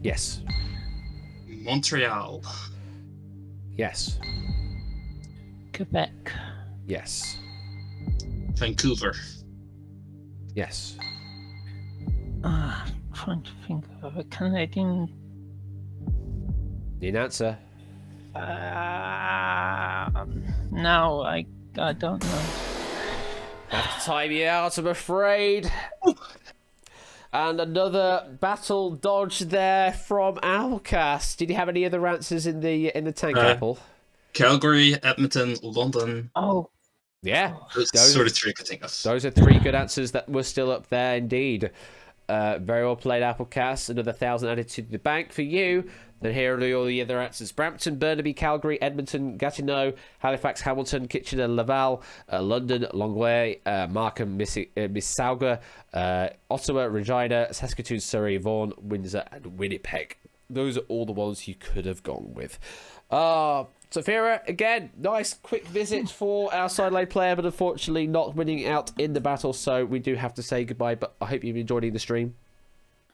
Yes. Montreal. Yes. Quebec. Yes. Vancouver. Yes. Trying to think of a Canadian. Need an answer? No, I don't know. Have to time you out, I'm afraid. And another battle dodge there from Owlcast. Did you have any other answers in the tank, Apple? Calgary, Edmonton, London. Oh. Yeah. Those sort of 3 I think of. Those are 3 good answers that were still up there indeed. Very well played, Applecast. Another 1,000 added to the bank for you. Then here are all the other answers. Brampton, Burnaby, Calgary, Edmonton, Gatineau, Halifax, Hamilton, Kitchener, Laval, London, Longueuil, Markham, Mississauga, Ottawa, Regina, Saskatoon, Surrey, Vaughan, Windsor, and Winnipeg. Those are all the ones you could have gone with. Saphira, again, nice quick visit for our sideline player, but unfortunately not winning out in the battle, so we do have to say goodbye, but I hope you've enjoyed the stream.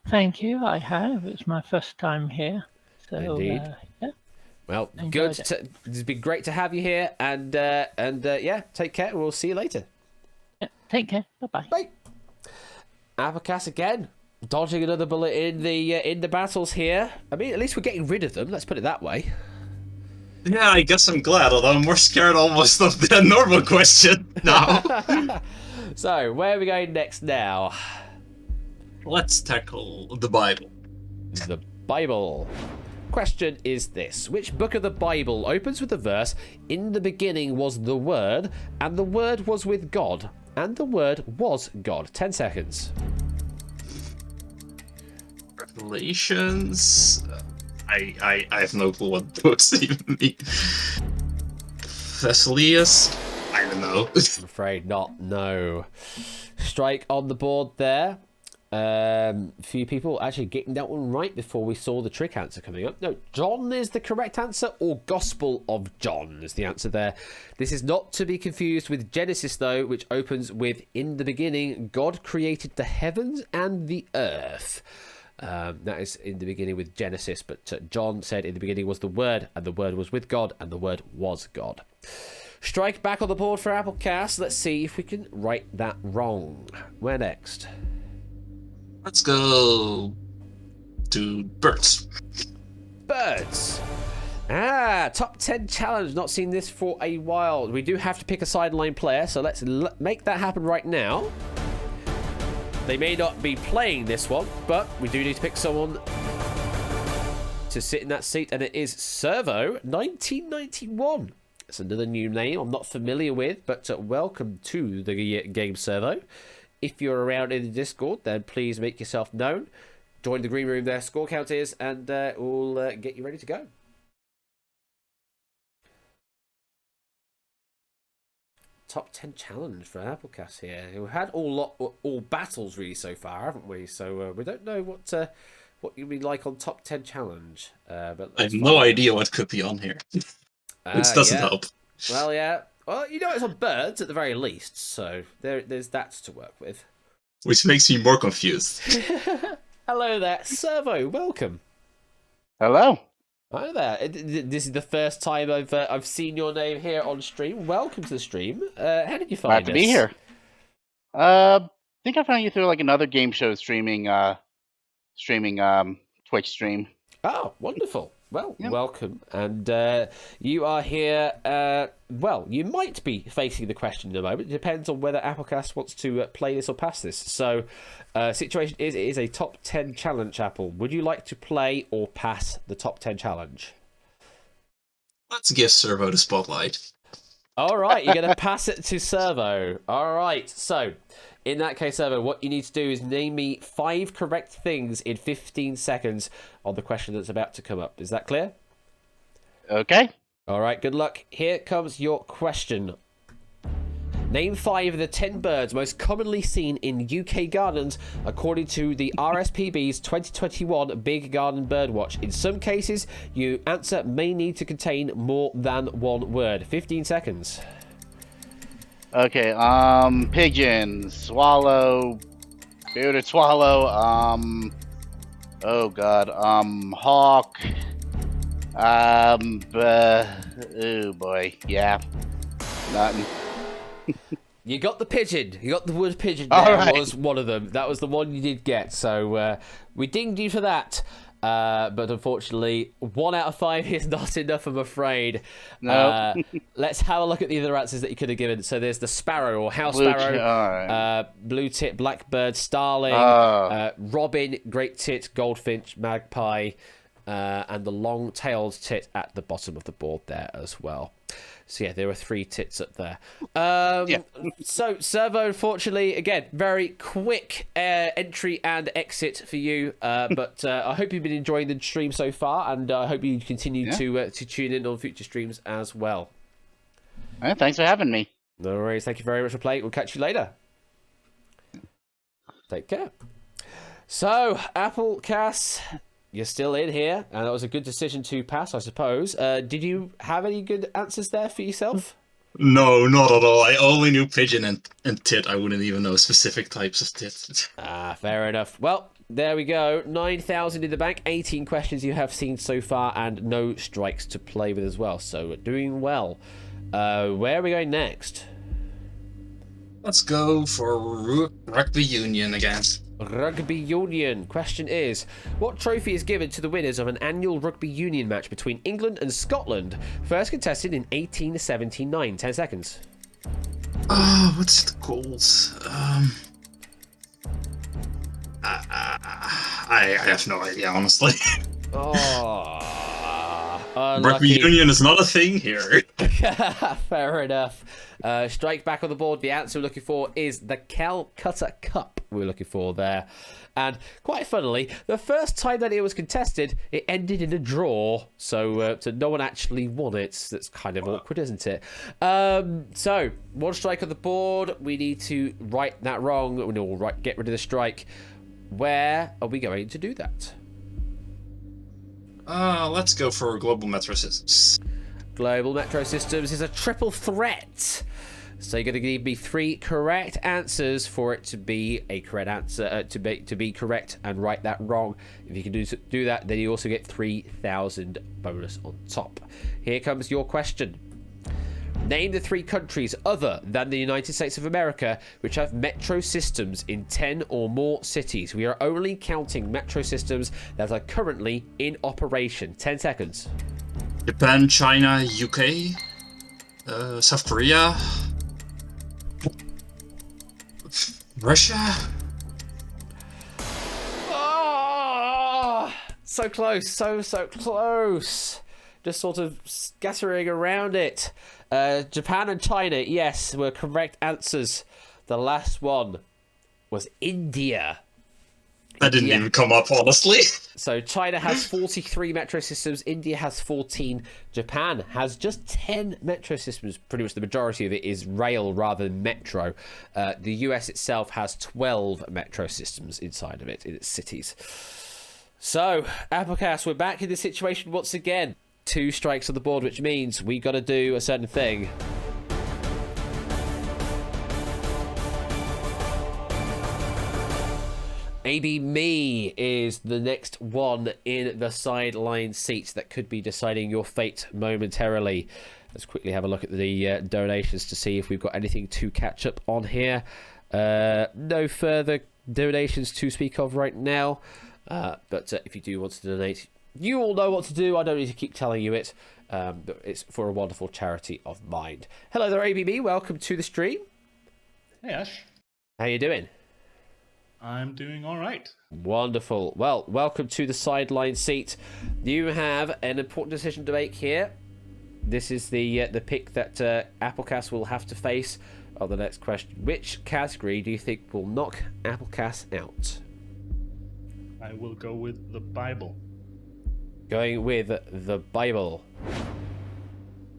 Thank you, I have. It's my first time here. So, Indeed. Yeah. Well, good. It's been great to have you here, and yeah, take care. We'll see you later. Yeah, take care. Bye-bye. Bye. Applecast again, dodging another bullet in the battles here. I mean, at least we're getting rid of them. Let's put it that way. Yeah, I guess I'm glad, although I'm more scared almost of the normal question now. So, where are we going next now? Let's tackle the Bible. The Bible. Question is this. Which book of the Bible opens with the verse, "In the beginning was the Word, and the Word was with God, and the Word was God"? 10 seconds. Revelations? I have no clue what books even mean. Thessalius? I don't know. I'm afraid not, no. Strike on the board there. Few people actually getting that one right before we saw the trick answer coming up. No, John is the correct answer, or Gospel of John is the answer there. This is not to be confused with Genesis, though, which opens with, "In the beginning, God created the heavens and the earth." That is in the beginning with Genesis, but John said in the beginning was the Word, and the Word was with God, and the Word was God. Strike back on the board for Applecast. Let's see if we can right that wrong. Where next? Let's go to birds. Birds. Top 10 challenge. Not seen this for a while. We do have to pick a sideline player, so let's make that happen right now. They may not be playing this one, but we do need to pick someone to sit in that seat, and it is Servo 1991. It's another new name I'm not familiar with, but welcome to the game, Servo. If you're around in the Discord, then please make yourself known. Join the green room there, score count is, and we'll get you ready to go. Top 10 challenge for Applecast here. We've had all battles really so far, haven't we? So we don't know what you'd be like on top 10 challenge. But I have no idea what could be on here. Which doesn't help. Well, yeah. Well, you know it's on birds at the very least, so there's that to work with. Which makes me more confused. Hello there, Servo. Welcome. Hello. Hi there. This is the first time I've seen your name here on stream. Welcome to the stream. How did you find us? Glad to be here. I think I found you through like another game show streaming Twitch stream. Oh, wonderful. Well, welcome. And you are here. Well, you might be facing the question in a moment. It depends on whether Applecast wants to play this or pass this. So, situation is, it is a top 10 challenge, Apple. Would you like to play or pass the top 10 challenge? Let's give Servo the spotlight. All right, you're going to pass it to Servo. All right, so in that case, Servo, what you need to do is name me 5 correct things in 15 seconds on the question that's about to come up. Is that clear? Okay. All right, good luck. Here comes your question. Name 5 of the 10 birds most commonly seen in UK gardens according to the RSPB's 2021 Big Garden Birdwatch. In some cases, your answer may need to contain more than one word. 15 seconds. Okay, pigeon, swallow, bearded swallow, oh god, hawk, oh boy, yeah, nothing. You got the pigeon. You got the wood pigeon. All There right. was one of them. That was the one you did get. So we dinged you for that. But unfortunately, 1 out of 5 is not enough, I'm afraid. No. Let's have a look at the other answers that you could have given. So there's the sparrow or house Blue sparrow, tit, all right. blue tit, blackbird, starling, robin, great tit, goldfinch, magpie, and the long-tailed tit at the bottom of the board there as well. So yeah, there were 3 tits up there. So Servo, unfortunately, again, very quick entry and exit for you. But I hope you've been enjoying the stream so far, and I hope you continue to tune in on future streams as well. All right, thanks for having me. No worries. Thank you very much for playing. We'll catch you later. Take care. So, Applecast, you're still in here, and that was a good decision to pass, I suppose. Did you have any good answers there for yourself? No, not at all. I only knew pigeon and tit. I wouldn't even know specific types of tit. Fair enough. Well, there we go. 9,000 in the bank. 18 questions you have seen so far, and no strikes to play with as well. So, doing well. Where are we going next? Let's go for rugby union again. Rugby union. Question is, what trophy is given to the winners of an annual rugby union match between England and Scotland, first contested in 1879? 10 seconds. What's it called? I have no idea, honestly. Rugby union is not a thing here. Fair enough. Strike back on the board. The answer we're looking for is the Calcutta Cup. We're looking for there. And quite funnily, the first time that it was contested, it ended in a draw. So no one actually won it. That's kind of awkward, isn't it? So, 1 strike on the board. We need to right that wrong. We'll get rid of the strike. Where are we going to do that? Let's go for global metro systems. Global metro systems is a triple threat. So you're going to give me 3 correct answers for it to be a correct answer, to be correct and right that wrong. If you can do that, then you also get 3,000 bonus on top. Here comes your question. Name the 3 countries other than the United States of America which have metro systems in 10 or more cities. We are only counting metro systems that are currently in operation. 10 seconds. Japan, China, UK, South Korea, Russia. Oh, so close, so close. Just sort of scattering around it. Japan and China, yes, were correct answers. The last one was India. That didn't even come up, honestly. So China has 43 metro systems, India has 14, Japan has just 10 metro systems. Pretty much the majority of it is rail rather than metro. The US itself has 12 metro systems inside of it, in its cities. So, Applecast, we're back in this situation once again. 2 strikes on the board, which means we got to do a certain thing. AB Me is the next one in the sideline seats that could be deciding your fate momentarily. Let's quickly have a look at the donations to see if we've got anything to catch up on here. No further donations to speak of right now. But if you do want to donate, you all know what to do. I don't need to keep telling you it. But it's for a wonderful charity of mine. Hello there, ABB. Welcome to the stream. Hey, Ash. How you doing? I'm doing all right. Wonderful. Well, welcome to the sideline seat. You have an important decision to make here. This is the pick that Applecast will have to face on the next question. Which category do you think will knock Applecast out? I will go with the Bible. Going with the Bible.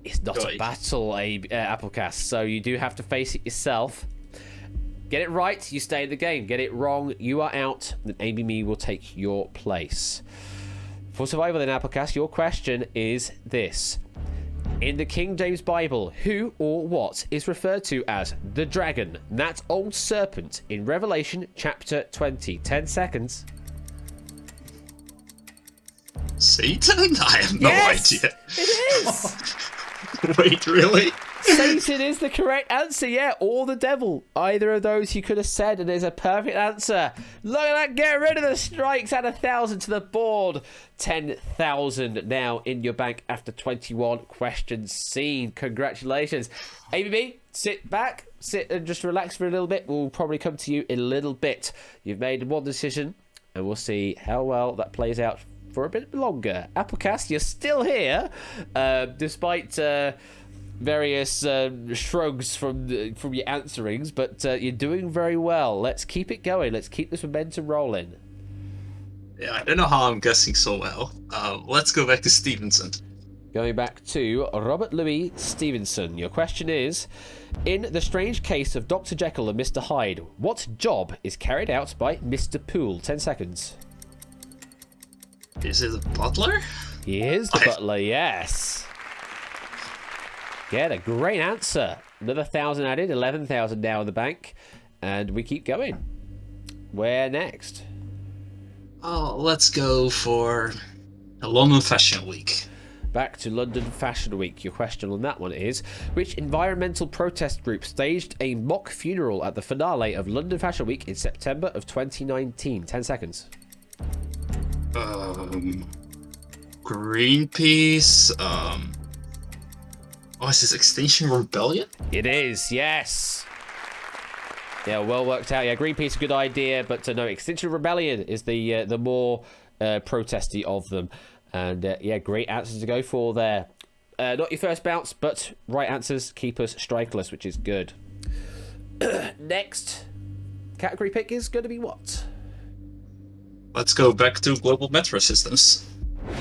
It's not a battle, Applecast, so you do have to face it yourself. Get it right, you stay in the game. Get it wrong, you are out. Then ABME will take your place. For survival in Applecast, your question is this. In the King James Bible, who or what is referred to as the dragon, that old serpent in Revelation chapter 20? 10 seconds. Satan? I have no idea. It is! Wait, really? Satan is the correct answer, yeah, or the devil. Either of those you could have said, and there's a perfect answer. Look at that, get rid of the strikes. Add 1,000 to the board. 10,000 now in your bank after 21 questions seen. Congratulations. ABB, sit back, sit and just relax for a little bit. We'll probably come to you in a little bit. You've made one decision, and we'll see how well that plays out for a bit longer. Applecast, you're still here, despite various shrugs from your answerings, but you're doing very well. Let's keep it going. Let's keep this momentum rolling. Yeah, I don't know how I'm guessing so well. Let's go back to Stevenson. Going back to Robert Louis Stevenson. Your question is, in The Strange Case of Dr. Jekyll and Mr. Hyde, what job is carried out by Mr. Poole? 10 seconds. Is it a butler? He is the butler, yes. Get a great answer. Another 1,000 added, 11,000 now in the bank. And we keep going. Where next? Oh, let's go for a London Fashion Week. Back to London Fashion Week. Your question on that one is, which environmental protest group staged a mock funeral at the finale of London Fashion Week in September of 2019? 10 seconds. Greenpeace, oh, is this Extinction Rebellion? It is, yes. Yeah, well worked out. Yeah, Greenpeace, a good idea, but no, Extinction Rebellion is the more protesty of them. And yeah, great answers to go for there. Not your first bounce, but right answers keep us strikeless, which is good. Next category pick is going to be what? Let's go back to Global Metro Systems.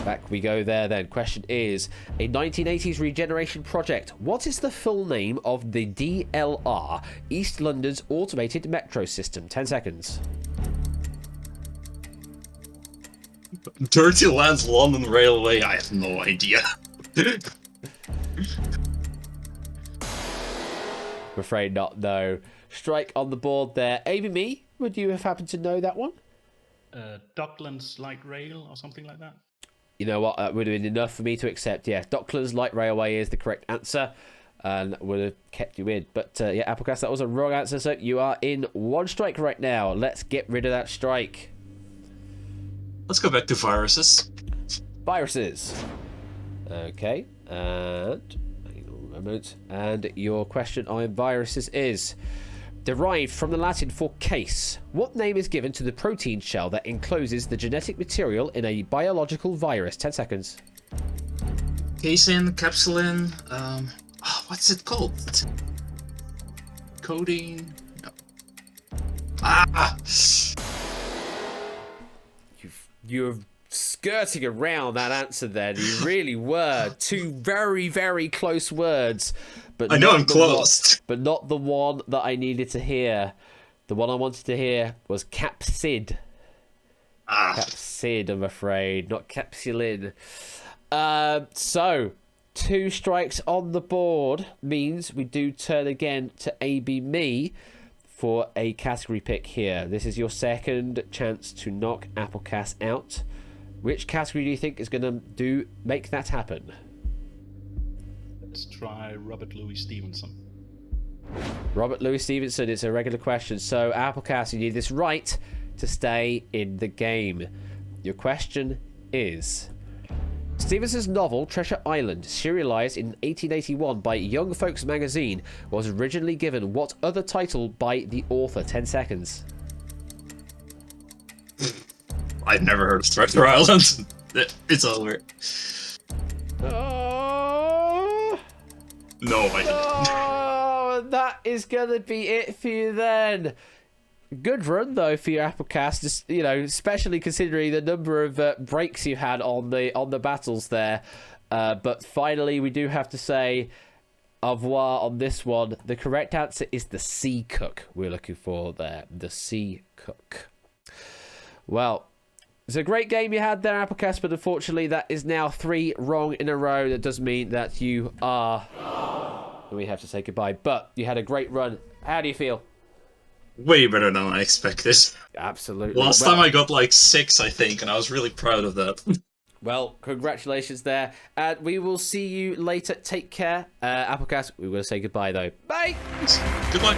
Back we go there then. Question is, a 1980s regeneration project. What is the full name of the DLR, East London's automated metro system? 10 seconds. Dirty Lands London Railway, I have no idea. I'm afraid not, no. Strike on the board there. ABME, would you have happened to know that one? Docklands Light Rail or something like that. You know what? That would have been enough for me to accept. Yeah, Docklands Light Railway is the correct answer, and would have kept you in. But yeah, Applecast, that was a wrong answer. So you are in one strike right now. Let's get rid of that strike. Let's go back to viruses. Viruses. Okay, and hang on a moment. And your question on viruses is, derived from the Latin for case, what name is given to the protein shell that encloses the genetic material in a biological virus? 10 seconds. Casein, capsulin, what's it called? Codeine? No. You're skirting around that answer then. You really were. Two very, very close words. But I know I'm close. But not the one that I needed to hear. The one I wanted to hear was capsid. Capsid, I'm afraid. Not capsulin. So, 2 strikes on the board means we do turn again to ABME for a category pick here. This is your second chance to knock Applecast out. Which category do you think is going to make that happen? Let's try Robert Louis Stevenson. Robert Louis Stevenson, it's a regular question. So, Applecast, you need this right to stay in the game. Your question is... Stevenson's novel Treasure Island, serialized in 1881 by Young Folks magazine, was originally given what other title by the author? 10 seconds. I've never heard of Treasure Island. It's over. No, I didn't. Oh, that is gonna be it for you then. Good run though for your Applecast, just, you know, especially considering the number of breaks you had on the battles there. But finally, we do have to say au revoir on this one. The correct answer is the Sea Cook. We're looking for there, the Sea Cook. Well, it's a great game you had there, Applecast, but unfortunately that is now 3 wrong in a row. That does mean that you are... we have to say goodbye, but you had a great run. How do you feel? Way better than I expected. Absolutely. Last time I got like 6, I think, and I was really proud of that. Well, congratulations there. And we will see you later. Take care. Applecast, we will say goodbye though. Bye! Goodbye.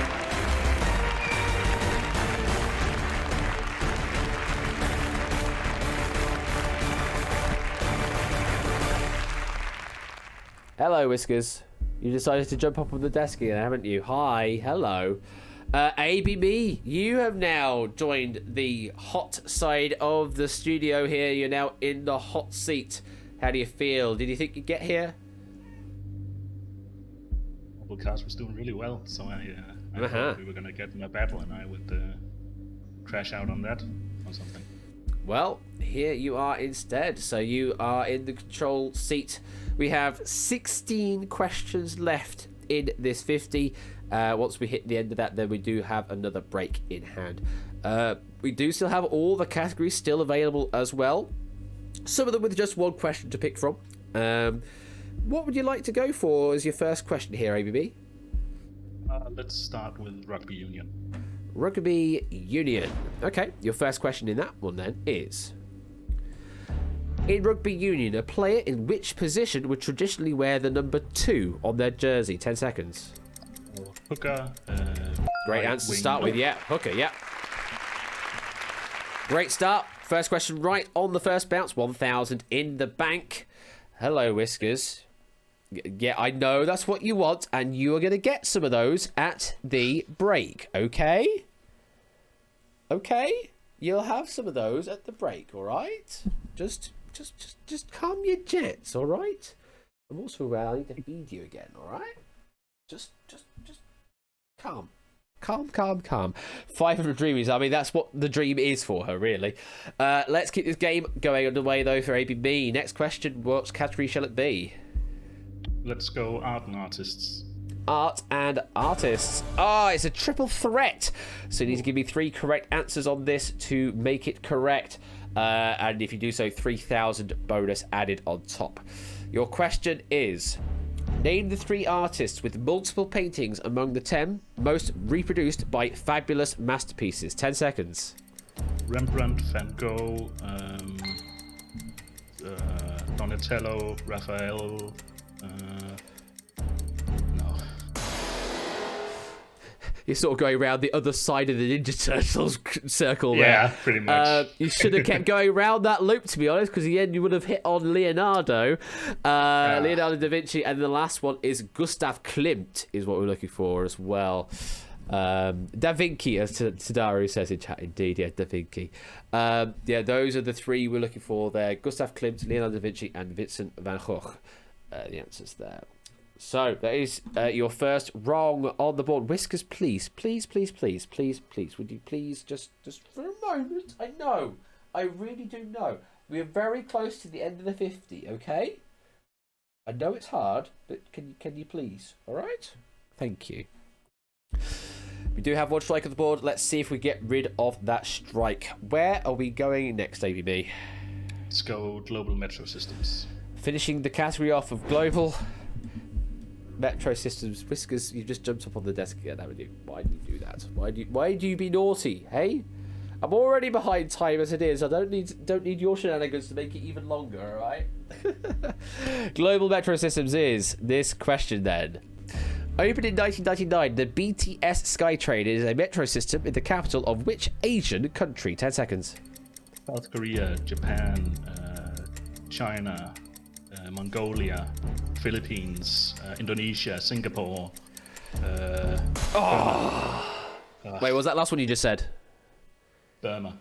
Hello, Whiskers. You decided to jump up on the desk again, haven't you? Hi, hello. ABB, you have now joined the hot side of the studio here. You're now in the hot seat. How do you feel? Did you think you'd get here? Applecast was doing really well, so I thought we were going to get in a battle and I would crash out on that or something. Well, here you are instead. So you are in the control seat. We have 16 questions left in this 50. Once we hit the end of that, then we do have another break in hand. We do still have all the categories still available as well. Some of them with just one question to pick from. What would you like to go for as your first question here, ABB? Let's start with Rugby Union. Rugby Union. Okay, your first question in that one then is... In Rugby Union, a player in which position would traditionally wear the number 2 on their jersey? 10 seconds. Hooker. Great answer to start with, yeah. Hooker, yeah. Great start. First question right on the first bounce. 1,000 in the bank. Hello, Whiskers. Yeah, I know that's what you want, and you are going to get some of those at the break, okay? Okay? You'll have some of those at the break, all right? Just calm your jets, all right? I'm also I need to feed you again, all right? Just calm. Calm. 500 dreamies. I mean, that's what the dream is for her, really. Let's keep this game going underway, though, for ABB. Next question, what category shall it be? Let's go art and artists. Art and artists. It's a triple threat. So you need to give me 3 correct answers on this to make it correct. And if you do so, 3,000 bonus added on top. Your question is... Name the 3 artists with multiple paintings among the 10 most reproduced by fabulous masterpieces. 10 seconds. Rembrandt, Van Gogh, Donatello, Raphael. No. You're sort of going around the other side of the Ninja Turtles circle there. Yeah, pretty much. You should have kept going around that loop, to be honest, because in the end you would have hit on Leonardo. Leonardo da Vinci, and the last one is Gustav Klimt, is what we're looking for as well. Da Vinci, as Tadaru says in chat, indeed, yeah, Da Vinci. Yeah, those are the 3 we're looking for there. Gustav Klimt, Leonardo da Vinci, and Vincent van Gogh. The answers there. So, that is your first wrong on the board. Whiskers, please. Would you please just for a moment? I know. I really do know. We are very close to the end of the 50, okay? I know it's hard, but can you please? All right? Thank you. We do have 1 strike on the board. Let's see if we get rid of that strike. Where are we going next, ABB? Let's go global metro systems. Finishing the category off of global. Metro Systems. Whiskers, you just jumped up on the desk again, haven't you? Why do you do that? Why do you be naughty, hey? I'm already behind time as it is. I don't need your shenanigans to make it even longer, alright? Global Metro Systems is this question then. Opened in 1999, the BTS SkyTrain is a metro system in the capital of which Asian country? 10 seconds. South Korea, Japan, China, Mongolia, Philippines, Indonesia, Singapore. Wait, what was that last one you just said? Burma.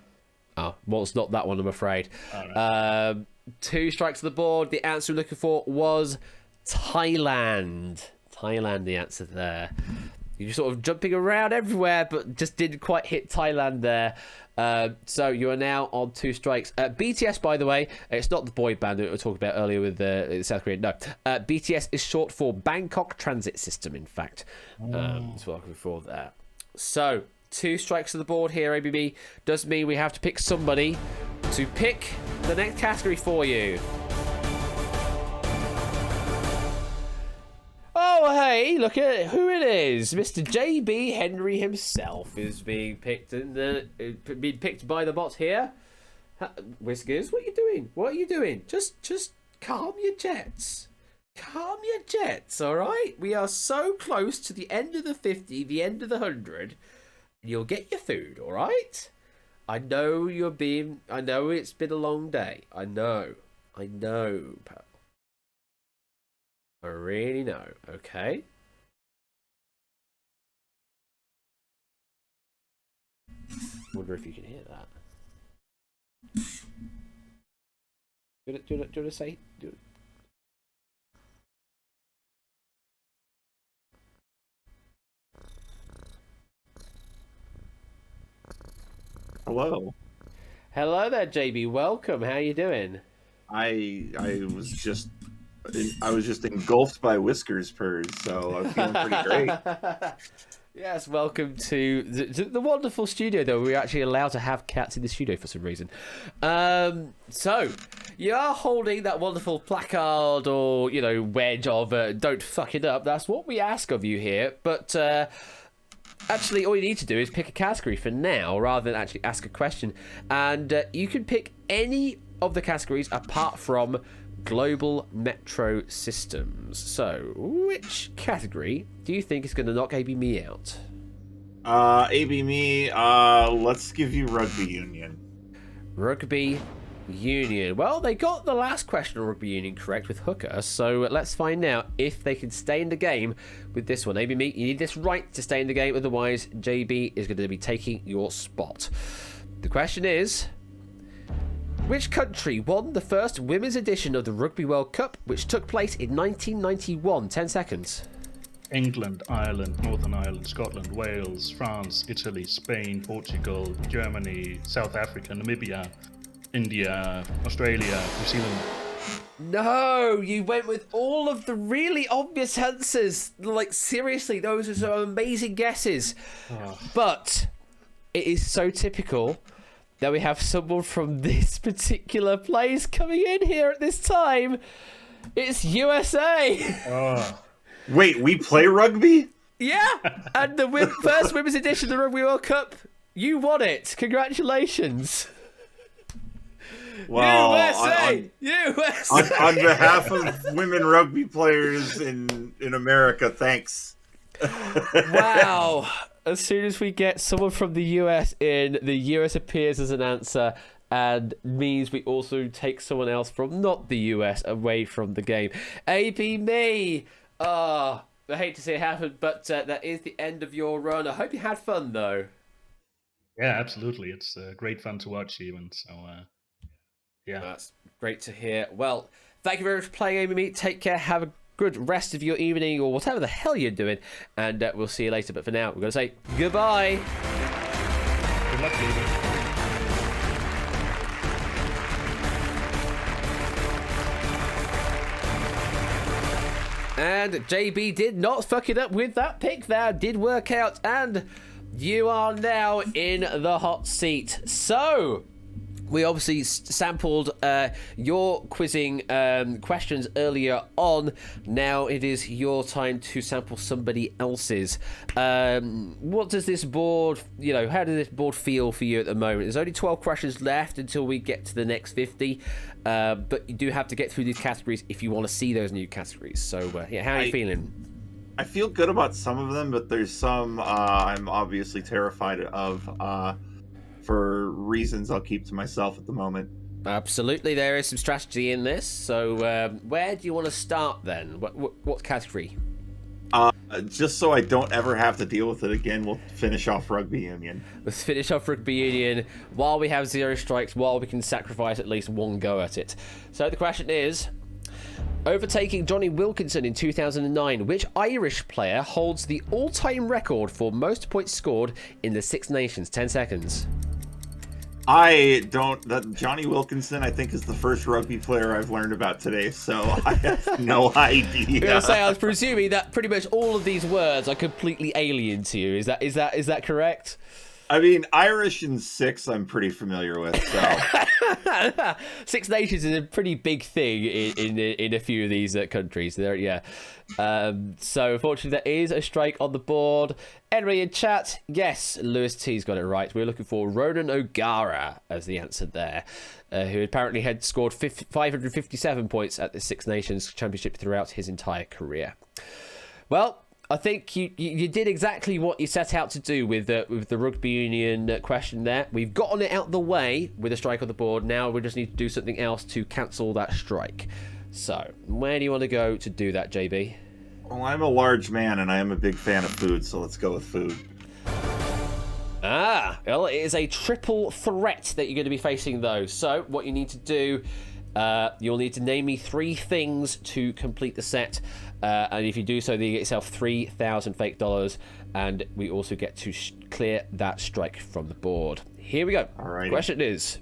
Oh, well, it's not that one, I'm afraid. Right. 2 strikes to the board. The answer we're looking for was Thailand. Thailand, the answer there. You're sort of jumping around everywhere, but just didn't quite hit Thailand there. So you are now on 2 strikes. BTS, by the way, it's not the boy band that we were talking about earlier with South Korea. No, BTS is short for Bangkok Transit System, in fact. That's what I'm looking for there. So 2 strikes to the board here, ABB. Does mean we have to pick somebody to pick the next category for you. Oh, hey, look at who it is. Mr. J.B. Henry himself is being picked by the bot here. Whiskers, what are you doing? What are you doing? Just calm your jets. Calm your jets, all right? We are so close to the end of the 50, the end of the 100. You'll get your food, all right? I know it's been a long day. I know, pal. I really know, okay? Wonder if you can hear that. Do you want to say? Do it. Hello. Hello there, JB. Welcome. How you doing? I was just engulfed by Whiskers purrs, so I'm feeling pretty great. Yes, welcome to the wonderful studio, though. We're actually allowed to have cats in the studio for some reason. So, you are holding that wonderful placard or, wedge of don't fuck it up. That's what we ask of you here. But actually, all you need to do is pick a category for now, rather than actually ask a question. And you can pick any of the categories apart from Global Metro Systems. So, which category do you think is going to knock AB Me out? AB Me, let's give you Rugby Union. Rugby Union. Well, they got the last question on Rugby Union correct with Hooker, so let's find out if they can stay in the game with this one. AB Me, you need this right to stay in the game, otherwise JB is going to be taking your spot. The question is, which country won the first women's edition of the Rugby World Cup, which took place in 1991? 10 seconds. England, Ireland, Northern Ireland, Scotland, Wales, France, Italy, Spain, Portugal, Germany, South Africa, Namibia, India, Australia, New Zealand. No, you went with all of the really obvious answers. Like, seriously, those are some amazing guesses. But it is so typical that we have someone from this particular place coming in here at this time. It's USA. Wait, we play rugby? Yeah, and the first women's edition of the Rugby World Cup, you won it. Congratulations. Well, USA! USA! On behalf of women rugby players in America, thanks. Wow. As soon as we get someone from the US in, the US appears as an answer and means we also take someone else from not the US away from the game. AB Me! I hate to see it happen, but that is the end of your run. I hope you had fun, though. Yeah, absolutely. It's great fun to watch even, so yeah. That's great to hear. Well, thank you very much for playing, AB Me. Take care, have a good rest of your evening or whatever the hell you're doing, and we'll see you later. But for now, we're going to say goodbye. Good luck, David. And JB did not fuck it up with that pick there. Did work out, and you are now in the hot seat. So, we obviously sampled your quizzing questions earlier on. Now it is your time to sample somebody else's. What does this board, how does this board feel for you at the moment? There's only 12 questions left until we get to the next 50, but you do have to get through these categories if you want to see those new categories. So, how are you feeling? I feel good about some of them, but there's some I'm obviously terrified of. For reasons I'll keep to myself at the moment. Absolutely, there is some strategy in this. So, where do you want to start then? What category? Just so I don't ever have to deal with it again, we'll finish off Rugby Union. Let's finish off Rugby Union while we have 0 strikes, while we can sacrifice at least one go at it. So the question is, overtaking Johnny Wilkinson in 2009, which Irish player holds the all-time record for most points scored in the Six Nations? 10 seconds. Johnny Wilkinson, I think, is the first rugby player I've learned about today, so I have no idea. I was presuming that pretty much all of these words are completely alien to you. Is that correct? I mean, Irish and Six I'm pretty familiar with, so. Six Nations is a pretty big thing in a few of these countries. So unfortunately, there is a strike on the board. Anyway, in chat, yes, Lewis T's got it right. We're looking for Ronan O'Gara as the answer there, who apparently had scored 557 points at the Six Nations Championship throughout his entire career. Well, I think you did exactly what you set out to do with the Rugby Union question there. We've gotten it out the way with a strike on the board. Now we just need to do something else to cancel that strike. So, where do you want to go to do that, JB? Well, I'm a large man and I am a big fan of food, so let's go with food. Well, it is a triple threat that you're going to be facing, though. So, what you need to do, you'll need to name me 3 things to complete the set. And if you do so, then you get yourself 3,000 fake dollars. And we also get to clear that strike from the board. Here we go. Alrighty. Question is,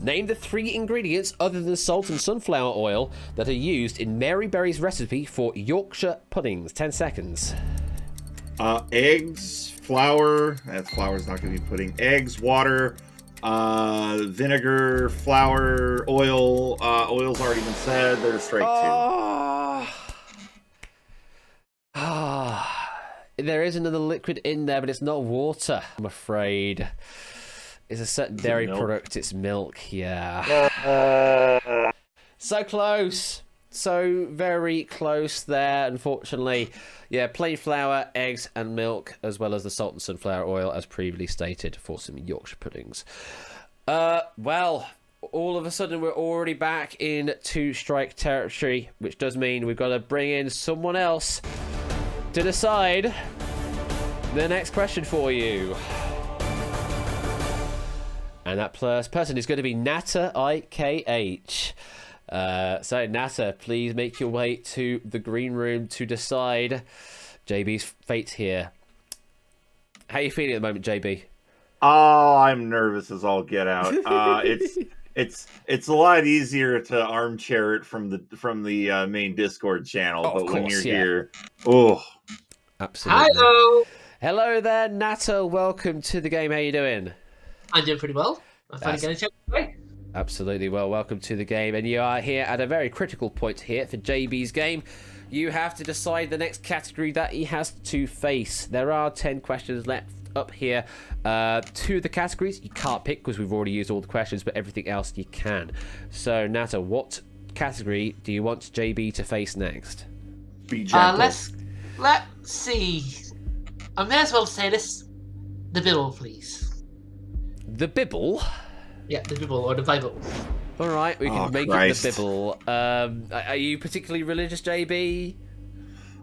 name the 3 ingredients other than salt and sunflower oil that are used in Mary Berry's recipe for Yorkshire puddings. 10 seconds. Eggs, flour. Flour's not going to be pudding. Eggs, water, vinegar, flour, oil. Oil's already been said. There's strike 2. There is another liquid in there, but it's not water, I'm afraid. It's a certain dairy product. It's milk, yeah. So close. So very close there, unfortunately. Yeah, plain flour, eggs, and milk, as well as the salt and sunflower oil, as previously stated, for some Yorkshire puddings. Well, all of a sudden, we're already back in 2-strike territory, which does mean we've got to bring in someone else to decide the next question for you. And that person is going to be Natter IKH. So, Natter, please make your way to the green room to decide JB's fate here. How are you feeling at the moment, JB? Oh, I'm nervous as all get out. It's a lot easier to armchair it from the main Discord channel, but when you're here, absolutely. Hello there, Natter. Welcome to the game. How you doing? I'm doing pretty well. I'm finally getting a chance to play. Absolutely. Well, welcome to the game. And you are here at a very critical point here for JB's game. You have to decide the next category that he has to face. There are 10 questions left up here. 2 of the categories you can't pick because we've already used all the questions, but everything else you can. So, Natter, what category do you want JB to face next? Be gentle. Let's see. I may as well say this. The Bible, please. The Bible? Yeah, the Bible or the Bible. All right, we can make it the Bible. Are you particularly religious, JB?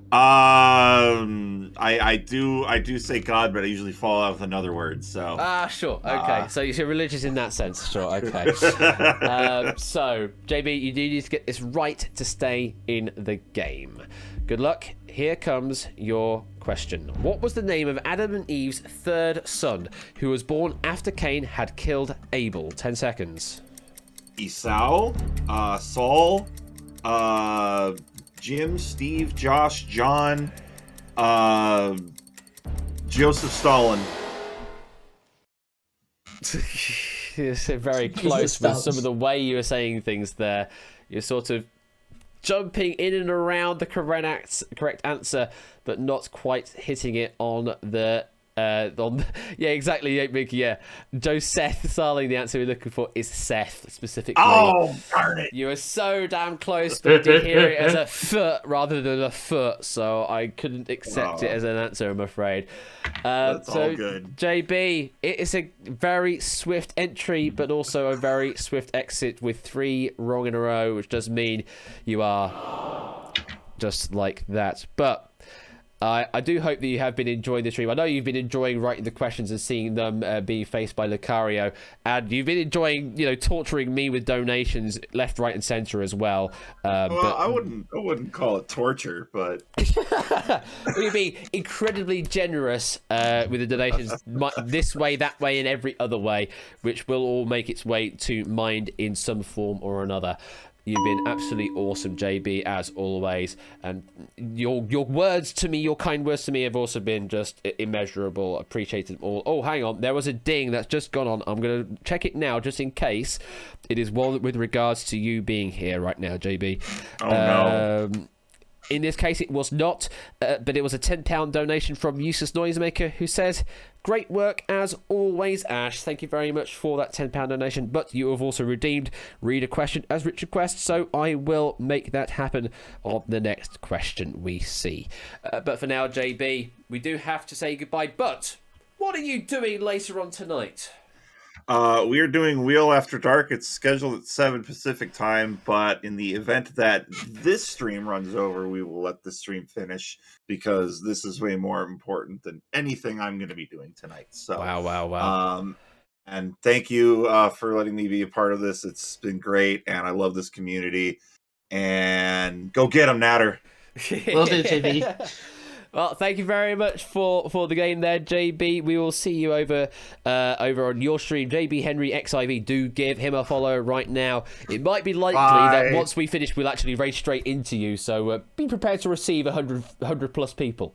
I do say God, but I usually fall out with another word. So sure, okay. So you're religious in that sense, sure, okay. So JB, you do need to get this right to stay in the game. Good luck. Here comes your question. What was the name of Adam and Eve's 3rd son, who was born after Cain had killed Abel? 10 seconds. Esau, Saul, Jim, Steve, Josh, John, Joseph Stalin. You're so very close with some of the way you were saying things there. You're sort of jumping in and around the correct answer, but not quite hitting it on the yeah, exactly, Mickey. Yeah, Joseph Starling. The answer we're looking for is Seth specifically. Oh, darn it! You were so damn close, but did hear it as a foot rather than a foot, so I couldn't accept it as an answer, I'm afraid. That's so all good. JB, it is a very swift entry, but also a very swift exit with 3 wrong in a row, which does mean you are just like that. But I do hope that you have been enjoying the stream. I know you've been enjoying writing the questions and seeing them being faced by Lucario, and you've been enjoying, torturing me with donations left, right, and centre as well. Well, but I wouldn't call it torture, but you'd be incredibly generous with the donations this way, that way, and every other way, which will all make its way to Mind in some form or another. You've been absolutely awesome, JB, as always. And your words to me, your kind words to me, have also been just immeasurable. Appreciate them all. Oh, hang on. There was a ding that's just gone on. I'm going to check it now, just in case. It is one with regards to you being here right now, JB. Oh, no. In this case, it was not, but it was a £10 donation from Useless Noisemaker, who says, "Great work as always, Ash. Thank you very much for that £10 donation. But you have also redeemed read a question as Richard Quest, so I will make that happen on the next question we see." But for now, JB, we do have to say goodbye. But what are you doing later on tonight? We are doing Wheel After Dark. It's scheduled at 7 Pacific time, but in the event that this stream runs over, we will let the stream finish, because this is way more important than anything I'm going to be doing tonight. So wow. And thank you for letting me be a part of this. It's been great, and I love this community. And go get them, Natter. Will do, JB. Well, thank you very much for the game there, JB. We will see you over on your stream, JB Henry XIV. Do give him a follow right now. It might be likely that once we finish, we'll actually race straight into you. So be prepared to receive 100 plus people.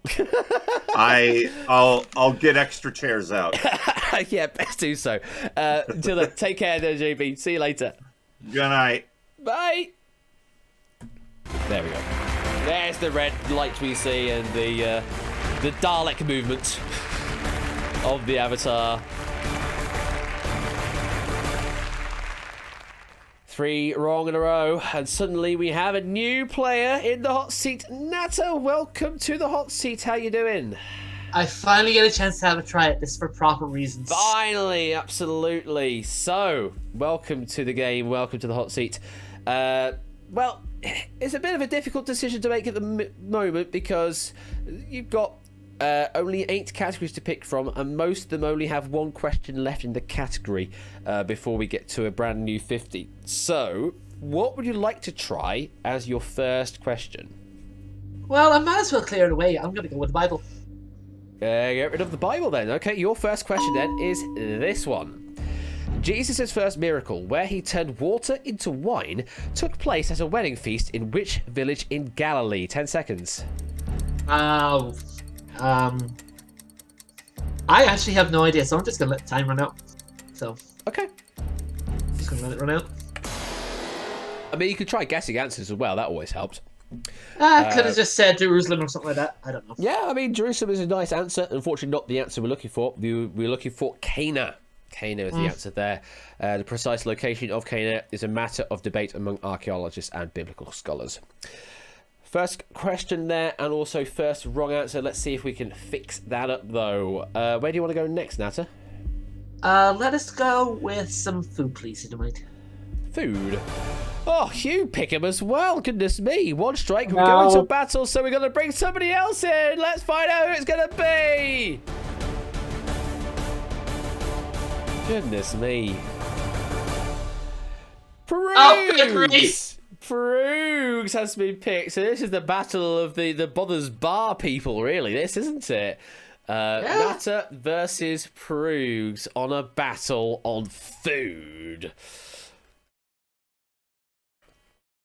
I'll get extra chairs out. Yeah, best do so. Until then, take care there, JB. See you later. Good night. Bye. There we go. There's the red light we see, and the Dalek movement of the avatar. 3 wrong in a row, and suddenly we have a new player in the hot seat. Natter, welcome to the hot seat. How you doing? I finally get a chance to have a try at this for proper reasons. Finally, absolutely. So, welcome to the game. Welcome to the hot seat. Well, it's a bit of a difficult decision to make at the moment, because you've got only 8 categories to pick from, and most of them only have 1 question left in the category before we get to a brand new 50. So, what would you like to try as your first question? Well, I might as well clear it away. I'm going to go with the Bible. Get rid of the Bible then. Okay, your first question then is this one. Jesus' first miracle, where he turned water into wine, took place at a wedding feast in which village in Galilee? 10 seconds. I actually have no idea, so I'm just going to let the time run out. So. Okay. Just going to let it run out. I mean, you could try guessing answers as well. That always helps. I could have just said Jerusalem or something like that. I don't know. Yeah, I mean, Jerusalem is a nice answer. Unfortunately, not the answer we're looking for. We're looking for Cana. Cana is the answer there. The precise location of Cana is a matter of debate among archaeologists and biblical scholars. First question there, and also first wrong answer. Let's see if we can fix that up, though. Where do you want to go next, Natter? Let us go with some food, please, if you don't mind. Food? Oh, you pick him as well. Goodness me. 1 strike. We're going to battle, so we're going to bring somebody else in. Let's find out who it's going to be. Goodness me. Proogs! Proogs has been picked. So this is the battle of the Bothers Bar people, really. This, isn't it? Natter versus Proogs on a battle on food.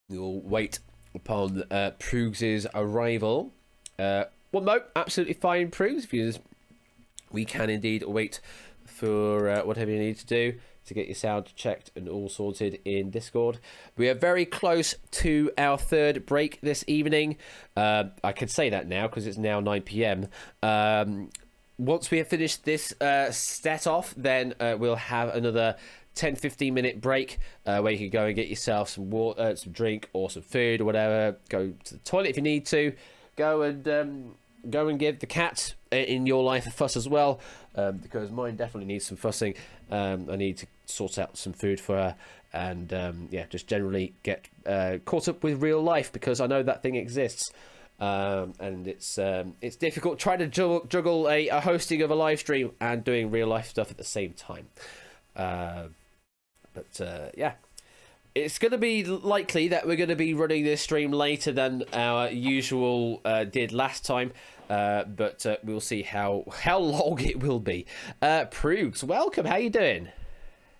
We'll wait upon Proogs' arrival. Well, no, absolutely fine, Proogs. We can indeed wait for whatever you need to do to get your sound checked and all sorted in Discord. We are very close to our third break this evening. I can say that now because it's now 9 p.m. Once we have finished this set off, then we'll have another 10-15 minute break where you can go and get yourself some water, some drink or some food or whatever. Go to the toilet if you need to. Go and give the cat in your life a fuss as well, because mine definitely needs some fussing. I need to sort out some food for her, and just generally get caught up with real life, because I know that thing exists. And it's difficult trying to juggle a hosting of a live stream and doing real life stuff at the same time. It's going to be likely that we're going to be running this stream later than our usual did last time, but we'll see how long it will be. Proogs, welcome. How you doing?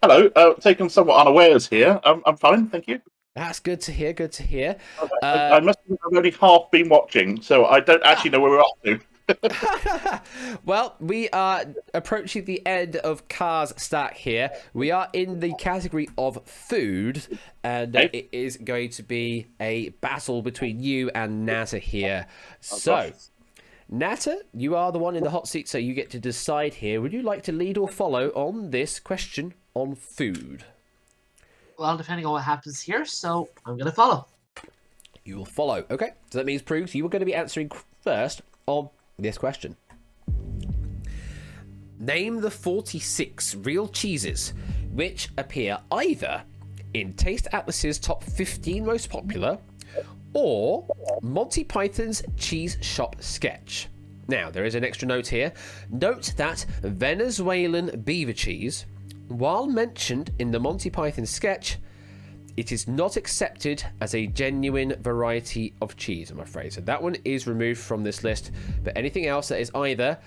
Hello. Taken somewhat unawares here. I'm fine, thank you. That's good to hear. Good to hear. I must admit I've only half been watching, so I don't actually know where we're up to. Well, we are approaching the end of Cars Stack here. We are in the category of food, and it is going to be a battle between you and Natter here. So, Natter, you are the one in the hot seat, so you get to decide here. Would you like to lead or follow on this question on food? Well, depending on what happens here, so I'm going to follow. You will follow. Okay, so that means, Proogs, you are going to be answering first on this question. Name the 46 real cheeses which appear either in Taste Atlas's top 15 most popular or Monty Python's cheese shop sketch. Now, there is an extra note here. Note that Venezuelan beaver cheese, while mentioned in the Monty Python sketch, it is not accepted as a genuine variety of cheese, I'm afraid. So that one is removed from this list. But anything else that is either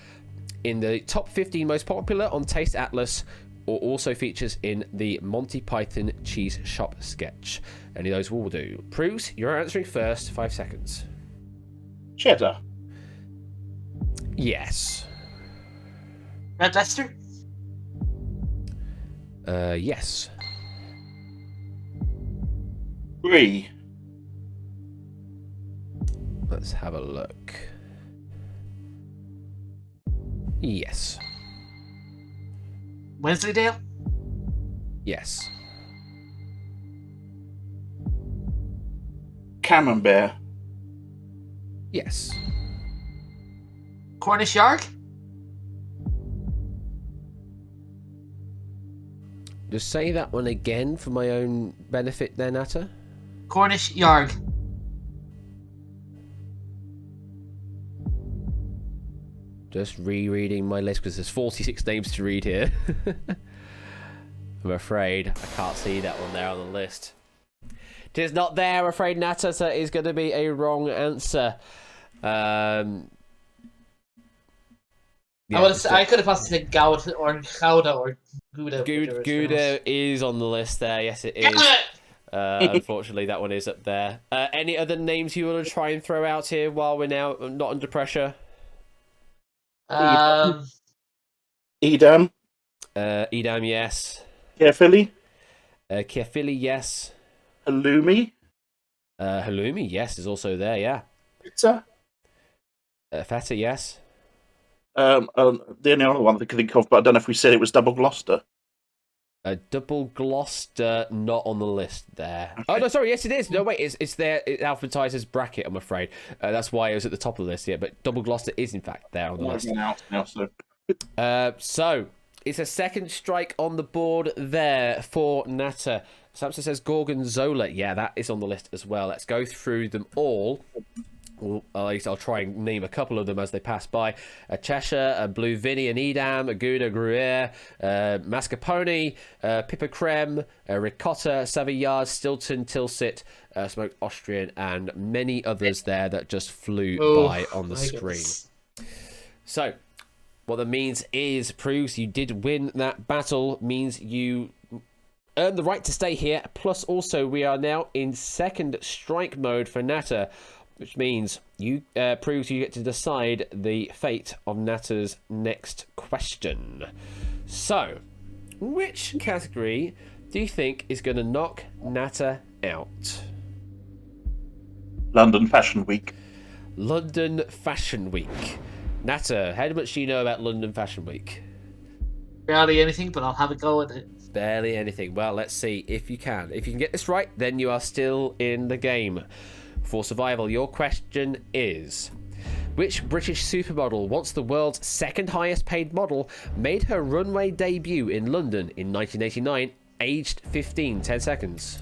in the top 15 most popular on Taste Atlas or also features in the Monty Python cheese shop sketch. Any of those will do. Proogs, you're answering first. 5 seconds. Cheddar. Yes. Red Leicester? Yes. Brie. Let's have a look. Yes. Wensleydale? Yes. Camembert. Yes. Cornish Yarg? Just say that one again for my own benefit there, Natter. Cornish Yarg. Just rereading my list because there's 46 names to read here. I'm afraid I can't see that one there on the list. It is not there, I'm afraid, Natter, so it is going to be a wrong answer. I could have possibly said Gouda or Gouda. Gouda is on the list there, yes it is. Unfortunately, that one is up there. Any other names you want to try and throw out here while we're now not under pressure? Edam. Edam, yes. Caerphilly. Caerphilly, yes. Halloumi. Halloumi, yes, is also there, yeah. Pizza. Feta, yes. The only other one I can think of, but I don't know if we said it was Double Gloucester. Double Gloucester, not on the list there. Okay. Oh, no, sorry, yes, it is. No, wait, it's there. It alphabetized as bracket, I'm afraid. That's why it was at the top of the list, yeah. But Double Gloucester is, in fact, there on the list. So, it's a second strike on the board there for Natter. Samson says Gorgonzola. Yeah, that is on the list as well. Let's go through them all. Well, at least I'll try and name a couple of them as they pass by. Cheshire, Blue Vinny and Edam, Gouda, Gruyere, Mascarpone, Pippa Creme, Ricotta, Savoyard, Stilton, Tilsit, Smoked Austrian, and many others there that just flew by on the screen. Goodness. So, what that means is, proves you did win that battle, means you earn the right to stay here, plus also we are now in second strike mode for Natter, which means you proves you get to decide the fate of Natter's next question. So, which category do you think is going to knock Natter out? London Fashion Week. London Fashion Week. Natter, how much do you know about London Fashion Week? Barely anything, but I'll have a go at it. Barely anything. Well, let's see if you can. If you can get this right, then you are still in the game. For survival, your question is: which British supermodel, once the world's second highest paid model, made her runway debut in London in 1989, aged 15? 10 seconds.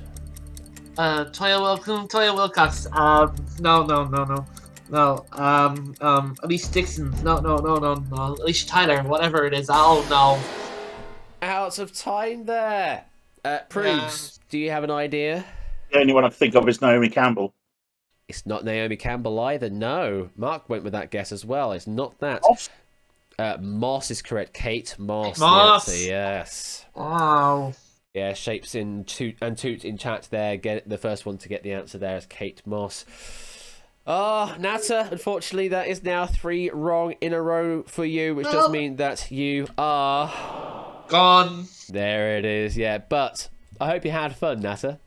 Toya Wilcox. No. Elise Dixon. No. Alicia Tyler. Whatever it is. Oh no. Out of time there. Proves, do you have an idea? The only one I can think of is Naomi Campbell. It's not Naomi Campbell either. No. Mark went with that guess as well. It's not that. Moss is correct. Kate Moss. Moss. The answer, yes. Wow. Yeah, Shapes in Toot and Toot in chat there. Get the first one to get the answer there is Kate Moss. Oh, Natter, unfortunately, that is now 3 wrong in a row for you, which does mean that you are gone. There it is, yeah. But I hope you had fun, Natter.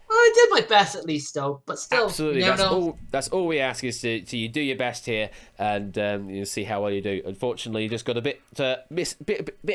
Well, I did my best at least, though. But still, Absolutely, you never know. that's all we ask is to you do your best here, and you'll see how well you do. Unfortunately, you just got a bit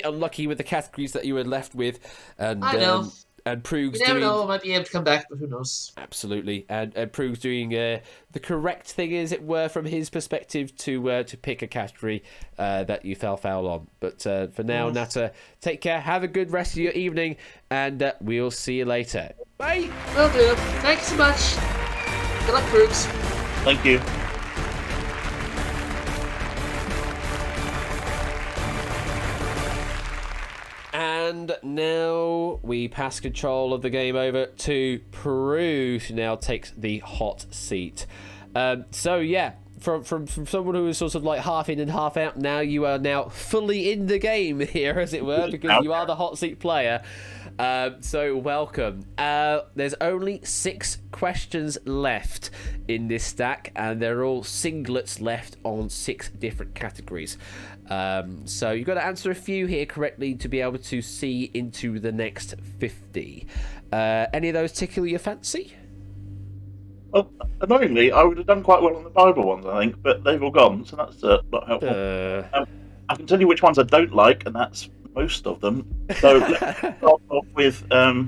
unlucky with the categories that you were left with, and I know. And Proog's You never doing. know, I might be able to come back, but who knows? Absolutely, and Proog's doing the correct thing, as it were, from his perspective to pick a category that you fell foul on. But for now, Natter, take care. Have a good rest of your evening, and we'll see you later. Bye. Will do. Thanks so much. Good luck, Proogs. Thank you. And now we pass control of the game over to Peru, who now takes the hot seat. So yeah, from someone who was sort of like half in and half out, now you are now fully in the game here, as it were, because you are the hot seat player. So welcome. There's only 6 questions left in this stack, and they're all singlets left on 6 different categories. So you've got to answer a few here correctly to be able to see into the next 50. Any of those tickle your fancy? Well, annoyingly, I would have done quite well on the Bible ones, I think, but they've all gone, so that's not helpful. I can tell you which ones I don't like, and that's most of them. So let's start off with art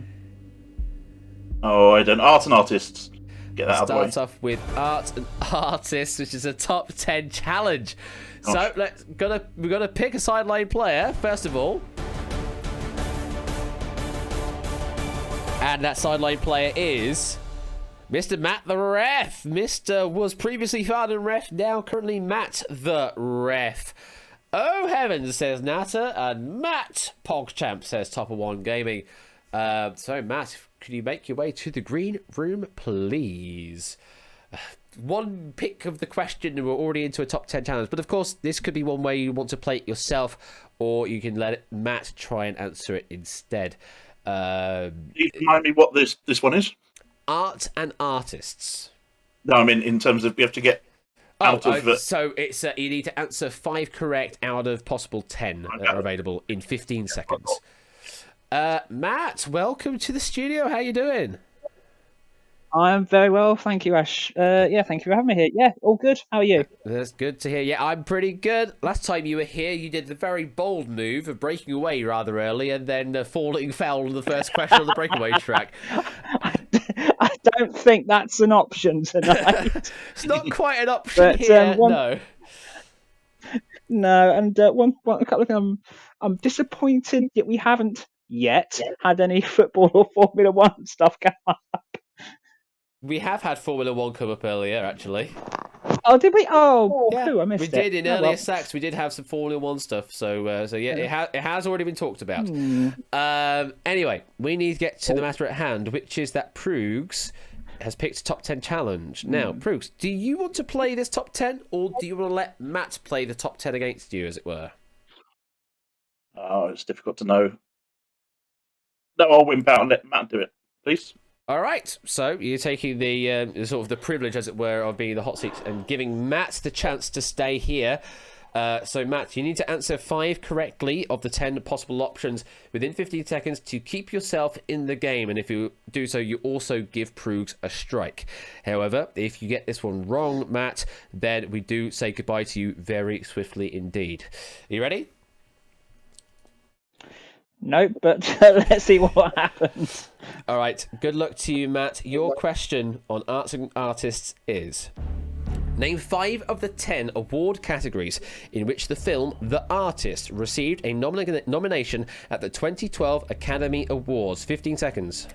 and artists. Get that out of the way. Start off with art and artists, which is a top 10 challenge. Gosh. So we're gonna pick a sideline player first of all, and that sideline player is Mr. Matt the Ref. Mr. was previously Farden Ref, now currently Matt the Ref. Oh heavens, says Natter, and Matt PogChamp says Top of One Gaming. So Matt, could you make your way to the green room, please? One pick of the question, and we're already into a top 10 challenge. But of course, this could be one way you want to play it yourself, or you can let Matt try and answer it instead. Can you remind me what this one is? Art and artists. No, I mean in terms of we have to get out of it. So it's you need to answer 5 correct out of possible 10 that are available in 15 seconds. Matt, welcome to the studio. How you doing? I'm very well, thank you, Ash. Yeah, thank you for having me here. Yeah, all good. How are you? That's good to hear. Yeah, I'm pretty good. Last time you were here, you did the very bold move of breaking away rather early and then falling foul on the first question on the breakaway track. I don't think that's an option tonight. It's not quite an option here, no. No, and a couple of things. I'm disappointed that we haven't yet had any football or Formula One stuff come up. We have had Formula One come up earlier, actually. Oh, did we? Oh, yeah, I missed we it. did in earlier sacks. We did have some Formula One stuff, so yeah, it has already been talked about. Anyway, we need to get to the matter at hand, which is that Proogs has picked a top 10 challenge. Now, Proogs, do you want to play this top 10, or do you want to let Matt play the top 10 against you, as it were? Oh, it's difficult to know. No, I'll wimp out and let Matt do it, please. All right, so you're taking the sort of the privilege, as it were, of being the hot seat and giving Matt the chance to stay here. So, Matt, you need to answer 5 correctly of the 10 possible options within 15 seconds to keep yourself in the game. And if you do so, you also give Proogs a strike. However, if you get this one wrong, Matt, then we do say goodbye to you very swiftly indeed. Are you ready? Nope, but let's see what happens. All right. Good luck to you, Matt. Your question on Arts and Artists is... Name 5 of the 10 award categories in which the film The Artist received a nomination at the 2012 Academy Awards. 15 seconds.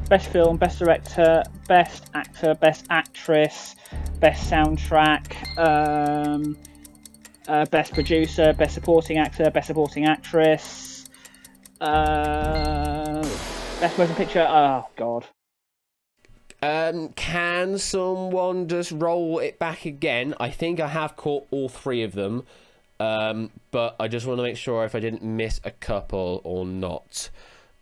Best film, best director, best actor, best actress, best soundtrack, best producer, best supporting actor, best supporting actress, best motion picture. Oh, God. Can someone just roll it back again? I think I have caught all 3 of them, but I just want to make sure if I didn't miss a couple or not.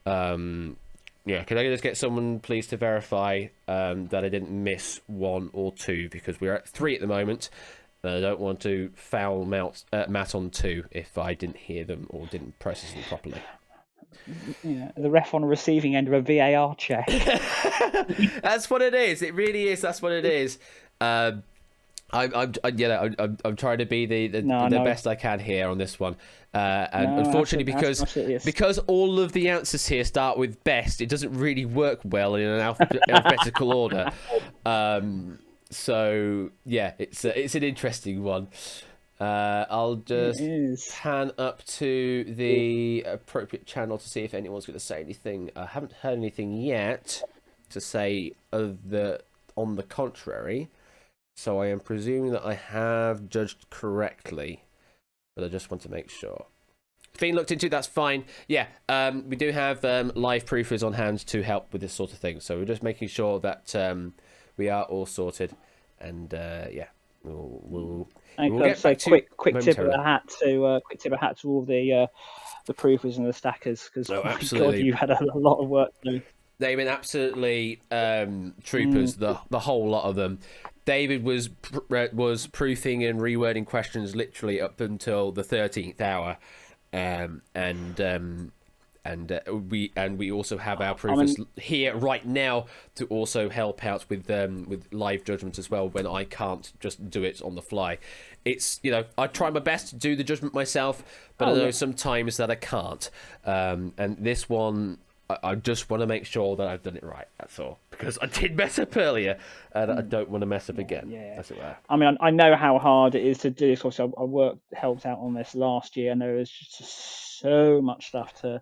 Yeah, can I just get someone, please, to verify that I didn't miss 1 or 2, because we're at 3 at the moment, and I don't want to foul Matt on 2 if I didn't hear them or didn't process them properly. Yeah, the ref on the receiving end of a VAR check. That's what it is. It really is. That's what it is. I'm trying to be the best I can here on this one. And unfortunately, because all of the answers here start with best, it doesn't really work well in an alphabetical order. So yeah, it's an interesting one. I'll just pan up to the appropriate channel to see if anyone's going to say anything. I haven't heard anything yet to say on the contrary, so I am presuming that I have judged correctly, but I just want to make sure. Being looked into, that's fine. Yeah, we do have live proofers on hand to help with this sort of thing, so we're just making sure that we are all sorted, and yeah, we'll get back to quick tip of the hat to all the proofers and the stackers, because God, you had a lot of work to do. They've been absolutely troopers, the whole lot of them. David was proofing and rewording questions literally up until the 13th hour, and we also have our proofers here right now to also help out with live judgment as well when I can't just do it on the fly. It's, I try my best to do the judgment myself, but I know sometimes that I can't. And this one, I just want to make sure that I've done it right. That's all, because I did mess up earlier, and I don't want to mess up again. As it were. I mean, I know how hard it is to do this. Also, I helped out on this last year, and there was just so much stuff to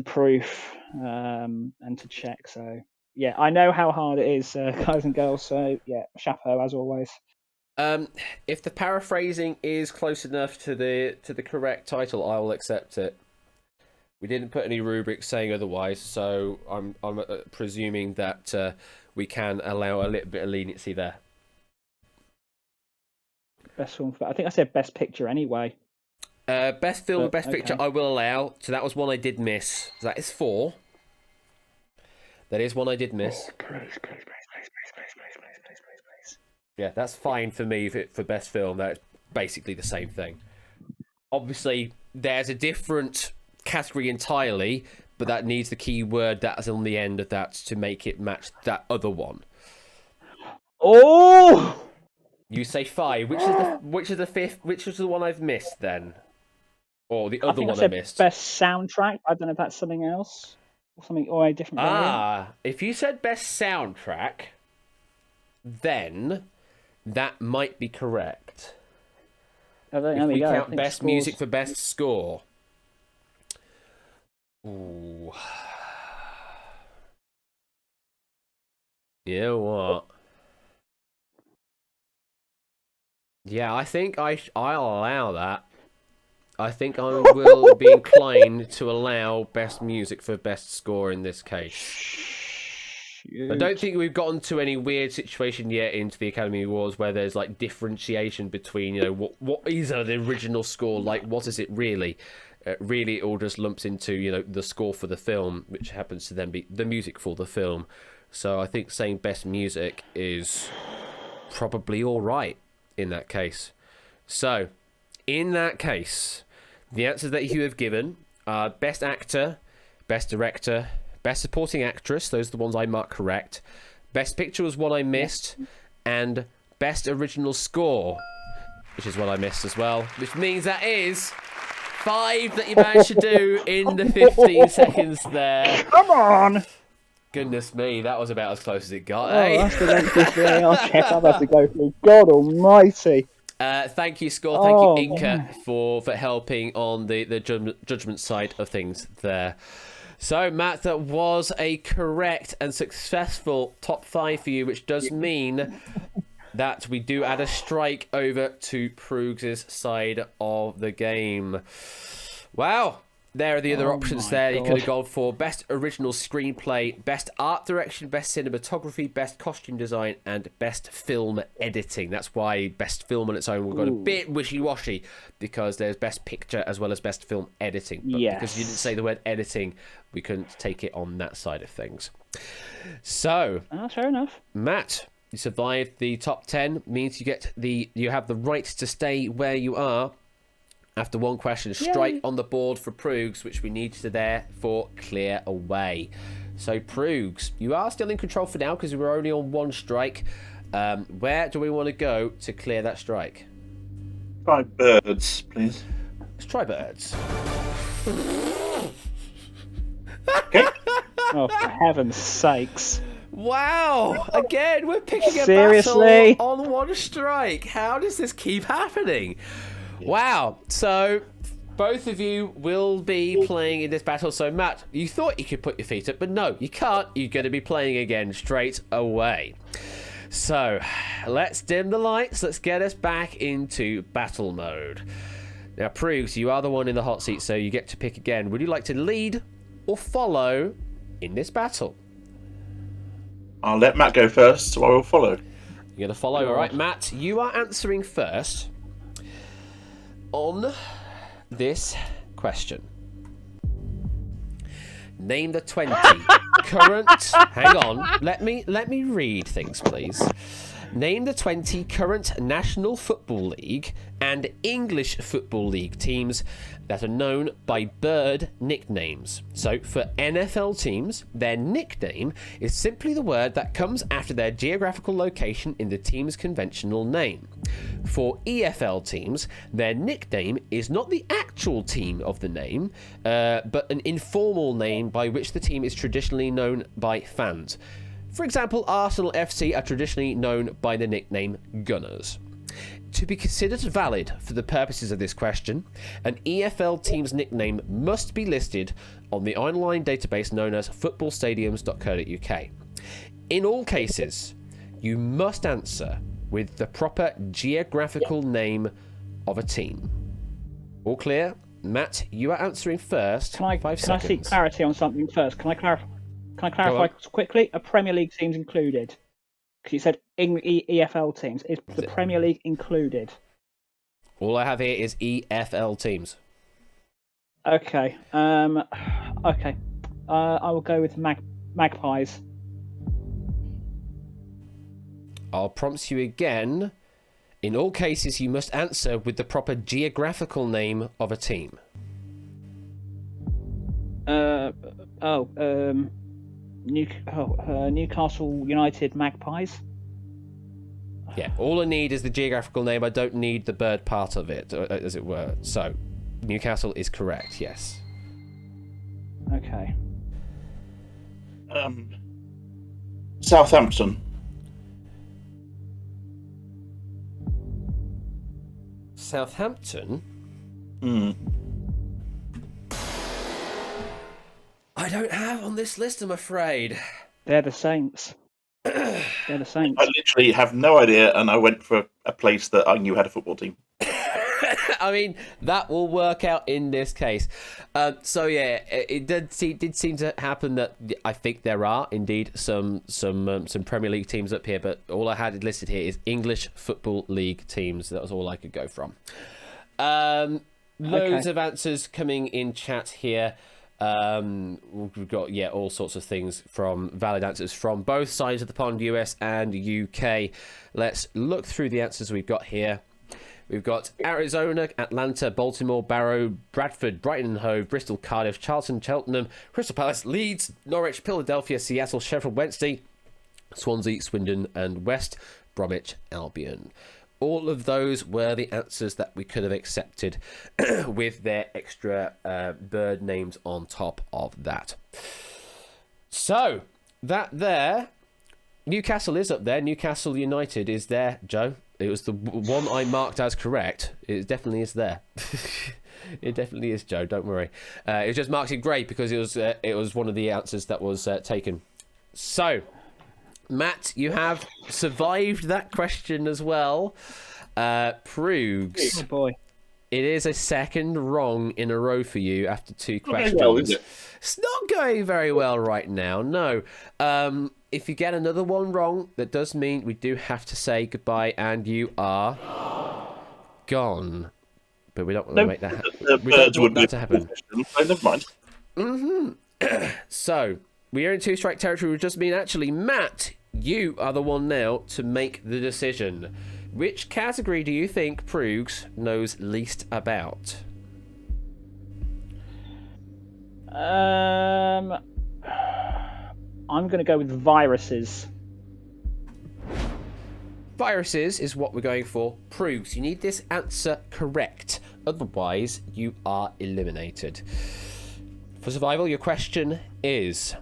proof and to check. So yeah, I know how hard it is, guys and girls. So yeah, chapeau as always. If the paraphrasing is close enough to the correct title, I will accept it. We didn't put any rubrics saying otherwise, so I'm presuming that we can allow a little bit of leniency there. Best film, I think I said best picture anyway. Best film and best picture I will allow. So that was one I did miss. So that is 4. That is one I did miss. Please. Yeah, that's fine for me for best film. That's basically the same thing. Obviously, there's a different category entirely, but that needs the key word that's on the end of that to make it match that other one. Oh! You say 5. Which is the 5th? Which is the one I've missed then? Or the other one I missed? Best soundtrack. I don't know if that's something else or a different variant. If you said best soundtrack, then that might be correct. If we count best music for best score. Ooh. You know what? Yeah, I think I'll allow that. I think I will be inclined to allow best music for best score in this case. Shoot. I don't think we've gotten to any weird situation yet into the Academy Awards where there's like differentiation between, what is the original score like? What is it really? Really, it all just lumps into, the score for the film, which happens to then be the music for the film. So I think saying best music is probably all right in that case. So, in that case, the answers that you have given are Best Actor, Best Director, Best Supporting Actress, those are the ones I marked correct. Best Picture was one I missed, and Best Original Score, which is what I missed as well, which means that is 5 that you managed to do in the 15 seconds there. Come on! Goodness me, that was about as close as it got, Oh, eh? that's the lengthiest VAR check I've had to go through. God almighty. Thank you, Score. Thank you, Inca, man. for helping on the judgment side of things there. So, Matt, that was a correct and successful top 5 for you, which does mean that we do add a strike over to Proogs' side of the game. Wow. There are the other options there. You could have gone for Best Original Screenplay, Best Art Direction, Best Cinematography, Best Costume Design, and Best Film Editing. That's why Best Film on its own will go a bit wishy-washy, because there's Best Picture as well as Best Film Editing. But because you didn't say the word editing, we couldn't take it on that side of things. So, fair enough. Matt, you survived the top 10, means you have the right to stay where you are. After one question, strike on the board for Proogs, which we need to therefore clear away. So, Proogs, you are still in control for now because we were only on 1 strike. Where do we want to go to clear that strike? Try birds, please. Let's try birds. Okay. Oh, for heaven's sakes. Wow! Again, we're picking a Seriously? battle on 1 strike. How does this keep happening? Wow. So, both of you will be playing in this battle. So, Matt, you thought you could put your feet up, but no, you can't. You're going to be playing again straight away. So, let's dim the lights. Let's get us back into battle mode. Now, Proogs, you are the one in the hot seat, so you get to pick again. Would you like to lead or follow in this battle? I'll let Matt go first, so I will follow. You're going to follow, all right. Matt, you are answering first on this question. Name the 20 current... Hang on. Let me read things, please. Name the 20 current National Football League and English Football League teams that are known by bird nicknames. So, for NFL teams, their nickname is simply the word that comes after their geographical location in the team's conventional name. For EFL teams, their nickname is not the actual team of the name, but an informal name by which the team is traditionally known by fans. For example, Arsenal FC are traditionally known by the nickname Gunners. To be considered valid for the purposes of this question, an EFL team's nickname must be listed on the online database known as footballstadiums.co.uk. In all cases, you must answer with the proper geographical name of a team. All clear? Matt, you are answering first. Can I seek clarity on something first? Can I clarify quickly? Are Premier League teams included? Because you said EFL teams. Is the Premier League included? All I have here is EFL teams. Okay. Okay. I will go with Magpies. I'll prompt you again. In all cases, you must answer with the proper geographical name of a team. Newcastle United Magpies. Yeah, all I need is the geographical name. I don't need the bird part of it, as it were. So, Newcastle is correct, yes. Okay. Southampton. Southampton? Hmm. I don't have on this list, I'm afraid. They're the Saints. They're the Saints. I literally have no idea, and I went for a place that I knew had a football team. I mean, that will work out in this case. So yeah, it did seem to happen that I think there are indeed some Premier League teams up here, but all I had listed here is English Football League teams. That was all I could go from. Loads of answers coming in chat here. We've got all sorts of things from valid answers from both sides of the pond, US and UK. Let's look through the answers we've got here. We've got Arizona, Atlanta, Baltimore, Barrow, Bradford, Brighton and Hove, Bristol, Cardiff, Charlton, Cheltenham, Crystal Palace, Leeds, Norwich, Philadelphia, Seattle, Sheffield Wednesday, Swansea, Swindon, and West Bromwich Albion. All of those were the answers that we could have accepted with their extra bird names on top of that. So, that there, Newcastle is up there. Newcastle United is there, Joe. It was the one I marked as correct. It definitely is there. It definitely is, Joe. Don't worry. It was just marked in grey because it was one of the answers that was taken. So, Matt, you have survived that question as well. Proogs. Oh boy. It is a second wrong in a row for you after 2 questions. Well, is it? It's not going very well right now, no. If you get another one wrong, that does mean we do have to say goodbye and you are gone. But we don't want to make that happen. We don't want that to happen. Never mind. So, we are in 2-strike territory, which does mean actually, Matt, you are the one now to make the decision. Which category do you think Proogs knows least about? I'm going to go with viruses. Viruses is what we're going for. Proogs, you need this answer correct. Otherwise, you are eliminated. For survival, your question is...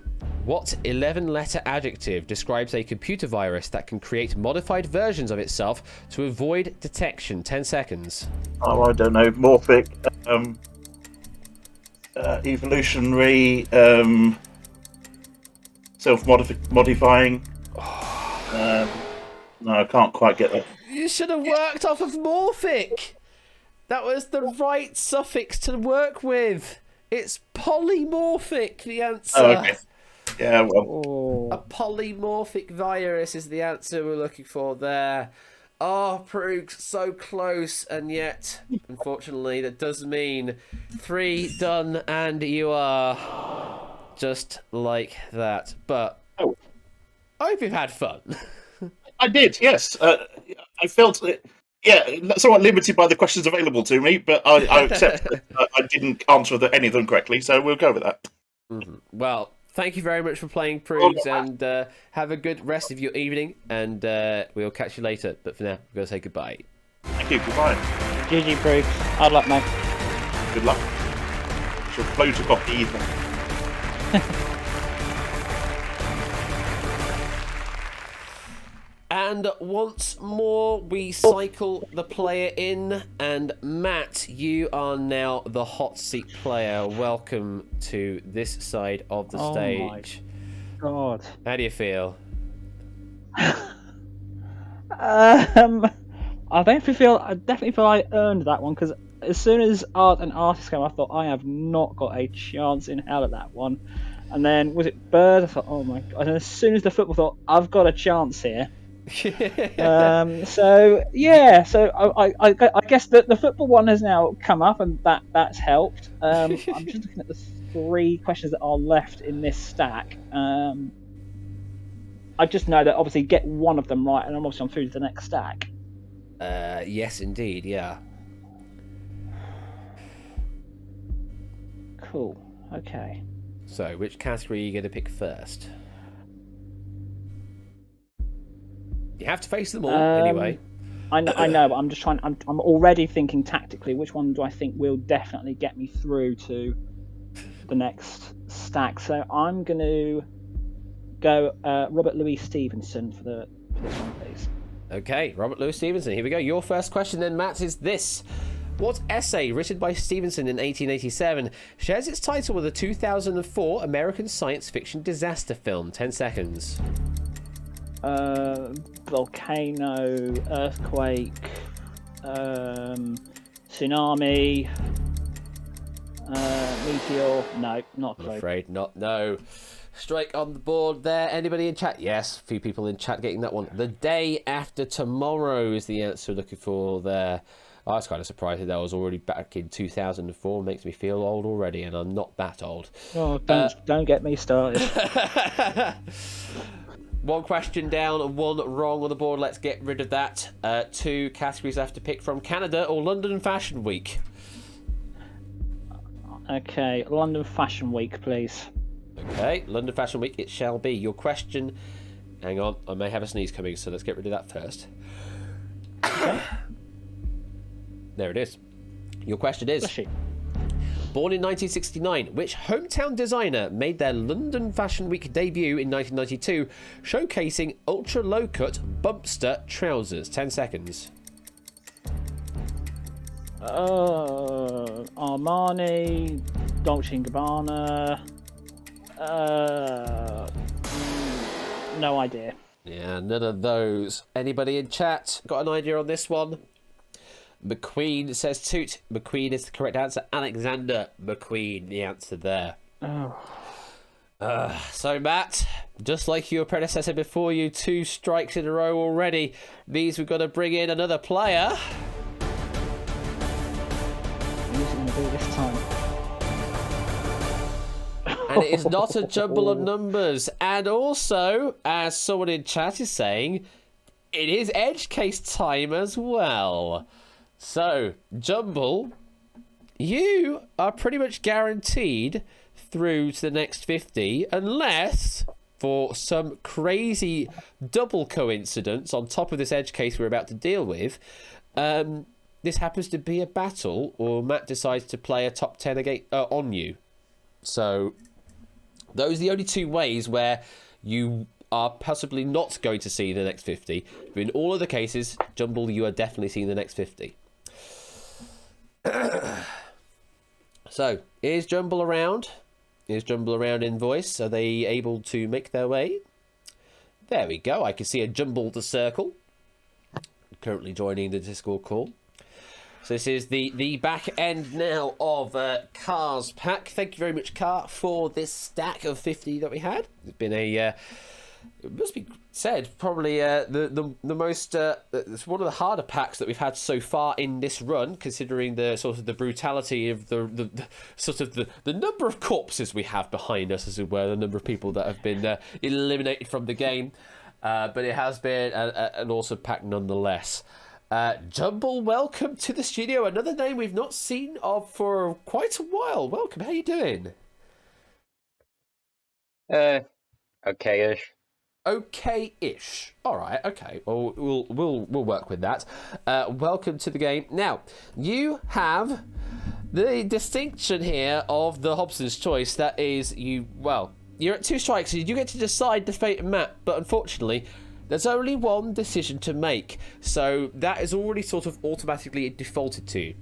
What 11-letter adjective describes a computer virus that can create modified versions of itself to avoid detection? 10 seconds. Oh, I don't know. Morphic, evolutionary, self-modifying. No, I can't quite get that. You should have worked off of morphic. That was the right suffix to work with. It's polymorphic, the answer. Oh, okay. Yeah, well. A polymorphic virus is the answer we're looking for there. Oh, Proogs, so close, and yet, unfortunately, that does mean 3 done, and you are just like that. But I hope you've had fun. I did, yes. I felt, somewhat limited by the questions available to me, but I accept that I didn't answer any of them correctly, so we'll go with that. Well, thank you very much for playing, Proogs, and have a good rest of your evening, and we'll catch you later. But for now, we're going to say goodbye. Thank you, goodbye. GG, Proogs. Hard luck, mate. Good luck. She'll float across the ether. And once more, we cycle the player in, and Matt, you are now the hot seat player. Welcome to this side of the stage. Oh my God. How do you feel? I definitely feel I earned that one, because as soon as art and artist came, I thought I have not got a chance in hell at that one. And then was it Bird? I thought, oh my God. And then as soon as the football, I thought I've got a chance here. So yeah, so I guess the football one has now come up, and that's helped. I'm just looking at the 3 questions that are left in this stack. I just know that obviously get one of them right, and I'm obviously on through to the next stack. Yes, indeed, yeah. Cool. Okay. So, which category are you going to pick first? You have to face them all anyway. I know, but I'm just trying. I'm already thinking tactically. Which one do I think will definitely get me through to the next stack? So I'm going to go Robert Louis Stevenson for this one, please. Okay, Robert Louis Stevenson. Here we go. Your first question then, Matt, is this. What essay written by Stevenson in 1887 shares its title with a 2004 American science fiction disaster film? 10 seconds. Volcano, earthquake, tsunami, meteor. No, not a clue. I'm afraid not. No. Strike on the board there. Anybody in chat? Yes, a few people in chat getting that one. The Day After Tomorrow is the answer looking for there. I was kind of surprised that was already back in 2004. Makes me feel old already, and I'm not that old. Oh, don't get me started. one question down and one wrong on the board. Let's get rid of that. 2 categories left to pick from: Canada or London Fashion Week. Okay, London Fashion Week, please. Okay, London Fashion Week it shall be. Your question... Hang on, I may have a sneeze coming, so let's get rid of that first. There it is. Your question is... Born in 1969, which hometown designer made their London Fashion Week debut in 1992, showcasing ultra-low-cut bumpster trousers? 10 seconds. Armani, Dolce & Gabbana. No idea. Yeah, none of those. Anybody in chat got an idea on this one? McQueen says Toot. McQueen is the correct answer. Alexander McQueen, the answer there. So, Matt, just like your predecessor before you, 2 strikes in a row already. Means we've got to bring in another player. Who's it going to be this time? And it is not a jumble of numbers. And also, as someone in chat is saying, it is edge case time as well. So, Jumble, you are pretty much guaranteed through to the next 50, unless, for some crazy double coincidence on top of this edge case we're about to deal with, this happens to be a battle, or Matt decides to play a top 10 on you. So, those are the only 2 ways where you are possibly not going to see the next 50. But in all other cases, Jumble, you are definitely seeing the next 50. So, is Jumble around? Is Jumble around in voice? Are they able to make their way? There we go. I can see a jumbled circle. Currently joining the Discord call. So this is the back end now of Car's pack. Thank you very much, Car, for this stack of 50 that we had. It's been a... it must be said, probably the most it's one of the harder packs that we've had so far in this run, considering the sort of the brutality of the sort of the number of corpses we have behind us, as it were, the number of people that have been eliminated from the game. But it has been an awesome pack nonetheless. Jumble, welcome to the studio. Another name we've not seen of for quite a while. Welcome. How you doing? Okay-ish. Okay-ish. All right. Okay. Well, we'll work with that. Welcome to the game. Now, you have the distinction here of the Hobson's choice. That is, you're at 2 strikes. So you get to decide the fate of Matt, but unfortunately, there's only one decision to make. So that is already sort of automatically defaulted to.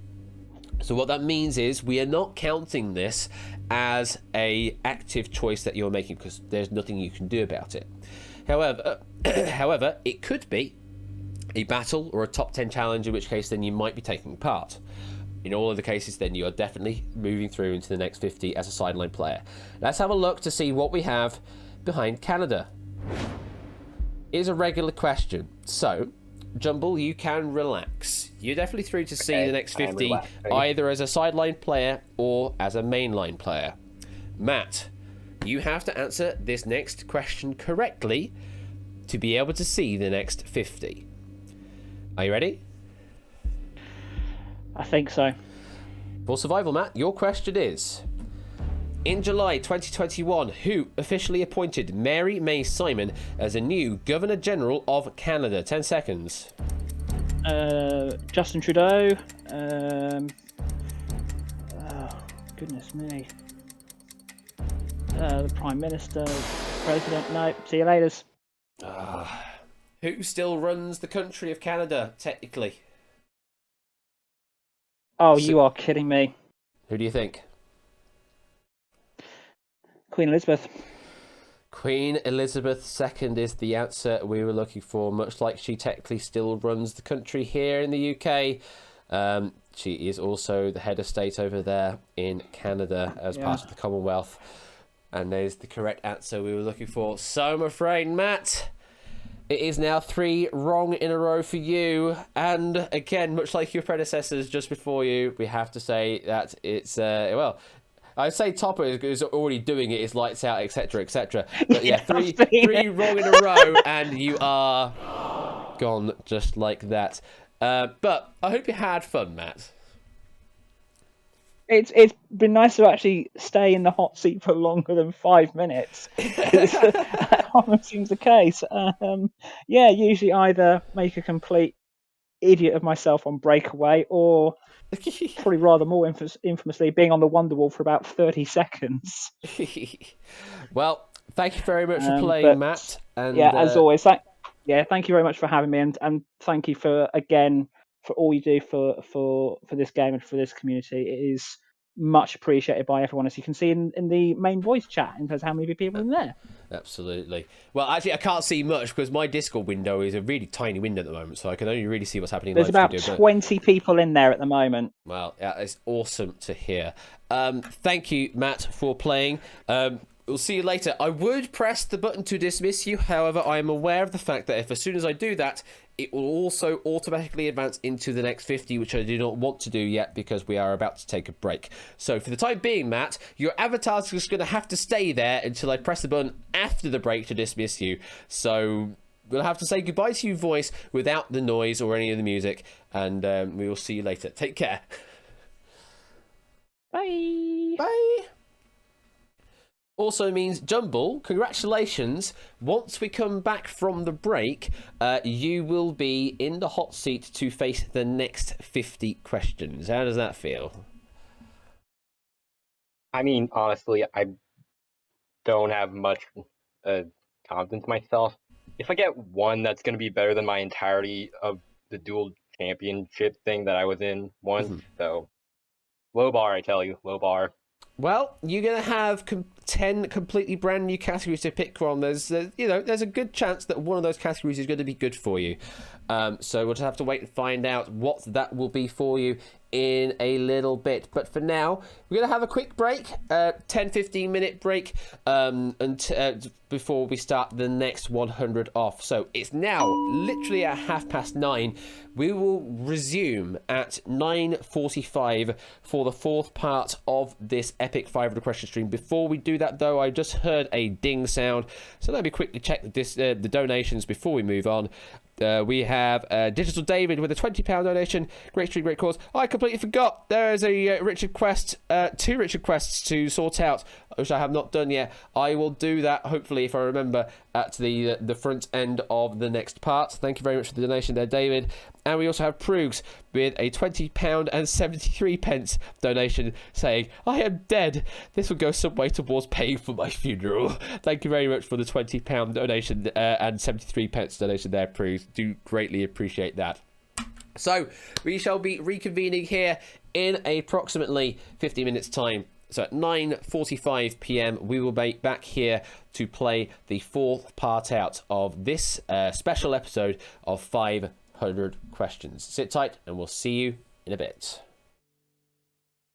So what that means is we are not counting this as a active choice that you're making, because there's nothing you can do about it. However, it could be a battle or a top 10 challenge, in which case then you might be taking part. In all of the cases, then you are definitely moving through into the next 50 as a sideline player. Let's have a look to see what we have behind Canada. Is a regular question. So, Jumble, you can relax. You're definitely through to see the next 50 either as a sideline player or as a mainline player. Matt, you have to answer this next question correctly to be able to see the next 50. Are you ready? I think so. For survival, Matt, your question is... In July 2021, who officially appointed Mary May Simon as a new Governor General of Canada? 10 seconds. Justin Trudeau. Goodness me. The Prime Minister, President. No, see you later. Who still runs the country of Canada, technically? Oh, you are kidding me. Who do you think? Queen Elizabeth. Queen Elizabeth II is the answer we were looking for, much like she technically still runs the country here in the UK. She is also the head of state over there in Canada as part of the Commonwealth. And there's the correct answer we were looking for. So I'm afraid, Matt, it is now 3 wrong in a row for you. And again, much like your predecessors just before you, we have to say that it's, I say Topper is already doing it. It's lights out, etc., etc. But yeah, Yeah, three wrong in a row, and you are gone just like that. But I hope you had fun, Matt. It's been nice to actually stay in the hot seat for longer than 5 minutes. That often seems the case. Yeah, usually either make a complete idiot of myself on breakaway, or probably rather more infamously being on the Wonderwall for about 30 seconds. Well, thank you very much for playing, But, Matt. And yeah, as always, thank you very much for having me, and thank you for all you do for this game and for this community. It is much appreciated by everyone, as you can see in the main voice chat, in terms of how many people are in there. Absolutely. Well, actually, I can't see much because my Discord window is a really tiny window at the moment, so I can only really see what's happening. There's live about studio, 20 people in there at the moment. Well, yeah, it's awesome to hear. Thank you, Matt, for playing. We'll see you later. I would press the button to dismiss you. However, I am aware of the fact that if as soon as I do that, it will also automatically advance into the next 50, which I do not want to do yet because we are about to take a break. So for the time being, Matt, your avatar's just going to have to stay there until I press the button after the break to dismiss you. So we'll have to say goodbye to you, voice, without the noise or any of the music. And we will see you later. Take care. Bye. Bye. Also means, Jumble, congratulations. Once we come back from the break, you will be in the hot seat to face the next 50 questions. How does that feel? I mean, honestly, I don't have much confidence myself. If I get one, that's going to be better than my entirety of the dual championship thing that I was in once. So, low bar, I tell you, low bar. Well, you're going to have 10 completely brand new categories to pick from. There's a good chance that one of those categories is going to be good for you. So we'll just have to wait and find out what that will be for you in a little bit. But for now, we're going to have a quick break, 10-15 minute break, before we start the next 100 off. So it's now literally at 9:30. We will resume at 9:45 for the fourth part of this epic 500 question stream. Before we do that, though, I just heard a ding sound, so let me quickly check the donations before we move on. We have Digital David with a £20 donation. Great stream, great cause. I completely forgot. There is a Richard Quest, 2 Richard Quests to sort out, which I have not done yet. I will do that, hopefully, if I remember, at the front end of the next part. Thank you very much for the donation there, David. And we also have Prugs with a £20 and 73 pence donation saying, I am dead. This will go some way towards paying for my funeral. Thank you very much for the £20 donation and 73 pence donation there, Prugs. Do greatly appreciate that. So we shall be reconvening here in approximately 50 minutes time. So at 9:45 p.m. we will be back here to play the fourth part out of this special episode of 500 questions. Sit tight and we'll see you in a bit.